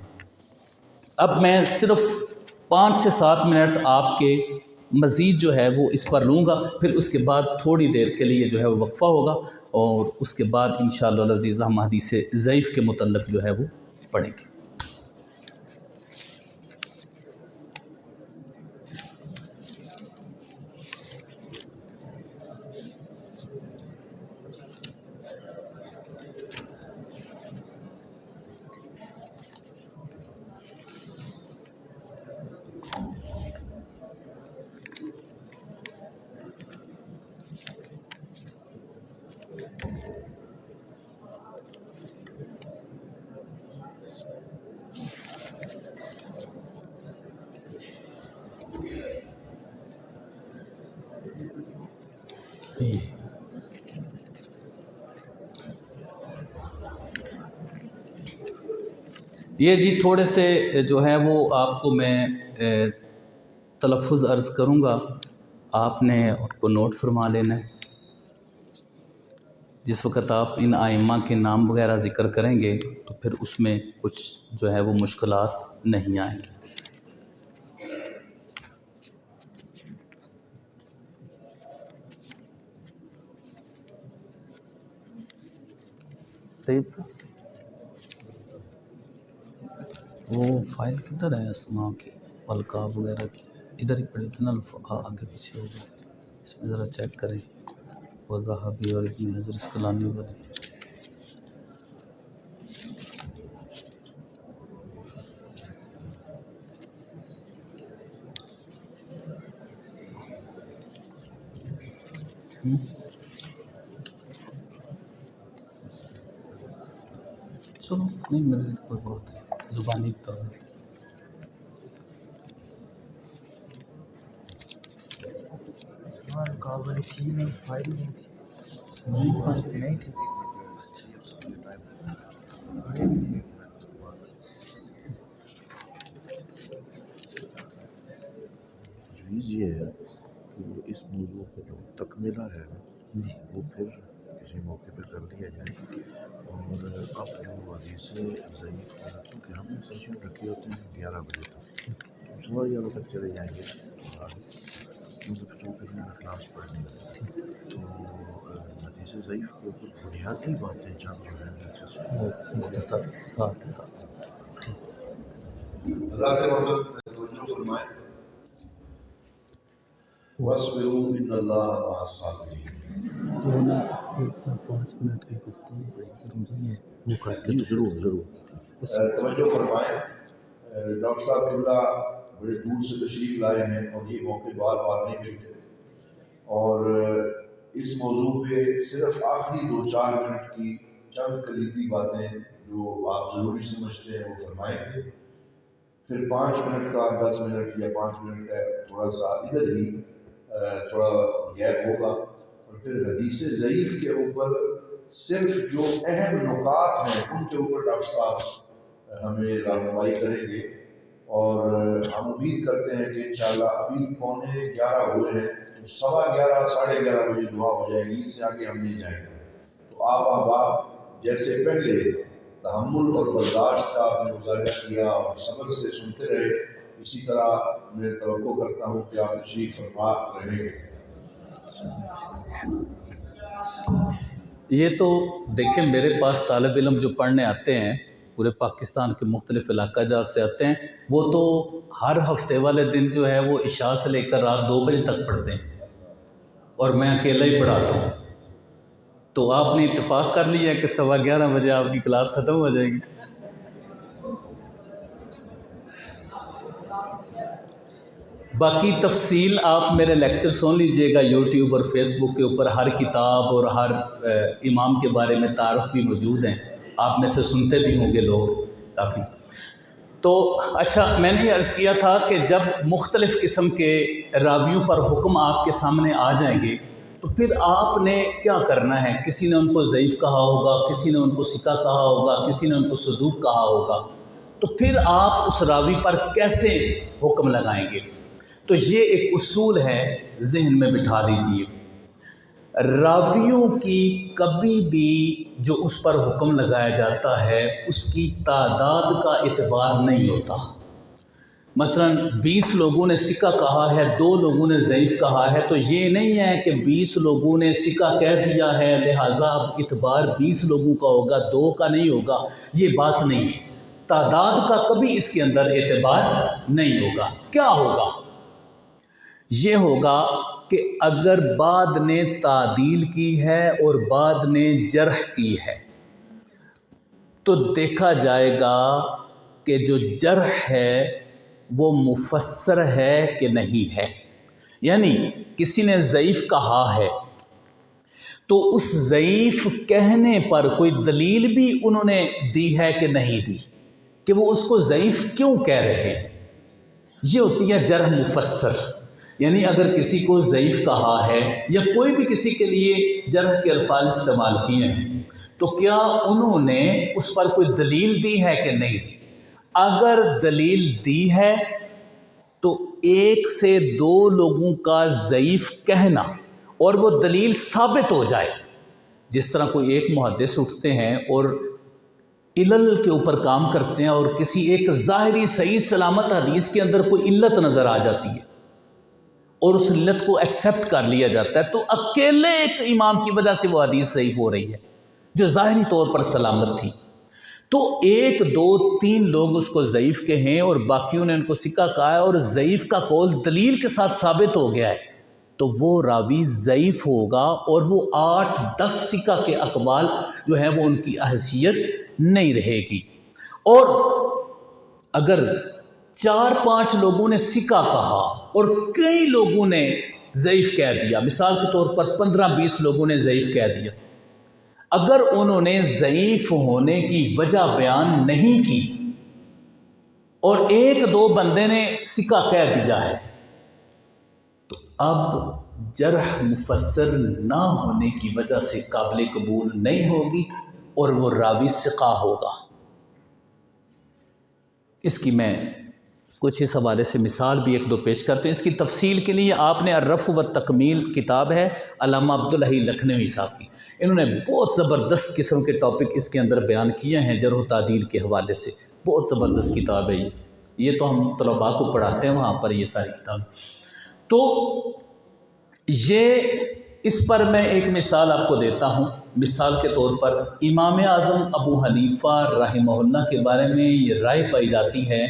اب میں صرف 5 سے 7 منٹ آپ کے مزید جو ہے وہ اس پر لوں گا، پھر اس کے بعد تھوڑی دیر کے لیے جو ہے وہ وقفہ ہوگا، اور اس کے بعد انشاءاللہ العزیز ہم حدیث ضعیف کے متعلق جو ہے وہ پڑھیں گے۔ یہ جی تھوڑے سے جو ہے وہ آپ کو میں تلفظ عرض کروں گا، آپ نے ان کو نوٹ فرما لینا ہے۔ جس وقت آپ ان ائمہ کے نام وغیرہ ذکر کریں گے تو پھر اس میں کچھ جو ہے وہ مشکلات نہیں آئیں گی۔ طیب صاحب وہ فائل کدھر ہے اسماء کی القاب وغیرہ کی، ادھر ہی پڑی تھی نا، آگے پیچھے ہو گیا، اس میں ذرا چیک کریں، وذہبی اور ابن حجر اسقلانی والی۔ چلو نہیں میرے کوئی بہت زبانی طور کابل تھی نہیں، فائل نہیں تھی، نہیں تھی. تجویز یہ ہے کہ وہ اس موضوع کا جو تکملہ ہے وہ پھر کسی موقع پہ کر لیا جائے. اور اب جو حدیث ضعیف کیونکہ ہم نے سیشن رکھے ہوتے ہیں 11 بجے تک، 11:15 تک چلے جائیں گے کیونکہ چونکہ میں کلاس پڑھنی ہے. تو حدیث ضعیف کے اوپر بنیادی باتیں چند جو ہیں مختصر ساتھ کے ساتھ. حضرات محترم توجہ فرمائیں. وَاصْبِرُوا إِنَّ اللَّهَ مَعَ الصَّابِرِينَ. 5 منٹ کی گفتگو بڑی ضروری ہے. وہ کرتے ہیں. ضرور توجہ فرمائیں. ڈاکٹر صاحب قبلہ بڑے دور سے تشریف لائے ہیں اور یہ موقع بار بار نہیں ملتے، اور اس موضوع پہ صرف آخری 2-4 منٹ کی چند کلیدی باتیں جو آپ ضروری سمجھتے ہیں وہ فرمائیں گے. پھر 5 منٹ کا 10 منٹ یا 5 منٹ کا تھوڑا سا ادھر ہی تھوڑا گیپ ہوگا، اور پھر حدیث ضعیف کے اوپر صرف جو اہم نکات ہیں ان کے اوپر ڈاکٹر صاحب ہمیں رہنمائی کریں گے. اور ہم امید کرتے ہیں کہ انشاءاللہ ابھی 11:15 ہوئے ہیں، تو 11:15 11:30 بجے دعا ہو جائے گی، اس سے آگے ہم نہیں جائیں گے. تو آپ احباب جیسے پہلے تحمل اور برداشت کا آپ نے مظاہرہ کیا اور صبر سے سنتے رہے، اسی طرح میں توقع کرتا ہوں کہ آپ تشریف فرما رہیں گے. یہ تو دیکھیں میرے پاس طالب علم جو پڑھنے آتے ہیں پورے پاکستان کے مختلف علاقہ جات سے آتے ہیں، وہ تو ہر ہفتے والے دن جو ہے وہ عشاء سے لے کر رات 2 بجے تک پڑھتے ہیں، اور میں اکیلا ہی پڑھاتا ہوں. تو آپ نے اتفاق کر لیا کہ 11:15 بجے آپ کی کلاس ختم ہو جائے گی. باقی تفصیل آپ میرے لیکچر سن لیجئے گا یوٹیوب اور فیس بک کے اوپر. ہر کتاب اور ہر امام کے بارے میں تعارف بھی موجود ہیں، آپ میں سے سنتے بھی ہوں گے لوگ کافی. تو اچھا، میں نے عرض کیا تھا کہ جب مختلف قسم کے راویوں پر حکم آپ کے سامنے آ جائیں گے تو پھر آپ نے کیا کرنا ہے. کسی نے ان کو ضعیف کہا ہوگا، کسی نے ان کو ثقہ کہا ہوگا، کسی نے ان کو صدوق کہا ہوگا، تو پھر آپ اس راوی پر کیسے حکم لگائیں گے. تو یہ ایک اصول ہے، ذہن میں بٹھا دیجئے. راویوں کی کبھی بھی جو اس پر حکم لگایا جاتا ہے اس کی تعداد کا اعتبار نہیں ہوتا. مثلا 20 لوگوں نے ثقہ کہا ہے، 2 لوگوں نے ضعیف کہا ہے، تو یہ نہیں ہے کہ 20 لوگوں نے ثقہ کہہ دیا ہے لہٰذا اب اعتبار 20 لوگوں کا ہوگا، 2 کا نہیں ہوگا. یہ بات نہیں ہے. تعداد کا کبھی اس کے اندر اعتبار نہیں ہوگا. کیا ہوگا؟ یہ ہوگا کہ اگر بعد نے تعدیل کی ہے اور بعد نے جرح کی ہے تو دیکھا جائے گا کہ جو جرح ہے وہ مفسر ہے کہ نہیں ہے. یعنی کسی نے ضعیف کہا ہے تو اس ضعیف کہنے پر کوئی دلیل بھی انہوں نے دی ہے کہ نہیں دی، کہ وہ اس کو ضعیف کیوں کہہ رہے ہیں. یہ ہوتی ہے جرح مفسر. یعنی اگر کسی کو ضعیف کہا ہے یا کوئی بھی کسی کے لیے جرح کے الفاظ استعمال کیے ہیں تو کیا انہوں نے اس پر کوئی دلیل دی ہے کہ نہیں دی. اگر دلیل دی ہے تو 1 سے 2 لوگوں کا ضعیف کہنا اور وہ دلیل ثابت ہو جائے. جس طرح کوئی ایک محدث اٹھتے ہیں اور علل کے اوپر کام کرتے ہیں اور کسی ایک ظاہری صحیح سلامت حدیث کے اندر کوئی علت نظر آ جاتی ہے اور اس علت کو ایکسیپٹ کر لیا جاتا ہے، تو اکیلے ایک امام کی وجہ سے وہ حدیث ضعیف ہو رہی ہے جو ظاہری طور پر سلامت تھی. تو 1 2 3 لوگ اس کو ضعیف کہیں اور باقیوں نے ان کو ثقہ کہا ہے اور ضعیف کا قول دلیل کے ساتھ ثابت ہو گیا ہے تو وہ راوی ضعیف ہوگا اور وہ 8 10 ثقہ کے اقوال جو ہیں وہ ان کی حیثیت نہیں رہے گی. اور اگر 4 5 لوگوں نے ثقہ کہا اور کئی لوگوں نے ضعیف کہہ دیا، مثال کے طور پر 15-20 لوگوں نے ضعیف کہہ دیا، اگر انہوں نے ضعیف ہونے کی وجہ بیان نہیں کی اور 1-2 بندے نے ثقہ کہہ دیا ہے، تو اب جرح مفسر نہ ہونے کی وجہ سے قابل قبول نہیں ہوگی اور وہ راوی ثقہ ہوگا۔ اس کی میں کچھ اس حوالے سے مثال بھی 1-2 پیش کرتے ہیں۔ اس کی تفصیل کے لیے آپ نے الرفع والتکمیل کتاب ہے علامہ عبدالحی لکھنوی صاحب کی، انہوں نے بہت زبردست قسم کے ٹاپک اس کے اندر بیان کیے ہیں جرح و تعدیل کے حوالے سے، بہت زبردست کتاب ہے یہ تو ہم طلباء کو پڑھاتے ہیں وہاں پر یہ ساری کتاب۔ تو یہ اس پر میں ایک مثال آپ کو دیتا ہوں۔ مثال کے طور پر امام اعظم ابو حنیفہ رحمہ اللہ کے بارے میں یہ رائے پائی جاتی ہے،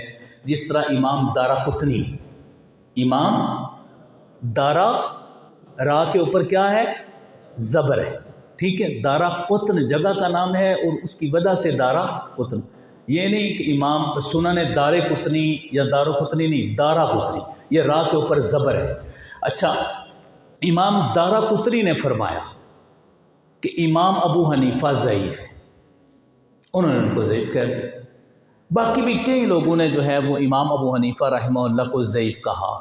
جس طرح امام دارقطنی، امام دارا را کے اوپر کیا ہے؟ زبر ہے، ٹھیک ہے، دارقطن جگہ کا نام ہے اور اس کی وجہ سے دارقطن، یہ نہیں کہ امام سنن دارقطنی یا دارقطنی نہیں، دارقطنی، یہ را کے اوپر زبر ہے۔ اچھا، امام دارقطنی نے فرمایا کہ امام ابو حنیفہ ضعیف ہے، انہوں نے ان کو ضعیف کہہ دیا۔ باقی بھی کئی لوگوں نے جو ہے وہ امام ابو حنیفہ رحمہ اللہ کو ضعیف کہا،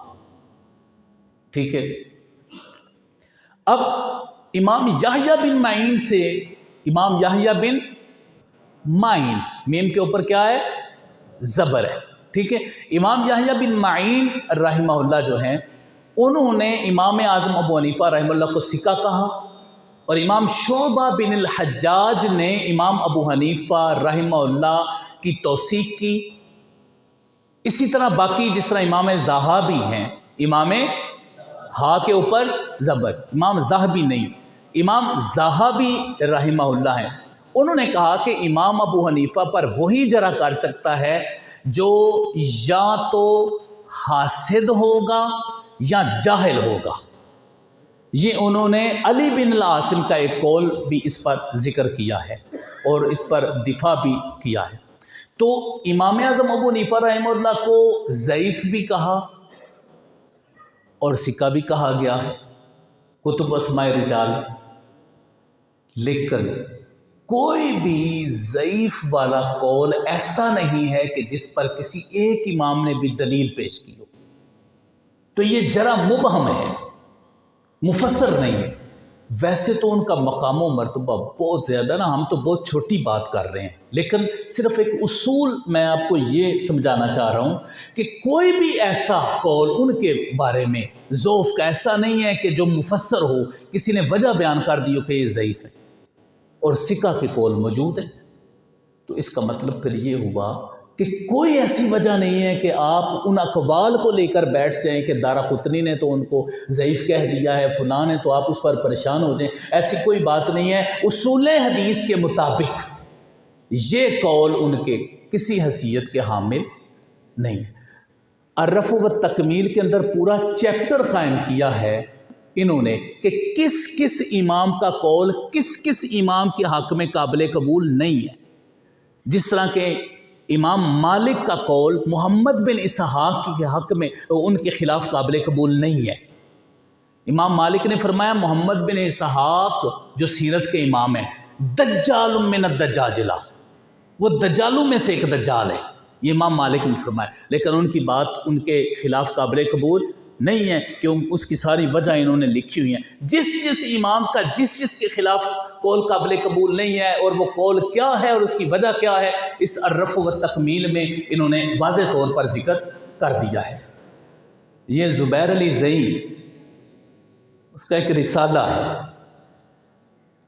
ٹھیک ہے۔ اب امام یحییٰ بن معین سے، امام یحییٰ بن معین، میم کے اوپر کیا ہے؟ زبر ہے، ٹھیک ہے۔ امام یحییٰ بن معین رحمہ اللہ جو ہیں، انہوں نے امام اعظم ابو حنیفہ رحمہ اللہ کو ثقہ کہا، اور امام شعبہ بن الحجاج نے امام ابو حنیفہ رحمہ اللہ کی توثیق کی۔ اسی طرح باقی جس طرح امام زاہبی ہیں، امام ہا کے اوپر زبر، امام زاہبی نہیں، امام زاہبی رحمہ اللہ ہیں، انہوں نے کہا کہ امام ابو حنیفہ پر وہی جرح کر سکتا ہے جو یا تو حاسد ہوگا یا جاہل ہوگا۔ یہ انہوں نے علی بن العاصم کا ایک قول بھی اس پر ذکر کیا ہے اور اس پر دفاع بھی کیا ہے۔ تو امام اعظم ابو حنیفہ رحمہ اللہ کو ضعیف بھی کہا اور ثقہ بھی کہا گیا ہے کتب اسماء رجال، لیکن کوئی بھی ضعیف والا قول ایسا نہیں ہے کہ جس پر کسی ایک امام نے بھی دلیل پیش کی ہو، تو یہ جرح مبہم ہے، مفسر نہیں ہے۔ ویسے تو ان کا مقام و مرتبہ بہت زیادہ نا، ہم تو بہت چھوٹی بات کر رہے ہیں، لیکن صرف ایک اصول میں آپ کو یہ سمجھانا چاہ رہا ہوں کہ کوئی بھی ایسا قول ان کے بارے میں ضعف کا ایسا نہیں ہے کہ جو مفسر ہو، کسی نے وجہ بیان کر دی ہو کہ یہ ضعیف ہے، اور ثقہ کے قول موجود ہیں۔ تو اس کا مطلب پھر یہ ہوا کہ کوئی ایسی وجہ نہیں ہے کہ آپ ان اقوال کو لے کر بیٹھ جائیں کہ دارقطنی نے تو ان کو ضعیف کہہ دیا ہے، فلاں نے، تو آپ اس پر پریشان ہو جائیں، ایسی کوئی بات نہیں ہے۔ اصول حدیث کے مطابق یہ قول ان کے کسی حیثیت کے حامل نہیں ہے۔ الرفع والتکمیل کے اندر پورا چیپٹر قائم کیا ہے انہوں نے کہ کس کس امام کا قول کس کس امام کے حق میں قابل قبول نہیں ہے۔ جس طرح کہ امام مالک کا قول محمد بن اسحاق کے حق میں ان کے خلاف قابل قبول نہیں ہے۔ امام مالک نے فرمایا محمد بن اسحاق جو سیرت کے امام ہیں، دجال من الدجاجلہ، وہ دجالوں میں سے ایک دجال ہے، یہ امام مالک نے فرمایا، لیکن ان کی بات ان کے خلاف قابل قبول نہیں ہے کہ اس کی ساری وجہ انہوں نے لکھی ہوئی ہیں۔ جس جس امام کا جس کے خلاف قول قابل قبول نہیں ہے اور وہ قول کیا ہے اور اس کی وجہ کیا ہے، اس الرفع والتکمیل میں انہوں نے واضح طور پر ذکر کر دیا ہے۔ یہ زبیر علی زئی، اس کا ایک رسالہ ہے،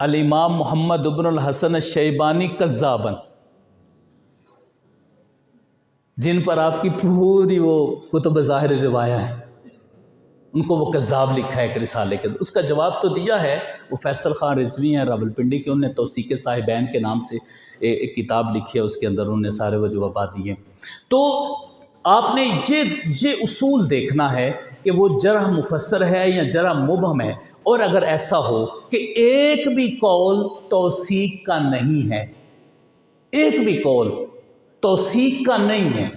الامام محمد بن الحسن الشیبانی کذابن، جن پر آپ کی پوری وہ کتب ظاہر روایہ ہیں، ان کو وہ کذاب لکھا ہے ایک رسالے کے اندر۔ اس کا جواب تو دیا ہے، وہ فیصل خان رضوی ہیں راولپنڈی کے، انہوں نے توثیق صاحبین کے نام سے ایک کتاب لکھی ہے، اس کے اندر انہوں نے سارے وہ جوابات دیے۔ تو آپ نے یہ اصول دیکھنا ہے کہ وہ جرح مفسر ہے یا جرح مبہم ہے، اور اگر ایسا ہو کہ ایک بھی قول توثیق کا نہیں ہے، ایک بھی قول توثیق کا نہیں ہے،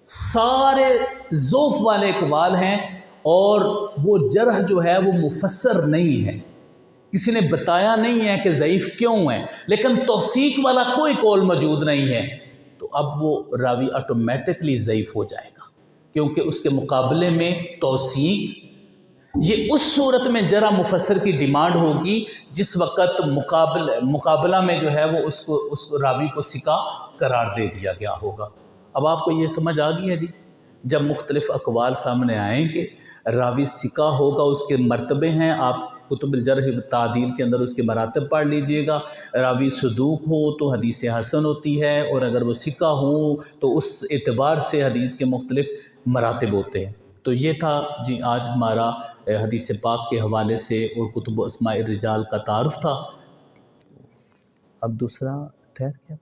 سارے ضعف والے اقوال ہیں، اور وہ جرح جو ہے وہ مفسر نہیں ہے، کسی نے بتایا نہیں ہے کہ ضعیف کیوں ہے، لیکن توثیق والا کوئی قول موجود نہیں ہے، تو اب وہ راوی آٹومیٹکلی ضعیف ہو جائے گا، کیونکہ اس کے مقابلے میں توثیق یہ اس صورت میں جرح مفسر کی ڈیمانڈ ہوگی جس وقت مقابلہ میں جو ہے وہ اس کو راوی کو ثقہ قرار دے دیا گیا ہوگا۔ اب آپ کو یہ سمجھ آ گئی ہے جی، جب مختلف اقوال سامنے آئیں گے، راوی ثقہ ہوگا، اس کے مرتبے ہیں، آپ کتب الجرح و تعدیل کے اندر اس کے مراتب پڑھ لیجئے گا، راوی صدوق ہو تو حدیث حسن ہوتی ہے، اور اگر وہ ثقہ ہوں تو اس اعتبار سے حدیث کے مختلف مراتب ہوتے ہیں۔ تو یہ تھا جی آج ہمارا حدیث پاک کے حوالے سے اور کتب اسماء الرجال کا تعارف تھا۔ اب دوسرا ٹھہر کیا